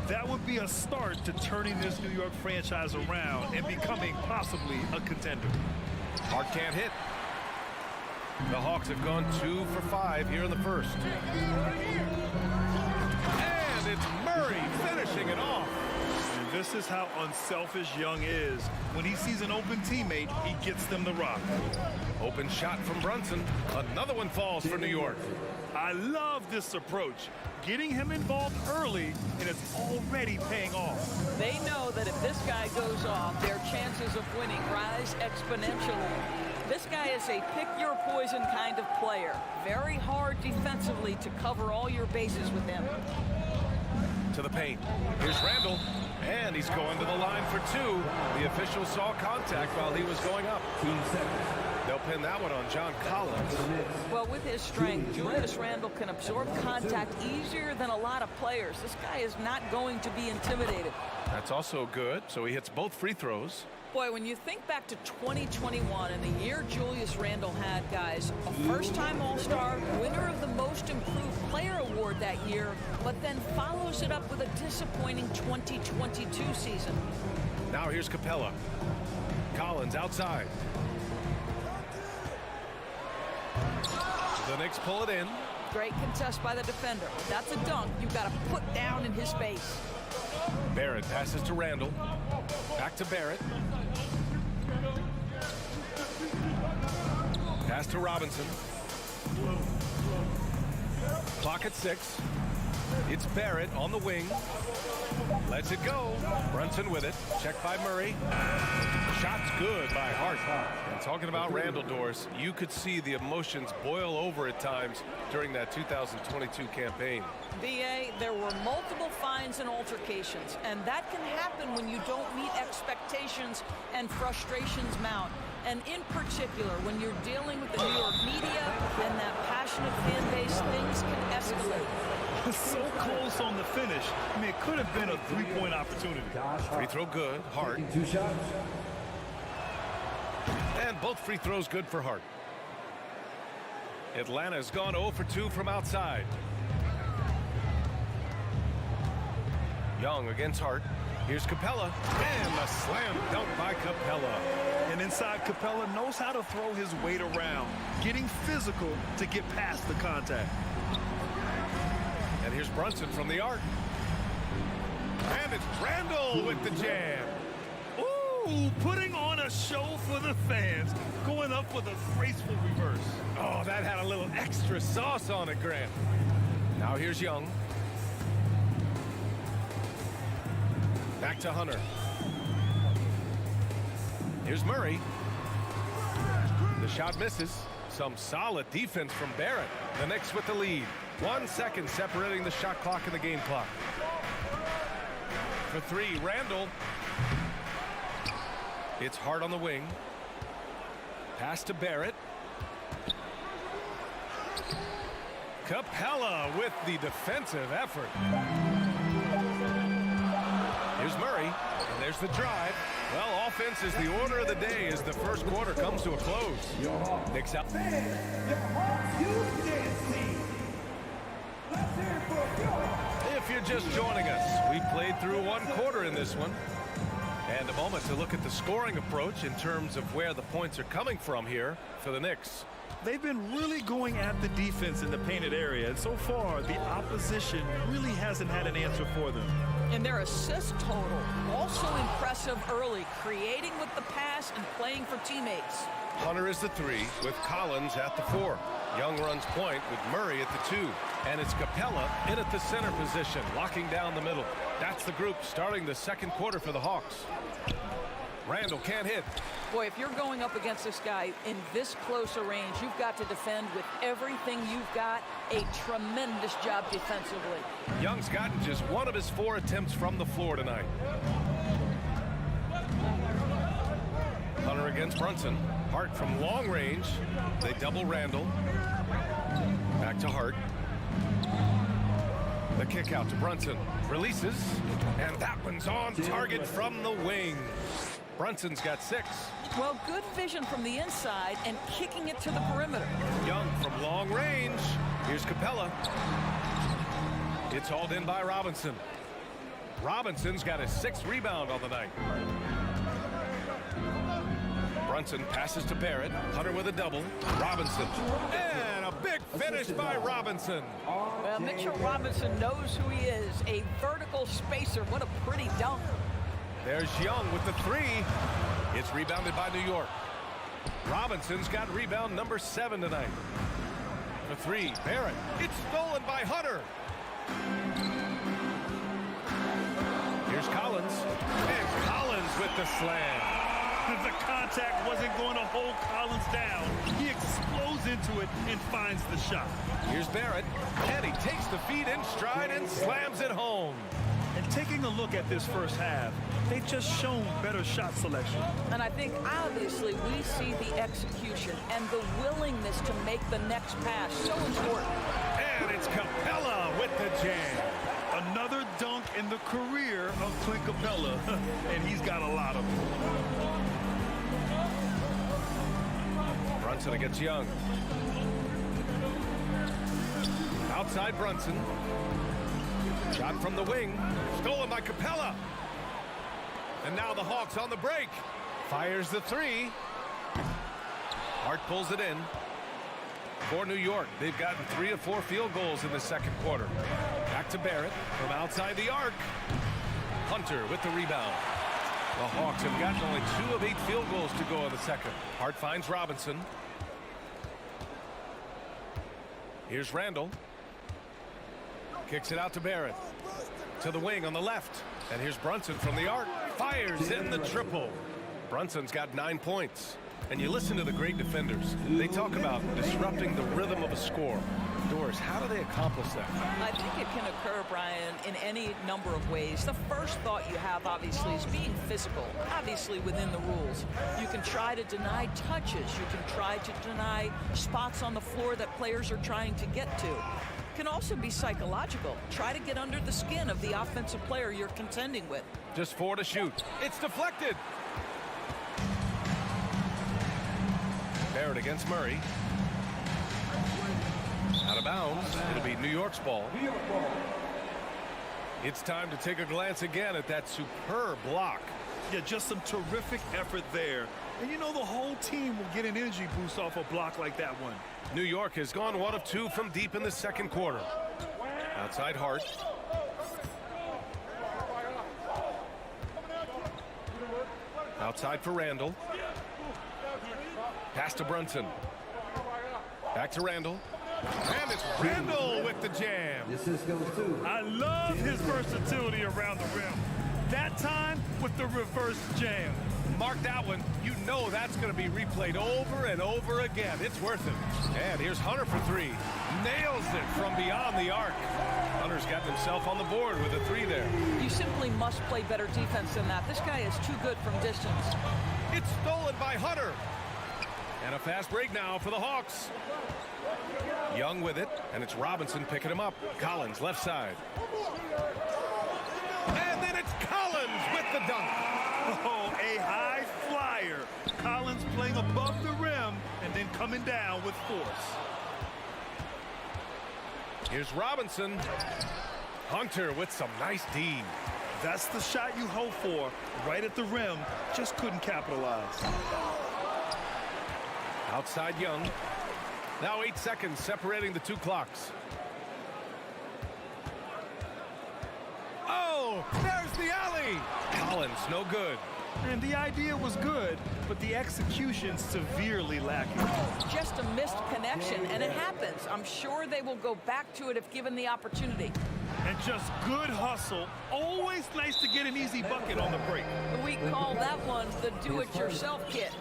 that would be a start to turning this New York franchise around and becoming possibly a contender. Hart can't hit. The Hawks have gone 2 for 5 here in the first. And it's Murray finishing it off. And this is how unselfish Young is. When he sees an open teammate, he gets them the rock. Open shot from Brunson. Another one falls for New York. I love this approach. Getting him involved early, and it's already paying off. They know that if this guy goes off, their chances of winning rise exponentially. This guy is a pick-your-poison kind of player. Very hard defensively to cover all your bases with him. To the paint. Here's Randall. And he's going to the line for 2. The official saw contact while he was going up. They'll pin that one on John Collins. Well, with his strength, Julius Randle can absorb contact easier than a lot of players. This guy is not going to be intimidated. That's also good, so he hits both free throws. Boy, when you think back to 2021 and the year Julius Randle had, guys, a first-time All-Star, winner of the Most Improved Player Award that year, but then follows it up with a disappointing 2022 season. Now here's Capella. Collins outside. The Knicks pull it in. Great contest by the defender. That's a dunk you've got to put down in his face. Barrett passes to Randall. Back to Barrett. Pass to Robinson. Clock at 6. It's Barrett on the wing. Lets it go. Brunson with it. Checked by Murray. Shot's good by Hart. And talking about Randall, Doris, you could see the emotions boil over at times during that 2022 campaign. BA, there were multiple fines and altercations, and that can happen when you don't meet expectations and frustrations mount. And in particular, when you're dealing with the New York media and that passionate fan base, things can escalate. So close on the finish. I mean, it could have been a three-point opportunity. Free throw good. Hart. 2 shots. And both free throws good for Hart. Atlanta's gone 0 for 2 from outside. Young against Hart. Here's Capella. And a slam dunk by Capella. And inside, Capella knows how to throw his weight around, getting physical to get past the contact. And here's Brunson from the arc. And it's Randall with the jam. Ooh, putting on a show for the fans, going up with a graceful reverse. Oh, that had a little extra sauce on it, Grant. Now here's Young. Back to Hunter. Here's Murray. The shot misses. Some solid defense from Barrett. The Knicks with the lead. 1 second separating the shot clock and the game clock. For three, Randall. It's Hart on the wing. Pass to Barrett. Capella with the defensive effort. Here's Murray, and there's the drive. Well, offense is the order of the day as the first quarter comes to a close. Knicks out. If you're just joining us, we played through 1 quarter in this one. And a moment to look at the scoring approach in terms of where the points are coming from here for the Knicks. They've been really going at the defense in the painted area, and so far the opposition really hasn't had an answer for them. And their assist total also impressive early, creating with the pass and playing for teammates. Hunter is the 3 with Collins at the 4. Young runs point with Murray at the 2. And it's Capella in at the center position, locking down the middle. That's the group starting the second quarter for the Hawks. Randall can't hit. Boy, if you're going up against this guy in this close a range, you've got to defend with everything you've got. A tremendous job defensively. Young's gotten just 1 of his 4 attempts from the floor tonight. Hunter against Brunson. Hart from long range. They double Randall. Back to Hart. The kick out to Brunson. Releases. And that one's on target from the wing. Brunson's got 6. Well, good vision from the inside and kicking it to the perimeter. Young from long range. Here's Capella. It's hauled in by Robinson. Robinson's got his 6th rebound on the night. Brunson passes to Barrett. Hunter with a double. Robinson. And a big finish by Robinson. Well, Mitchell Robinson knows who he is. A vertical spacer. What a pretty dunk. There's Young with the 3. It's rebounded by New York. Robinson's got rebound number 7 tonight. The 3, Barrett. It's stolen by Hunter. Here's Collins. And Collins with the slam. The contact wasn't going to hold Collins down. He explodes into it and finds the shot. Here's Barrett. And he takes the feed in stride and slams it home. And taking a look at this first half, they've just shown better shot selection. And I think obviously we see the execution and the willingness to make the next pass so important. And it's Capella with the jam. Another dunk in the career of Clint Capella, and he's got a lot of them. Brunson against Young. Outside Brunson. Shot from the wing. Stolen by Capella. And now the Hawks on the break. Fires the 3. Hart pulls it in. For New York, they've gotten 3 of 4 field goals in the second quarter. Back to Barrett from outside the arc. Hunter with the rebound. The Hawks have gotten only 2 of 8 field goals to go in the second. Hart finds Robinson. Here's Randall. Kicks it out to Barrett. To the wing on the left. And here's Brunson from the arc. Fires in the triple. Brunson's got 9 points. And you listen to the great defenders. They talk about disrupting the rhythm of a score. indoors. How do they accomplish that? I think it can occur, Brian, in any number of ways. The first thought you have, obviously, is being physical, obviously within the rules. You can try to deny touches. You can try to deny spots on the floor that players are trying to get to. It can also be psychological. Try to get under the skin of the offensive player you're contending with. Just 4 to shoot. It's deflected. Barrett against Murray. Out of bounds. It'll be New York's ball. It's time to take a glance again at that superb block. Yeah, just some terrific effort there. And you know the whole team will get an energy boost off a block like that one. New York has gone 1 of 2 from deep in the second quarter. Outside Hart. Outside for Randall. Pass to Brunson. Back to Randall. And it's Randall with the jam. I love his versatility around the rim. That time with the reverse jam. Mark that one. You know that's going to be replayed over and over again. It's worth it. And here's Hunter for 3. Nails it from beyond the arc. Hunter's gotten himself on the board with a 3 there. You simply must play better defense than that. This guy is too good from distance. It's stolen by Hunter. And a fast break now for the Hawks. Young with it, and it's Robinson picking him up. Collins left side. And then it's Collins with the dunk. Oh, a high flyer. Collins playing above the rim and then coming down with force. Here's Robinson. Hunter with some nice D. That's the shot you hope for. Right at the rim. Just couldn't capitalize. Outside Young. Now 8 seconds separating the 2 clocks. Oh, there's the alley. Collins, no good. And the idea was good, but the execution severely lacking. Just a missed connection, and it happens. I'm sure they will go back to it if given the opportunity. And just good hustle. Always nice to get an easy bucket on the break. We call that one the do-it-yourself kit.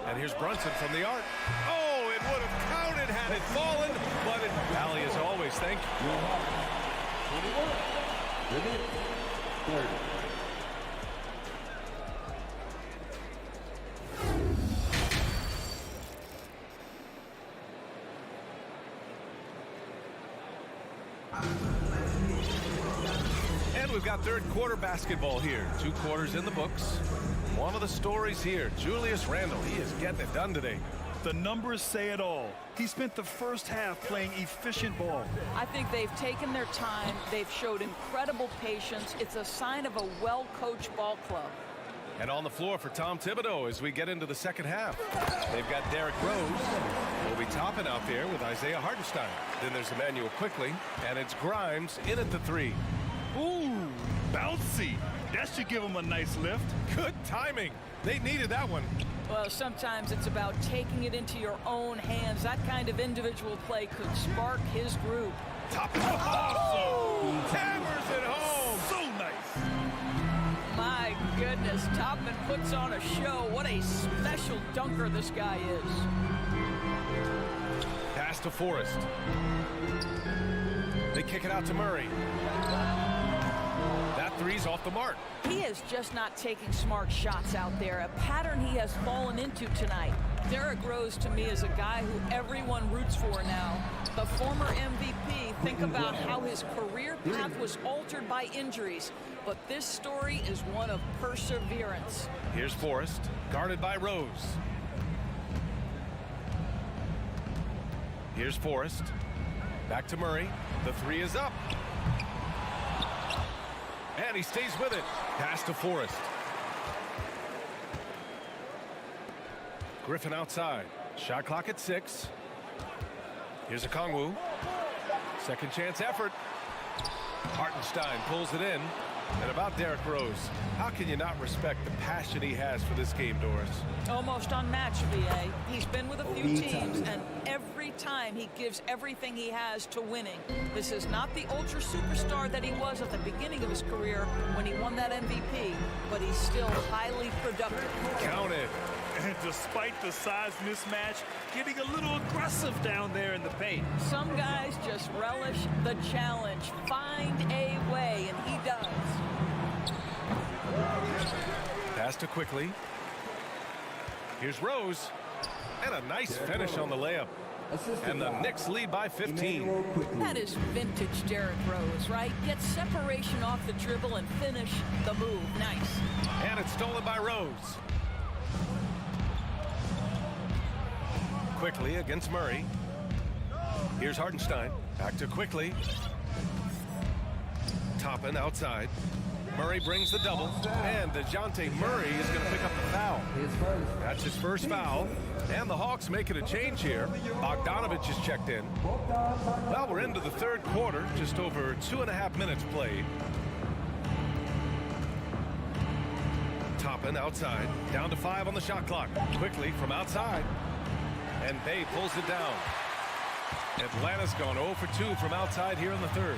And here's Brunson from the arc. Oh, it would have counted had it fallen, but it Valley as always. Thank you. And we've got third quarter basketball here. 2 quarters in the books. One of the stories here, Julius Randle. He is getting it done today. The numbers say it all. He spent the first half playing efficient ball. I think they've taken their time. They've showed incredible patience. It's a sign of a well-coached ball club. And on the floor for Tom Thibodeau as we get into the second half. They've got Derrick Rose. Will be topping out there with Isaiah Hartenstein. Then there's Emmanuel Quickley. And it's Grimes in at the 3. Ooh, bouncy. That should give him a nice lift. Good timing. They needed that one. Well, sometimes it's about taking it into your own hands. That kind of individual play could spark his group. Top of the awesome. Hammers it home. So nice. My goodness, Topman puts on a show. What a special dunker this guy is. Pass to Forrest. They kick it out to Murray. That 3's off the mark. He is just not taking smart shots out there, a pattern he has fallen into tonight. Derrick Rose, to me, is a guy who everyone roots for now. The former MVP, think about how his career path was altered by injuries, but this story is one of perseverance. Here's Forrest, guarded by Rose. Here's Forrest. Back to Murray. The 3 is up. And he stays with it. Pass to Forrest. Griffin outside. Shot clock at 6. Here's a Kongwu. Second chance effort. Hartenstein pulls it in. And about Derrick Rose, how can you not respect the passion he has for this game, Doris? Almost unmatched, VA. He's been with a few teams, and every time he gives everything he has to winning. This is not the ultra superstar that he was at the beginning of his career when he won that MVP, but he's still highly productive. Count it. And despite the size mismatch, getting a little aggressive down there in the paint. Some guys just relish the challenge. Find a way, and he does. Pass to quickly. Here's Rose. And a nice finish on the layup. And the Knicks lead by 15. That is vintage Derrick Rose, right? Get separation off the dribble and finish the move. Nice. And it's stolen by Rose. Quickly against Murray. Here's Hartenstein. Back to quickly. Toppin outside. Murray brings the double. And DeJounte Murray is going to pick up the foul. That's his first foul. And the Hawks making a change here. Bogdanovich is checked in. Well, we're into the third quarter. Just over 2.5 minutes played. Toppin outside. Down to 5 on the shot clock. Quickly from outside. And Bay pulls it down. Atlanta's gone 0 for 2 from outside here in the third.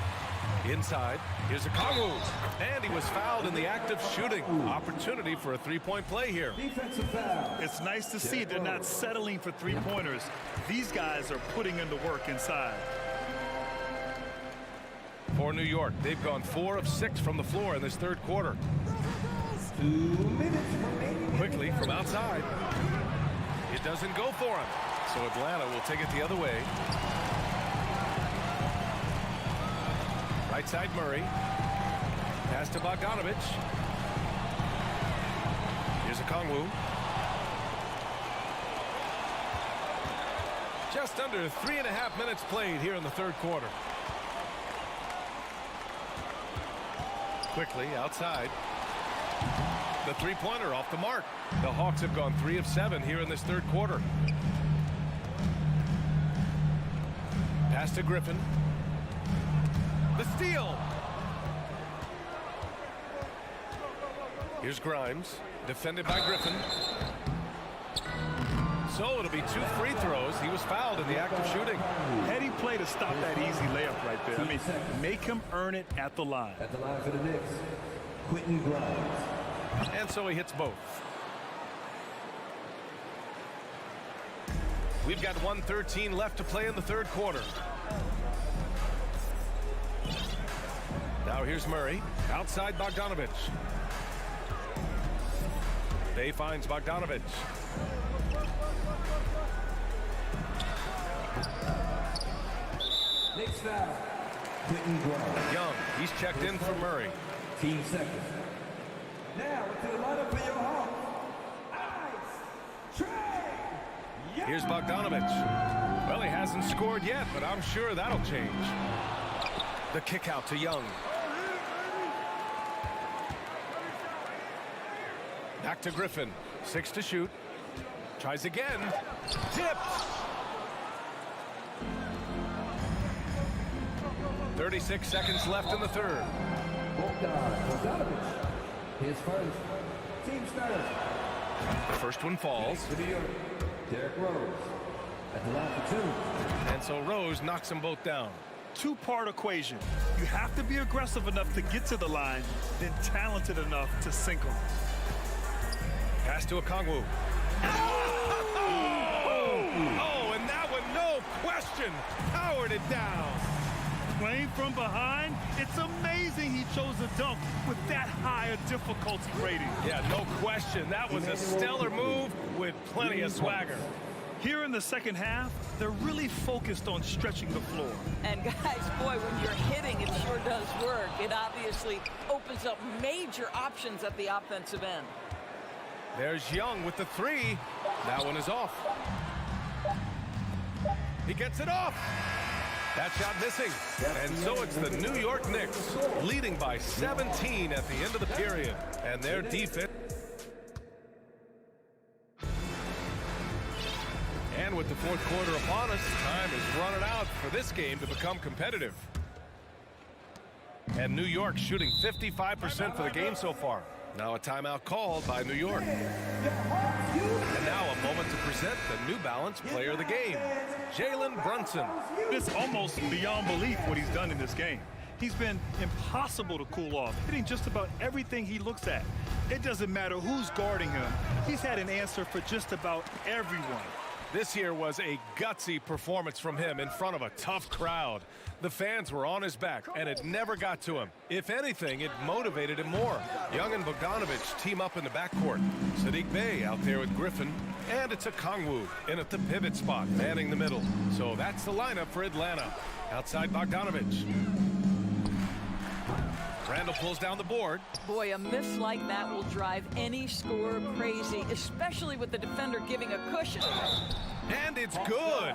Inside, here's a Kongwu. And he was fouled in the act of shooting. Opportunity for a three-point play here. Defensive foul. It's nice to see they're not settling for three-pointers. These guys are putting in the work inside. For New York, they've gone 4 of 6 from the floor in this third quarter. 2 minutes remaining. Quickly from outside. It doesn't go for him. So Atlanta will take it the other way. Right side Murray. Pass to Bogdanovich. Here's a Kongwu. Just under 3.5 minutes played here in the third quarter. Quickly outside. The three-pointer off the mark. The Hawks have gone 3 of 7 here in this third quarter. Pass to Griffin. The steal. Here's Grimes, defended by Griffin. So it'll be 2 free throws. He was fouled in the act of shooting. Heady play to stop that easy layup right there. I mean, make him earn it at the line. At the line for the Knicks, Quentin Grimes. And so he hits both. We've got 1:13 left to play in the third quarter. Now here's Murray. Outside Bogdanovich. Bay finds Bogdanovich. Knicks foul. Quentin Grimes. Young, he's checked in for Murray. 15 seconds. Now into the lineup for your Hawks. Ice Trae. Here's Bogdanovich. Well, he hasn't scored yet, but I'm sure that'll change. The kick out to Young. Back to Griffin. 6 to shoot. Tries again. Tipped. 36 seconds left in the third. Bogdanovich. His first. Team starters. The first one falls. Derrick Rose. At the line for 2. And so Rose knocks them both down. Two-part equation. You have to be aggressive enough to get to the line, then talented enough to sink them. Pass to a Kongwu. Oh, and that one, no question, powered it down. Playing from behind, it's amazing he chose a dunk with that high a difficulty rating. Yeah, no question. That was a stellar move with plenty of swagger. Here in the second half, they're really focused on stretching the floor. And guys, boy, when you're hitting, it sure does work. It obviously opens up major options at the offensive end. There's Young with the 3. That one is off. He gets it off. That shot missing. And so it's the New York Knicks leading by 17 at the end of the period. And their defense. And with the fourth quarter upon us, time is running out for this game to become competitive. And New York shooting 55% for the game so far. Now a timeout called by New York. And now a moment to present the New Balance player of the game, Jalen Brunson. It's almost beyond belief what he's done in this game. He's been impossible to cool off, hitting just about everything he looks at. It doesn't matter who's guarding him. He's had an answer for just about everyone. This here was a gutsy performance from him in front of a tough crowd. The fans were on his back, and it never got to him. If anything, it motivated him more. Young and Bogdanovich team up in the backcourt. Sadiq Bey out there with Griffin, and it's a Kongwu in at the pivot spot, manning the middle. So that's the lineup for Atlanta. Outside Bogdanovich. Randall pulls down the board. Boy, a miss like that will drive any scorer crazy, especially with the defender giving a cushion. And it's good.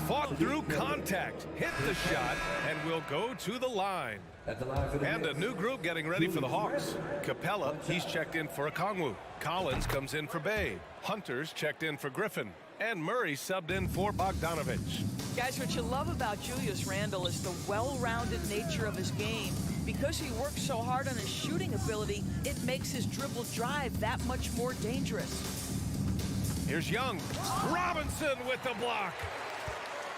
Fought through contact, hit the shot, and will go to the line. And a new group getting ready for the Hawks. Capella, he's checked in for Okongwu. Collins comes in for Bey. Hunter's checked in for Griffin. And Murray subbed in for Bogdanovich. Guys, what you love about Julius Randle is the well-rounded nature of his game. Because he works so hard on his shooting ability, it makes his dribble drive that much more dangerous. Here's Young. Robinson with the block.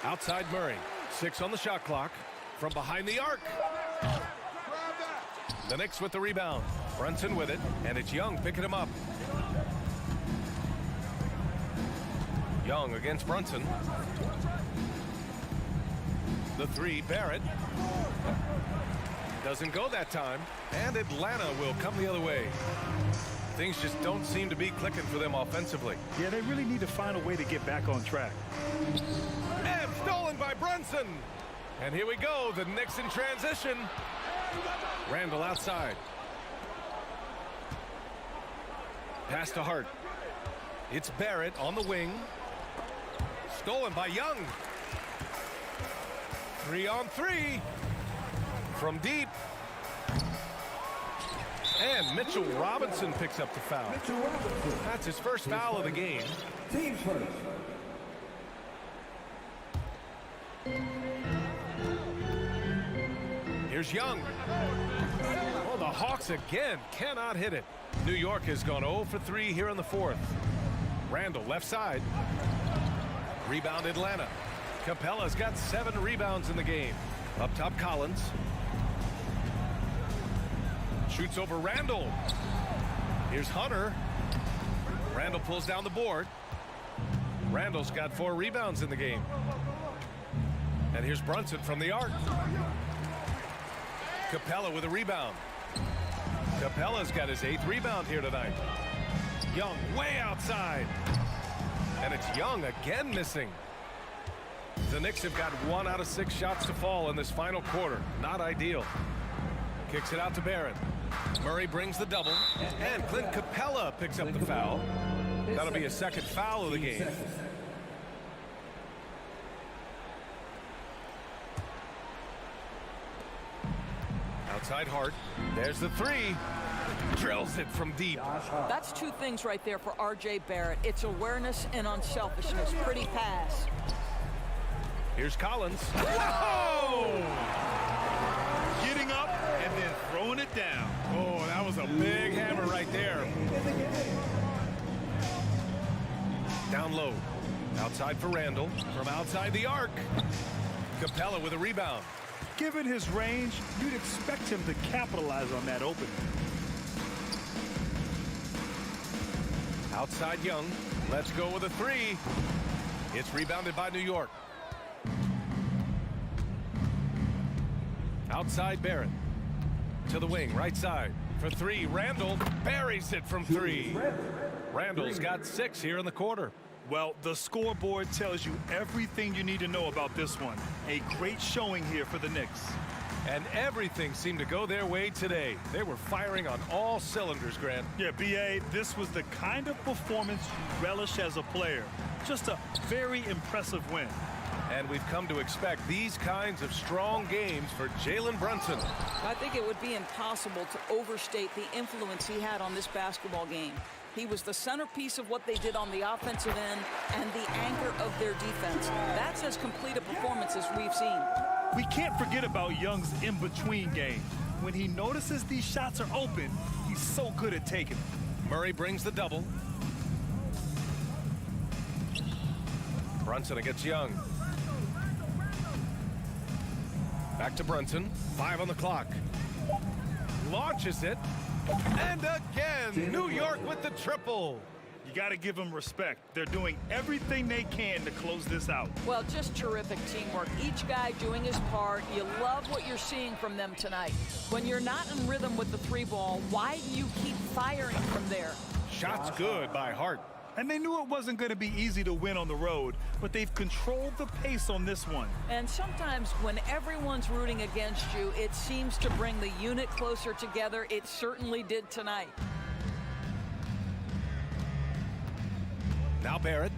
Outside Murray. 6 on the shot clock. From behind the arc. The Knicks with the rebound. Brunson with it, and it's Young picking him up. Young against Brunson. The 3, Barrett. Doesn't go that time, and Atlanta will come the other way. Things just don't seem to be clicking for them offensively. Yeah, they really need to find a way to get back on track. And stolen by Brunson. And here we go, the Knicks in transition. Randall outside. Pass to Hart. It's Barrett on the wing. Stolen by Young. 3-on-3. From deep. And Mitchell Robinson picks up the foul. That's his first foul of the game. Team first. Here's Young. Oh, the Hawks again cannot hit it. New York has gone 0 for 3 here in the 4th. Randall left side. Rebound Atlanta. Capella's got 7 rebounds in the game. Up top Collins. Shoots over Randall. Here's Hunter. Randall pulls down the board. Randall's got 4 rebounds in the game. And here's Brunson from the arc. Capella with a rebound. Capella's got his 8th rebound here tonight. Young way outside. And it's Young again missing. The Knicks have got 1 out of 6 shots to fall in this final quarter. Not ideal. Kicks it out to Barrett. Murray brings the double. And Clint Capella picks up the foul. That'll be a 2nd foul of the game. Outside Hart. There's the 3. Drills it from deep. That's 2 things right there for R.J. Barrett. It's awareness and unselfishness. Pretty pass. Here's Collins. Whoa! Getting up and then throwing it down. Oh, that was a big hammer right there. Down low. Outside for Randall. From outside the arc. Capella with a rebound. Given his range, you'd expect him to capitalize on that opening. Outside Young. Let's go with a 3. It's rebounded by New York. Outside Barrett. To the wing, right side. For 3, Randall buries it from 3. Randall's got 6 here in the quarter. Well, the scoreboard tells you everything you need to know about this one. A great showing here for the Knicks. And everything seemed to go their way today. They were firing on all cylinders, Grant. Yeah, B.A., this was the kind of performance you relish as a player. Just a very impressive win. And we've come to expect these kinds of strong games for Jalen Brunson. I think it would be impossible to overstate the influence he had on this basketball game. He was the centerpiece of what they did on the offensive end and the anchor of their defense. That's as complete a performance as we've seen. We can't forget about Young's in-between game. When he notices these shots are open, he's so good at taking them. Murray brings the double. Brunson against Young. Back to Brunson. 5 on the clock. Launches it. And again, New York with the triple. You got to give them respect. They're doing everything they can to close this out. Well, just terrific teamwork. Each guy doing his part. You love what you're seeing from them tonight. When you're not in rhythm with the 3-ball, why do you keep firing from there? Shots good by Hart. And they knew it wasn't going to be easy to win on the road, but they've controlled the pace on this one. And sometimes when everyone's rooting against you, it seems to bring the unit closer together. It certainly did tonight. Now Barrett.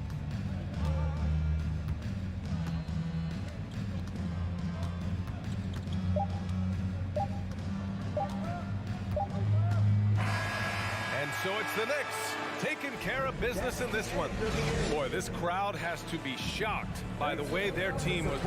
And so it's the Knicks taking care of business in this one. Boy, this crowd has to be shocked by the way their team was.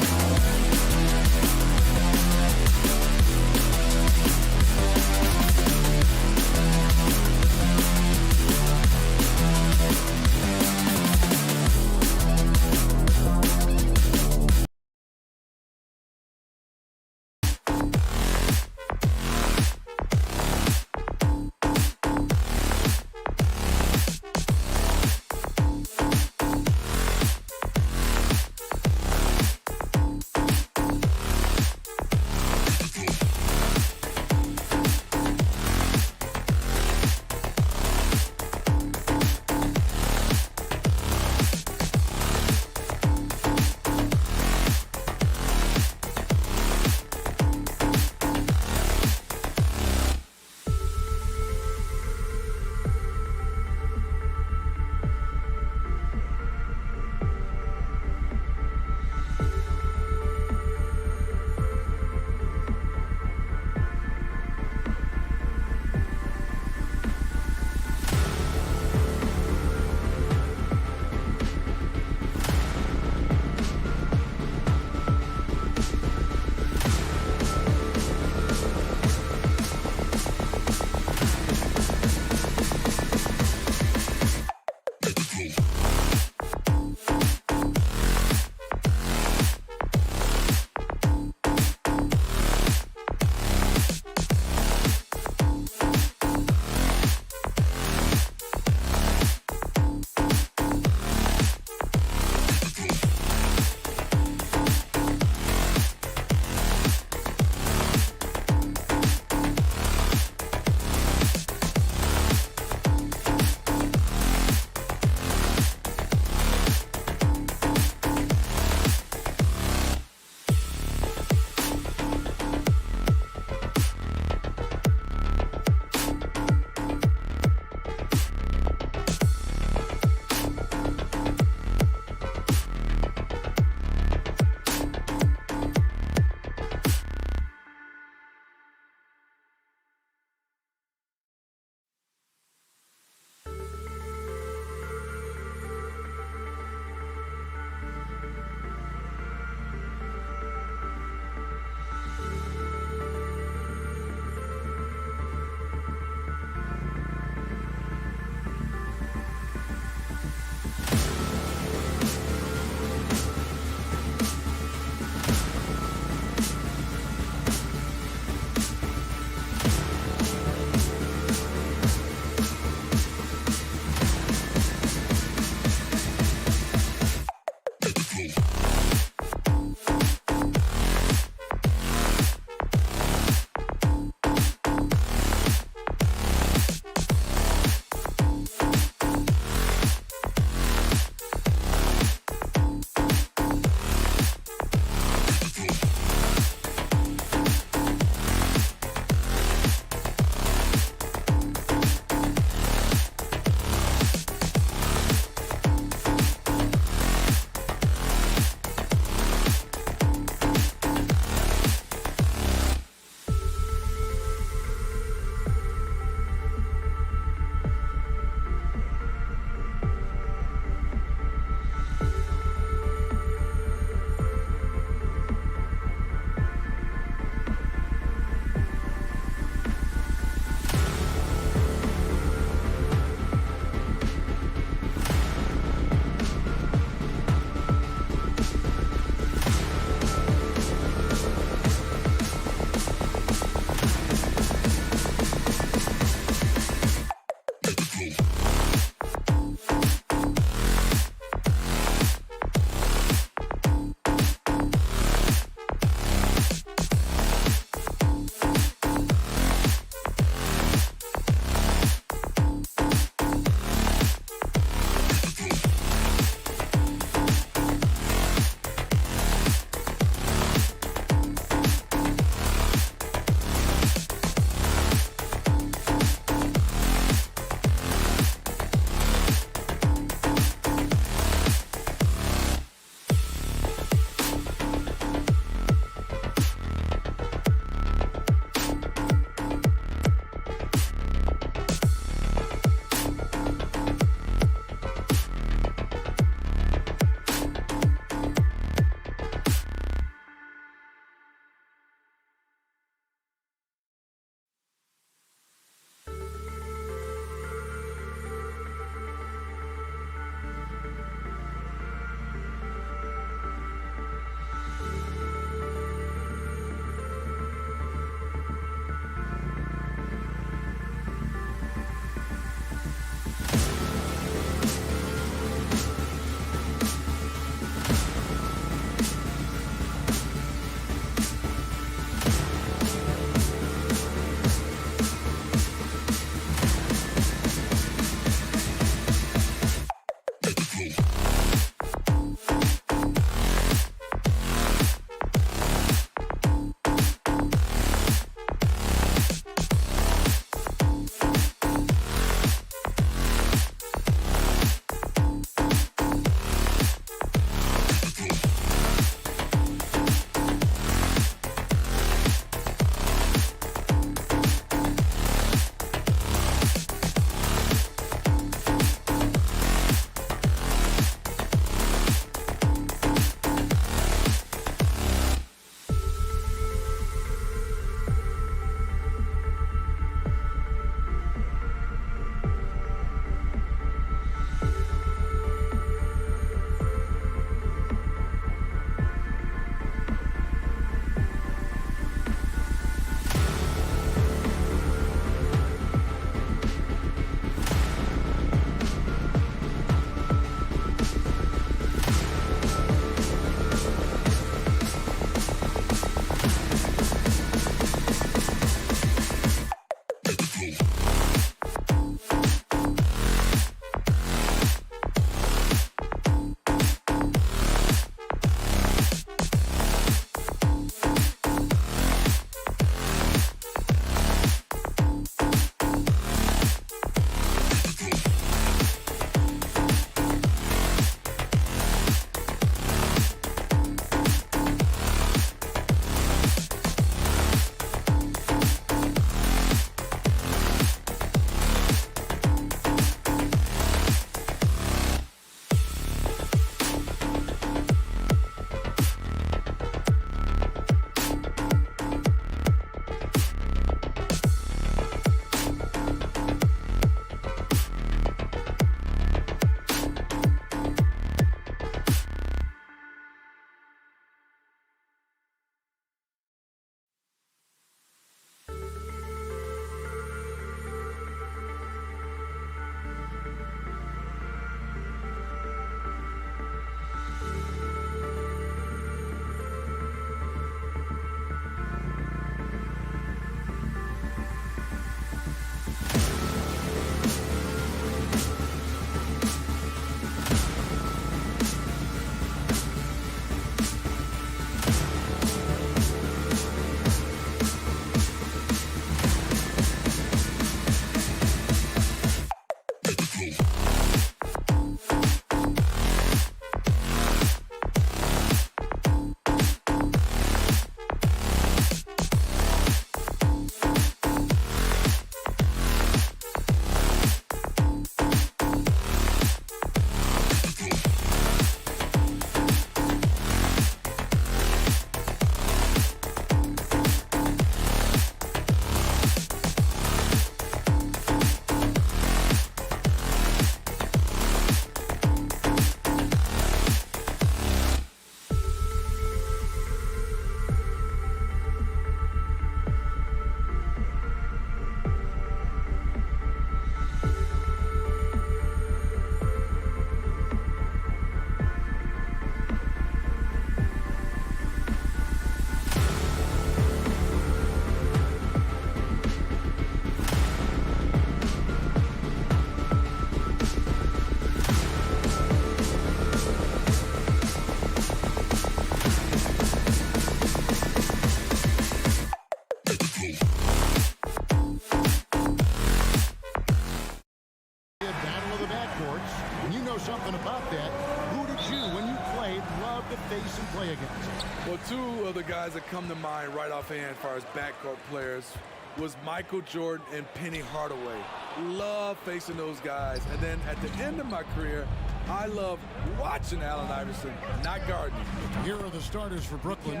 know something about that. Who did you, when you played, love to face and play against? Well, two of the guys that come to mind right offhand as far as backcourt players was Michael Jordan and Penny Hardaway. Love facing those guys. And then at the end of my career, I love watching Allen Iverson, not guarding him. Here are the starters for Brooklyn.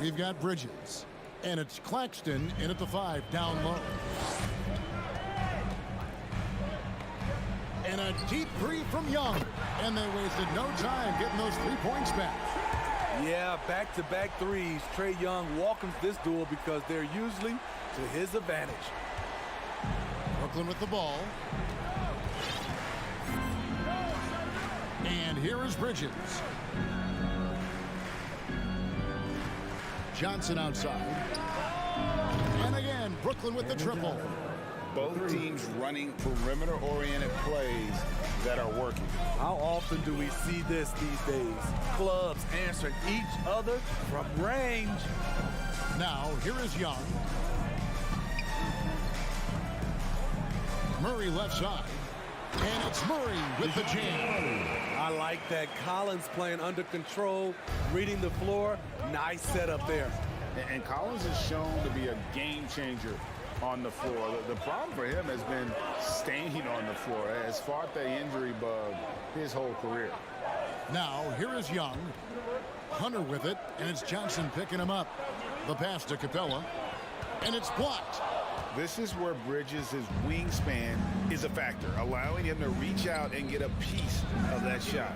We've got Bridges. And it's Claxton in at the 5, down low. And a deep three from Young. And they wasted no time getting those 3 points back. Yeah, back-to-back threes. Trae Young welcomes this duel because they're usually to his advantage. Brooklyn with the ball. And here is Bridges. Johnson outside. And again, Brooklyn with the triple. Both teams running perimeter-oriented plays that are working. How often do we see this these days? Clubs answering each other from range. Now, here is Young. Murray left side. And it's Murray with the jam. I like that. Collins playing under control, reading the floor. Nice setup there. And Collins is shown to be a game changer on the floor. The problem for him has been staying on the floor. Has fought the injury bug his whole career. Now, here is Young. Hunter with it, and it's Johnson picking him up. The pass to Capella, and it's blocked. This is where Bridges' wingspan is a factor, allowing him to reach out and get a piece of that shot.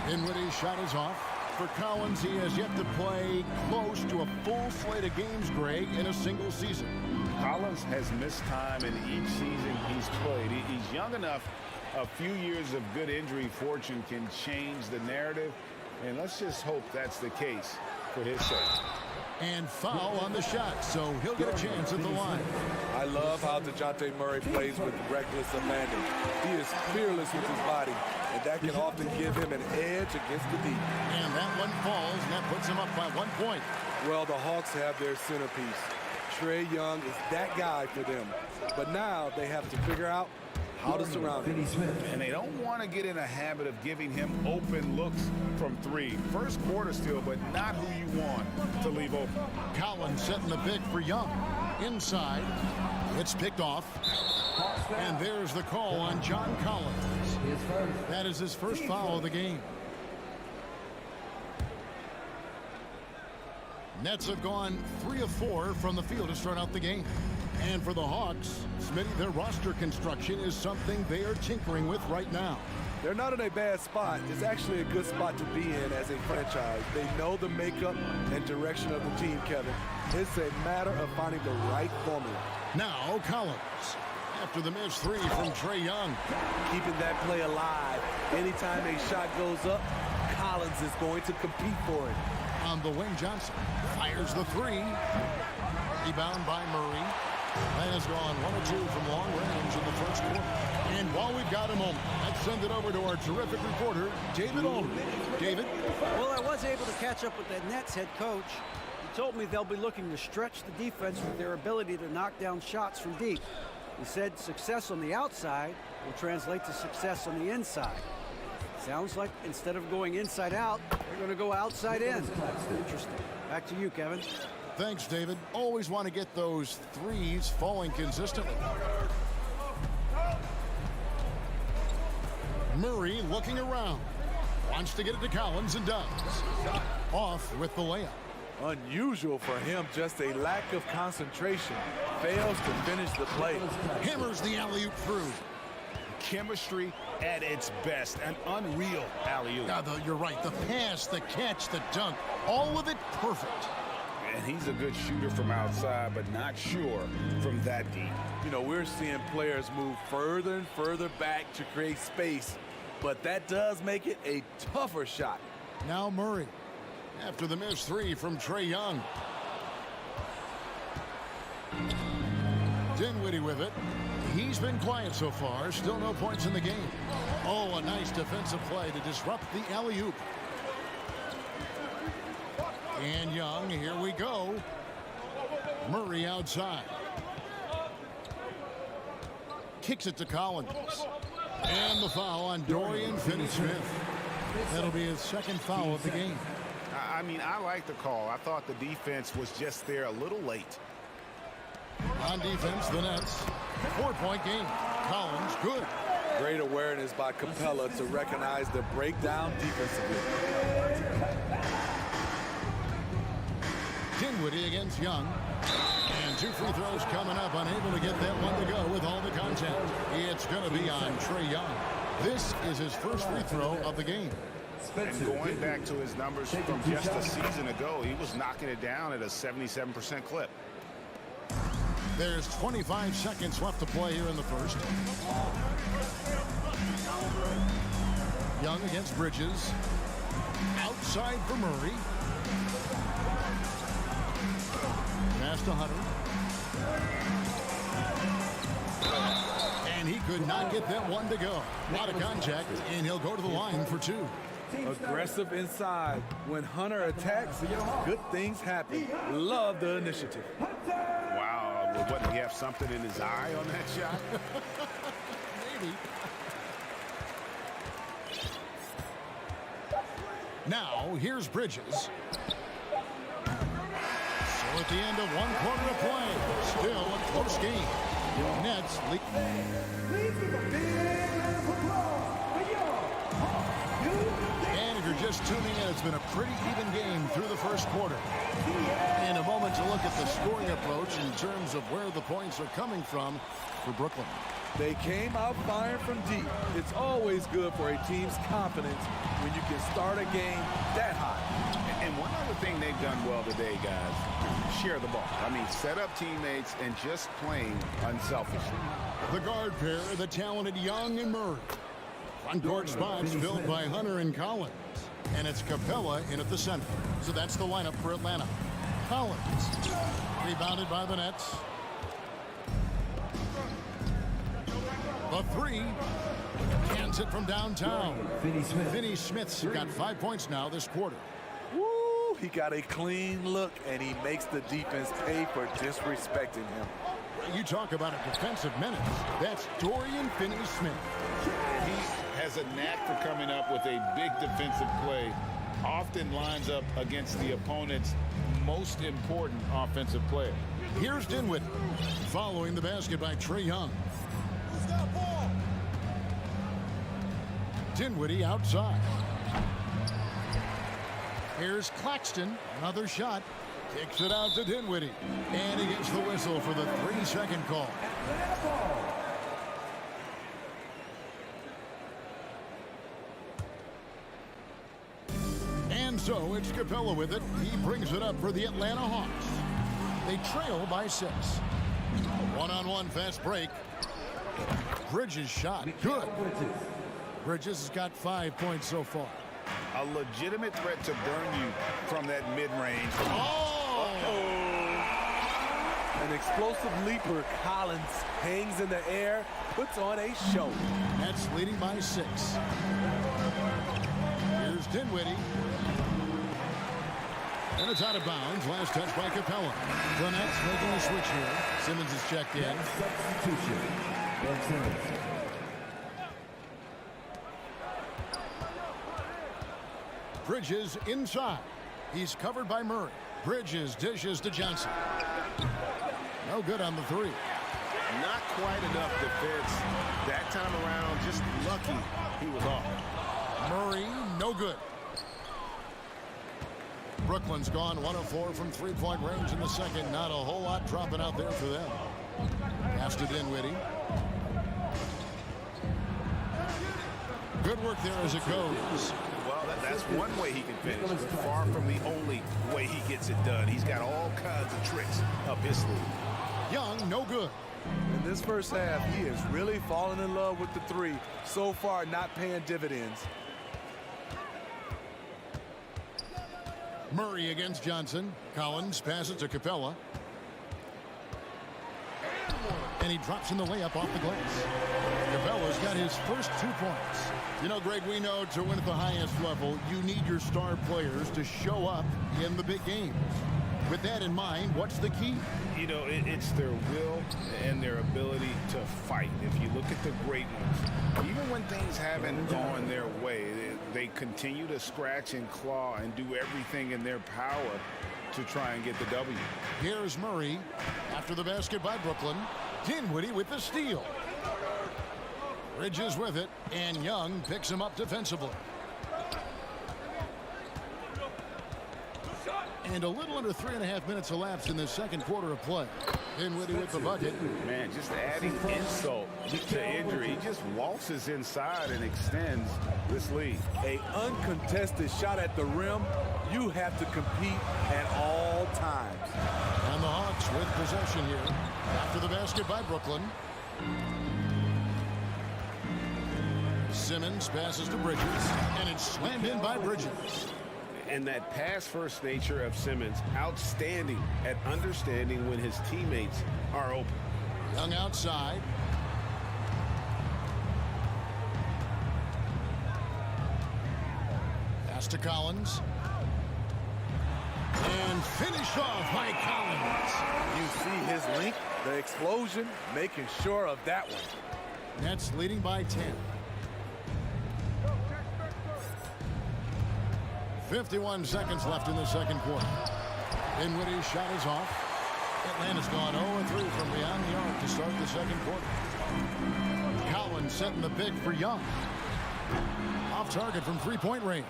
Dinwiddie's shot is off. For Collins, he has yet to play close to a full slate of games, Greg, in a single season. Collins has missed time in each season he's played. He's young enough. A few years of good injury fortune can change the narrative, and let's just hope that's the case for his sake. And foul on the shot, so he'll get a chance at the line. I love how DeJounte Murray plays with reckless abandon. He is fearless with his body, and that can often give him an edge against the deep. And that one falls, and that puts him up by 1 point. Well, the Hawks have their centerpiece. Trae Young is that guy for them. But now they have to figure out how to surround him. And they don't want to get in a habit of giving him open looks from 3. First quarter still, but not who you want to leave open. Collins setting the pick for Young. Inside, it's picked off. And there's the call on John Collins. That is his first foul of the game. Nets have gone 3 of 4 from the field to start out the game. And for the Hawks, Smitty, their roster construction is something they are tinkering with right now. They're not in a bad spot. It's actually a good spot to be in as a franchise. They know the makeup and direction of the team, Kevin. It's a matter of finding the right formula. Now Collins, after the missed 3 from Trae Young. Keeping that play alive. Anytime a shot goes up, Collins is going to compete for it. On the wing, Johnson fires the 3. Rebound by Murray. That has gone 1 or 2 from long range in the first quarter. And while we've got a moment, let's send it over to our terrific reporter, David Aldridge. David? Well, I was able to catch up with the Nets head coach. He told me they'll be looking to stretch the defense with their ability to knock down shots from deep. He said success on the outside will translate to success on the inside. Sounds like instead of going inside out, they're going to go outside in. Interesting. Back to you, Kevin. Thanks, David. Always want to get those 3s falling consistently. Murray looking around. Wants to get it to Collins and does. Off with the layup. Unusual for him, just a lack of concentration. Fails to finish the play. Hammers the alley-oop through. Chemistry at its best. An unreal alley-oop. You're right. The pass, the catch, the dunk. All of it perfect. And he's a good shooter from outside, but not sure from that deep. You know, we're seeing players move further and further back to create space, but that does make it a tougher shot. Now Murray, after the missed 3 from Trae Young. Dinwiddie with it. He's been quiet so far. Still no points in the game. Oh, a nice defensive play to disrupt the alley-oop. And Young, here we go. Murray outside. Kicks it to Collins. And the foul on Dorian Finney-Smith. That'll be his second foul of the game. I mean, I like the call. I thought the defense was just there a little late. On defense, the Nets. 4-point game. Collins, good. Great awareness by Capella to recognize the breakdown defensively. Dinwiddie against Young. And 2 free throws coming up. Unable to get that one to go with all the contact. It's going to be on Trae Young. This is his first free throw of the game. And going back to his numbers from just a season ago, he was knocking it down at a 77% clip. There's 25 seconds left to play here in the first. Young against Bridges. Outside for Murray. Pass to Hunter. And he could not get that one to go. Out of contact, and he'll go to the line for 2. Aggressive inside. When Hunter attacks, good things happen. Love the initiative. Wow, well, what, did he have something in his eye on that shot? Maybe. Now, here's Bridges. So at the end of 1 quarter of play, still a close game. Nets lead. And if you're just tuning in, it's been a pretty even game through the first quarter. In a moment to look at the scoring approach in terms of where the points are coming from for Brooklyn. They came out firing from deep. It's always good for a team's confidence when you can start a game that high. And one other thing they've done well today, guys, share the ball. I mean, set up teammates and just playing unselfishly. The guard pair, the talented Young and Murray. Front court spots filled by Hunter and Collins. And it's Capella in at the center. So that's the lineup for Atlanta. Collins, rebounded by the Nets. The 3, cans it from downtown. Finney-Smith's got 5 points now this quarter. Woo! He got a clean look, and he makes the defense pay for disrespecting him. You talk about a defensive menace. That's Dorian Finney-Smith. He has a knack for coming up with a big defensive play. Often lines up against the opponent's most important offensive player. Here's Dinwiddie, following the basket by Trae Young. Dinwiddie outside. Here's Claxton, another shot. Kicks it out to Dinwiddie. And he gets the whistle for the 3-second call. And so it's Capella with it. He brings it up for the Atlanta Hawks. They trail by 6. One-on-one fast break. Bridges shot. Good. Bridges has got 5 points so far. A legitimate threat to burn you from that mid-range. Oh! An explosive leaper. Collins hangs in the air, puts on a show. Nets leading by 6. Here's Dinwiddie. And it's out of bounds. Last touch by Capella. The Nets making a switch here. Simmons is checked in. Substitution. Ben Simmons. Bridges inside. He's covered by Murray. Bridges dishes to Johnson. No good on the 3. Not quite enough defense that time around. Just lucky he was off. Murray, no good. Brooklyn's gone 1 of 4 from 3-point range in the second. Not a whole lot dropping out there for them. Pass to Dinwiddie. Good work there as it goes. Well, that's one way he can finish, but far from the only way he gets it done. He's got all kinds of tricks up his sleeve. Young, no good. In this first half, he is really falling in love with the 3. So far, not paying dividends. Murray against Johnson. Collins passes to Capella. And he drops in the layup off the glass. Capella's got his first 2 points. You know, Greg, we know to win at the highest level, you need your star players to show up in the big games. With that in mind, what's the key? You know, it's their will and their ability to fight. If you look at the great ones, even when things haven't gone their way, they continue to scratch and claw and do everything in their power to try and get the W. Here's Murray after the basket by Brooklyn. Dinwiddie with the steal. Bridges with it, and Young picks him up defensively. And a little under 3.5 minutes elapsed in the second quarter of play. Dinwiddie with the bucket. Man, just adding insult to injury. He just waltzes inside and extends this lead. A uncontested shot at the rim, you have to compete at all times. And the Hawks with possession here. After the basket by Brooklyn. Simmons passes to Bridges, and it's slammed in by Bridges. And that pass-first nature of Simmons, outstanding at understanding when his teammates are open. Young outside. Pass to Collins. And finished off by Collins. You see his length, the explosion, making sure of that one. Nets leading by 10. 51 seconds left in the second quarter. Dinwiddie's shot is off. Atlanta's gone 0-3 from beyond the arc to start the second quarter. Collins setting the big for Young. Off target from three-point range.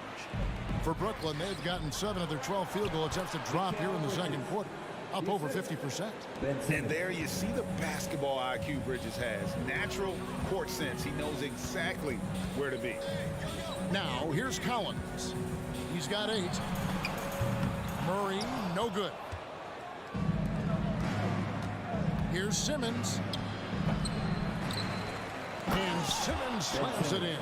For Brooklyn, they've gotten 7 of their 12 field goal attempts to drop here in the second quarter. Up over 50%. And there you see the basketball IQ Bridges has. Natural court sense. He knows exactly where to be. Now, here's Collins. He's got 8. Murray, no good. Here's Simmons. And Simmons slams it in.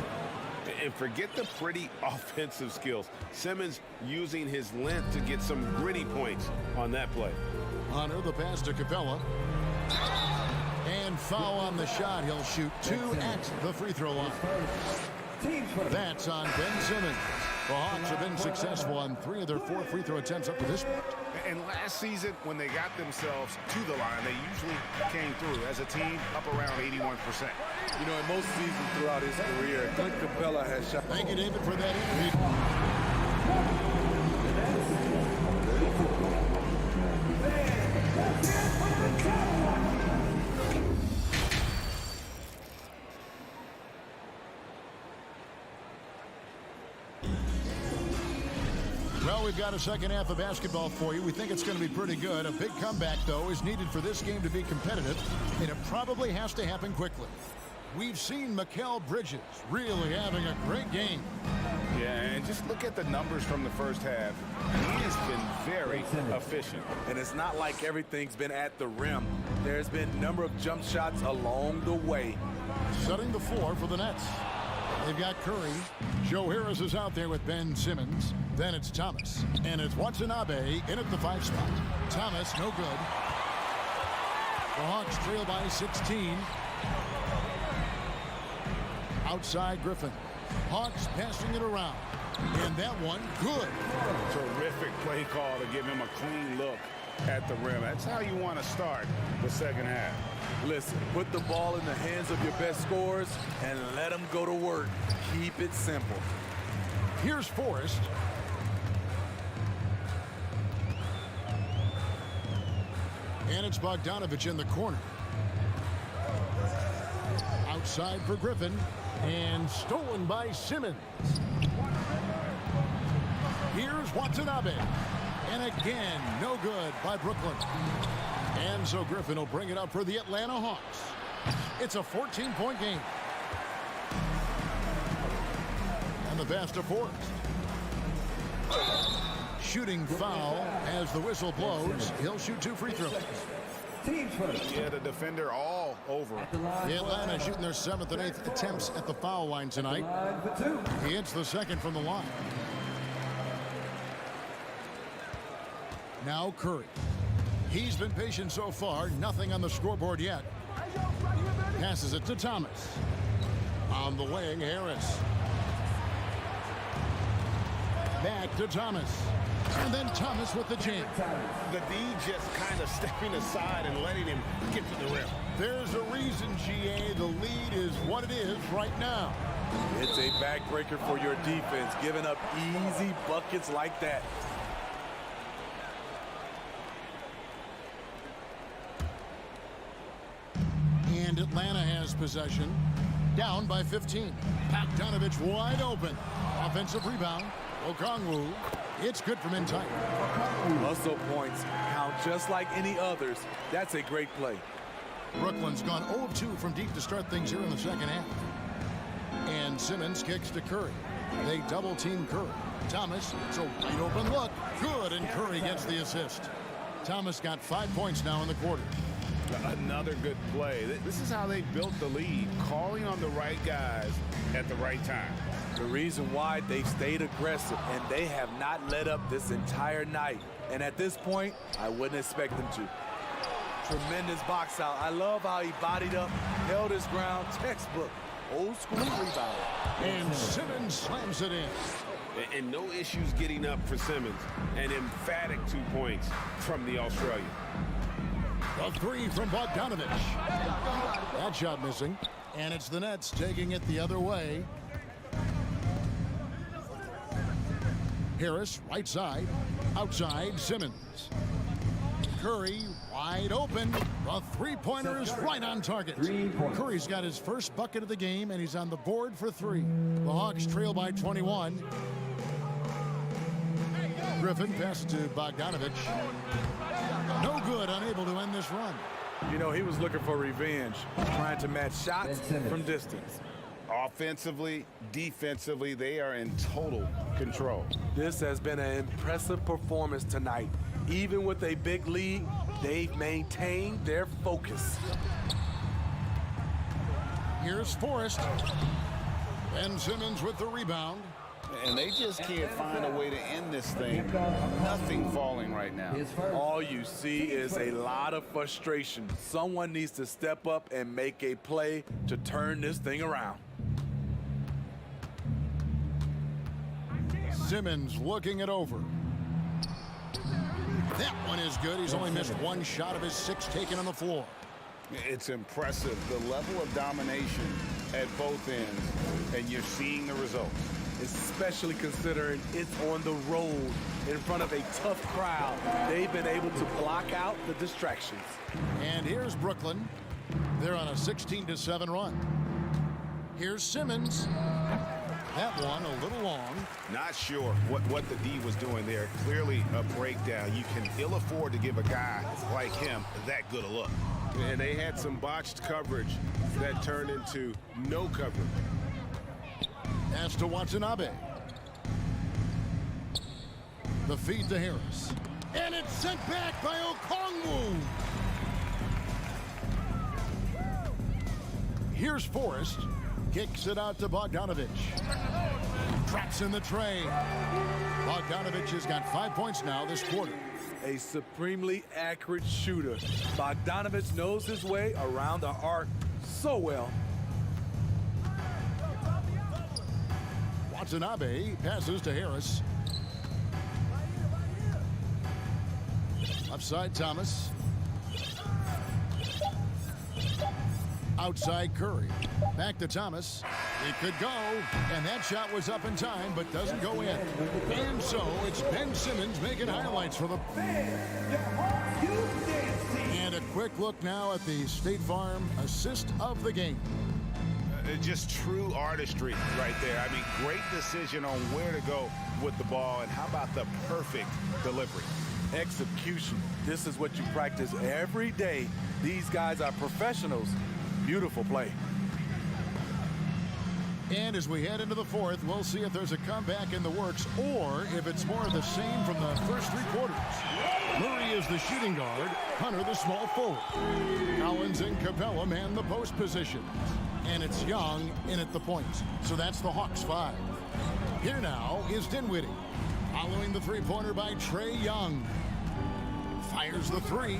And forget the pretty offensive skills. Simmons using his length to get some gritty points on that play. Hunter, the pass to Capella. And foul on the shot. He'll shoot 2 at the free throw line. That's on Ben Simmons. The Hawks have been successful on 3 of their 4 free throw attempts up to this point. And last season, when they got themselves to the line, they usually came through as a team up around 81%. You know, in most seasons throughout his career, Clint Capella has shot. Thank you, David, for that interview. Well, we've got a second half of basketball for you. We think it's going to be pretty good. A big comeback, though, is needed for this game to be competitive, and it probably has to happen quickly. We've seen Mikal Bridges really having a great game. Yeah, and just look at the numbers from the first half. He has been very efficient. And it's not like everything's been at the rim. There's been a number of jump shots along the way. Setting the floor for the Nets. They've got Curry. Joe Harris is out there with Ben Simmons. Then it's Thomas. And it's Watanabe in at the 5 spot. Thomas, no good. The Hawks trail by 16. Outside Griffin. Hawks passing it around. And that one, good. Terrific play call to give him a clean look at the rim. That's how you want to start the second half. Listen, put the ball in the hands of your best scorers and let them go to work. Keep it simple. Here's Forrest. And it's Bogdanovich in the corner. Outside for Griffin. And stolen by Simmons. Here's Watanabe. And again, no good by Brooklyn. And so Griffin will bring it up for the Atlanta Hawks. It's a 14-point game. And the pass to Forrest. Shooting foul as the whistle blows. He'll shoot 2 free throws. Yeah, the defender all over. Atlanta shooting their 7th and 8th attempts at the foul line tonight. He hits the second from the line. Now Curry. He's been patient so far. Nothing on the scoreboard yet. Passes it to Thomas. On the wing, Harris. Back to Thomas. And then Thomas with the jam. The D just kind of stepping aside and letting him get to the rim. There's a reason, GA. The lead is what it is right now. It's a backbreaker for your defense, giving up easy buckets like that. And Atlanta has possession. Down by 15. Bogdanovich wide open. Offensive rebound. Okongwu. It's good from in tight. Hustle points count just like any others. That's a great play. Brooklyn's gone 0-2 from deep to start things here in the second half. And Simmons kicks to Curry. They double team Curry. Thomas, it's a wide open look. Good, and Curry gets the assist. Thomas got 5 points now in the quarter. Another good play. This is how they built the lead, calling on the right guys at the right time. The reason why they've stayed aggressive, and they have not let up this entire night. And at this point, I wouldn't expect them to. Tremendous box out. I love how he bodied up, held his ground, textbook, old school rebound. And Simmons slams it in. And no issues getting up for Simmons. An emphatic 2 points from the Australian. A three from Bogdanovich. That shot missing. And it's the Nets taking it the other way. Harris, right side. Outside, Simmons. Curry, wide open. The three-pointer is right on target. Curry's got his first bucket of the game, and he's on the board for three. The Hawks trail by 21. Griffin passes to Bogdanovich. No good, unable to end this run. You know, he was looking for revenge, trying to match shots from distance. Offensively, defensively, they are in total control. This has been an impressive performance tonight. Even with a big lead, they've maintained their focus. Here's Forrest. Ben Simmons with the rebound. And they just can't find a way to end this thing. Nothing falling right now. All you see is a lot of frustration. Someone needs to step up and make a play to turn this thing around. Simmons looking it over. That one is good. He's only missed one shot of his 6 taken on the floor. It's impressive, the level of domination at both ends, and you're seeing the results. Especially considering it's on the road in front of a tough crowd. They've been able to block out the distractions. And here's Brooklyn. They're on a 16-7 run. Here's Simmons. That one a little long. Not sure what the D was doing there. Clearly a breakdown. You can ill afford to give a guy like him that good a look. And they had some botched coverage that turned into no coverage. Pass to Watanabe. The feed to Harris. And it's sent back by Okongwu. Here's Forrest. Kicks it out to Bogdanovich. Traps in the tray. Bogdanovich has got 5 points now this quarter. A supremely accurate shooter. Bogdanovich knows his way around the arc so well. Watanabe passes to Harris. Upside Thomas. Outside Curry. Back to Thomas. It could go, and that shot was up in time, but doesn't go in. And so it's Ben Simmons making highlights for the... And a quick look now at the State Farm assist of the game. Just true artistry right there. I mean, great decision on where to go with the ball, and how about the perfect delivery? Execution. This is what you practice every day. These guys are professionals. Beautiful play. And as we head into the fourth, we'll see if there's a comeback in the works or if it's more of the same from the first 3 quarters. Murray is the shooting guard, Hunter the small forward. Collins and Capella man the post position. And it's Young in at the point. So that's the Hawks 5. Here now is Dinwiddie. Following the three-pointer by Trae Young. Fires the 3.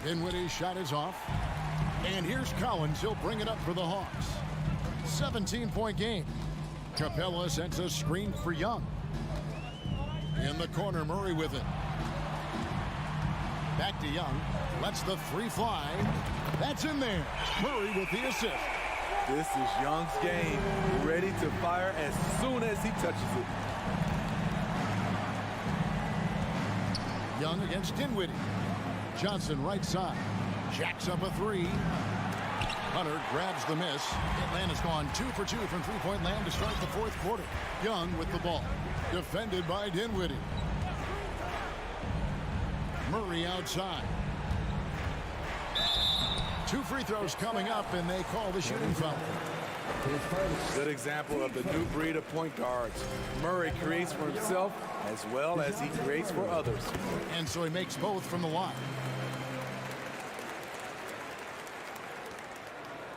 Dinwiddie's shot is off. And here's Collins. He'll bring it up for the Hawks. 17-point game. Capella sends a screen for Young. In the corner, Murray with it. Back to Young. Lets the three fly. That's in there. Murray with the assist. This is Young's game. Ready to fire as soon as he touches it. Young against Dinwiddie. Johnson right side. Jacks up a three. Hunter grabs the miss. Atlanta's gone 2 for 2 from three-point land to start the fourth quarter. Young with the ball. Defended by Dinwiddie. Murray outside. 2 free throws coming up, and they call the shooting foul. Good example of the new breed of point guards. Murray creates for himself as well as he creates for others. And so he makes both from the line.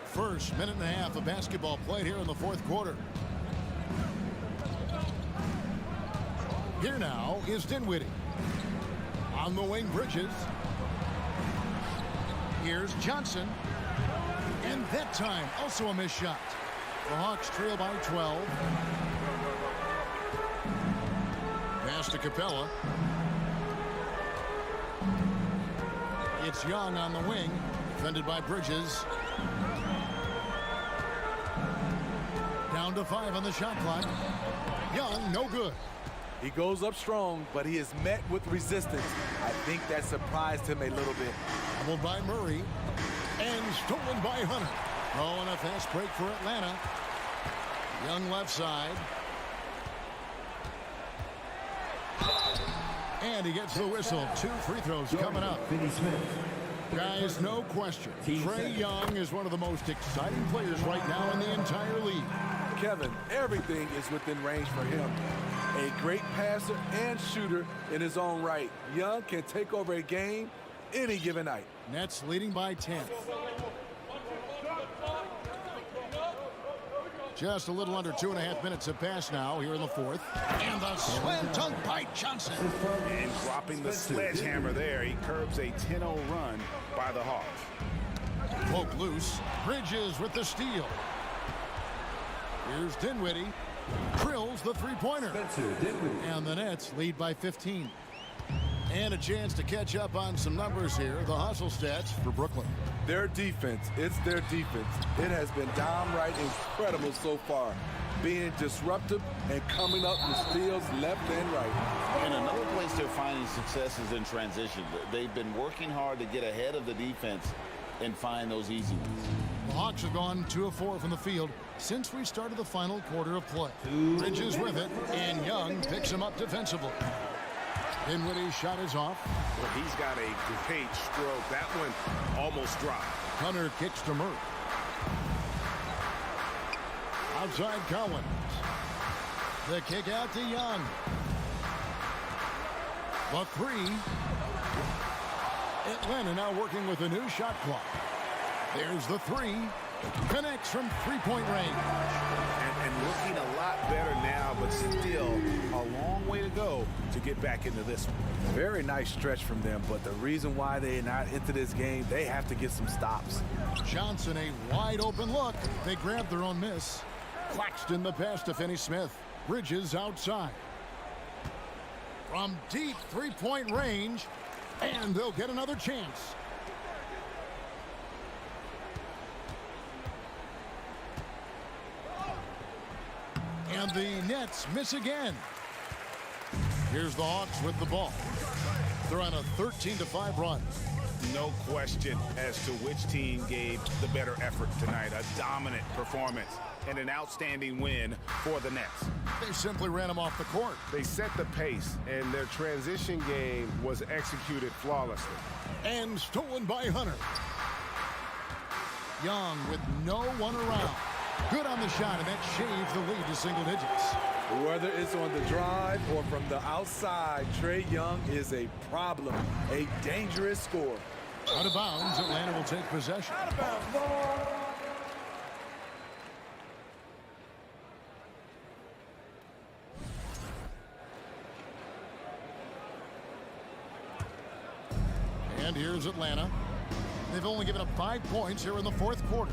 First minute and a half of basketball played here in the fourth quarter. Here now is Dinwiddie. On the wing, Bridges. Here's Johnson. And that time, also a missed shot. The Hawks trail by 12. Pass to Capella. It's Young on the wing. Defended by Bridges. Down to 5 on the shot clock. Young, no good. He goes up strong, but he is met with resistance. I think that surprised him a little bit. Doubled by Murray. And stolen by Hunter. Oh, and a fast break for Atlanta. Young left side. And he gets the whistle. 2 free throws coming up. Guys, no question. Trae Young is one of the most exciting players right now in the entire league. Kevin, everything is within range for him. A great passer and shooter in his own right. Young can take over a game any given night. Nets leading by 10. Just a little under 2.5 minutes have passed now here in the fourth. And the slam dunk by Johnson. And dropping the sledgehammer there, he curbs a 10-0 run by the Hawks. Poke loose. Bridges with the steal. Here's Dinwiddie. Drills the three-pointer. And the Nets lead by 15. And a chance to catch up on some numbers here. The hustle stats for Brooklyn. Their defense, it's their defense. It has been downright incredible so far. Being disruptive and coming up with steals left and right. And another place they're finding success is in transition. They've been working hard to get ahead of the defense and find those easy ones. The Hawks have gone 2 of 4 from the field since we started the final quarter of play. Bridges with it, and Young picks him up defensively. Dinwiddie's shot is off. Well, he's got a great stroke. That one almost dropped. Hunter kicks to Murray. Outside Collins. The kick out to Young. The three. Atlanta now working with a new shot clock. There's the three. Connects from three-point range. And looking a lot better now, but still a long way to go to get back into this one. Very nice stretch from them, but the reason why they're not into this game, they have to get some stops. Johnson, a wide open look. They grab their own miss. Claxton the pass to Finney-Smith. Bridges outside. From deep three-point range, and they'll get another chance. And the Nets miss again. Here's the Hawks with the ball. They're on a 13-5 run. No question as to which team gave the better effort tonight. A dominant performance and an outstanding win for the Nets. They simply ran them off the court. They set the pace, and their transition game was executed flawlessly. And stolen by Hunter. Young with no one around. Good on the shot, and that shaves the lead to single digits. Whether it's on the drive or from the outside, Trae Young is a problem, a dangerous scorer. Out of bounds, Atlanta will take possession. Out of bounds. And here's Atlanta. They've only given up 5 points here in the fourth quarter.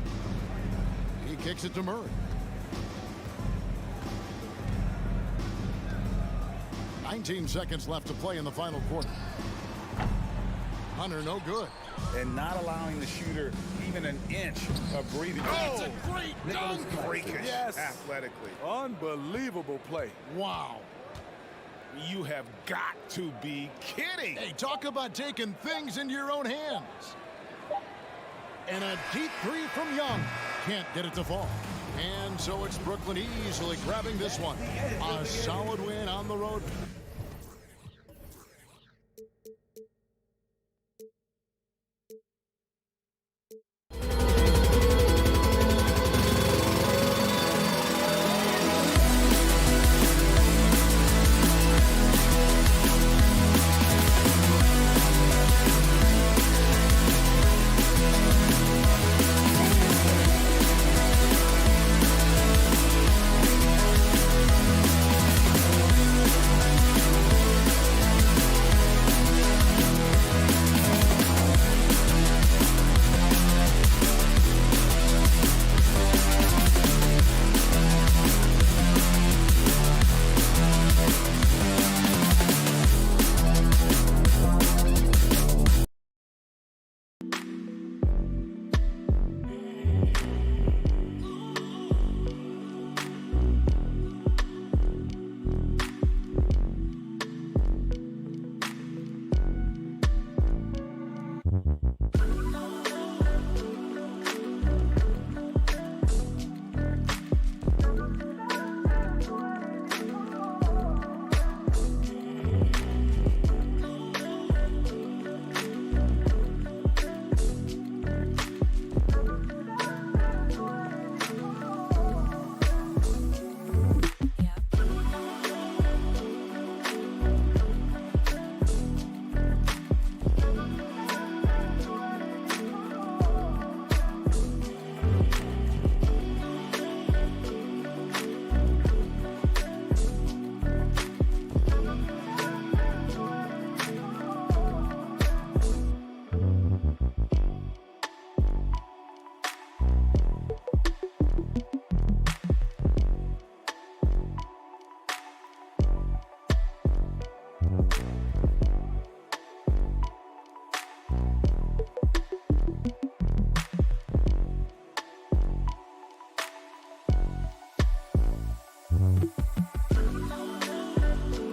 He kicks it to Murray. 19 seconds left to play in the final quarter. Hunter, no good. And not allowing the shooter even an inch of breathing. That's a great dunk. Freakish, Yes. athletically. Unbelievable play. Wow. You have got to be kidding. Hey, talk about taking things into your own hands. And a deep three from Young. Can't get it to fall. And so it's Brooklyn easily grabbing this one. A solid win on the road.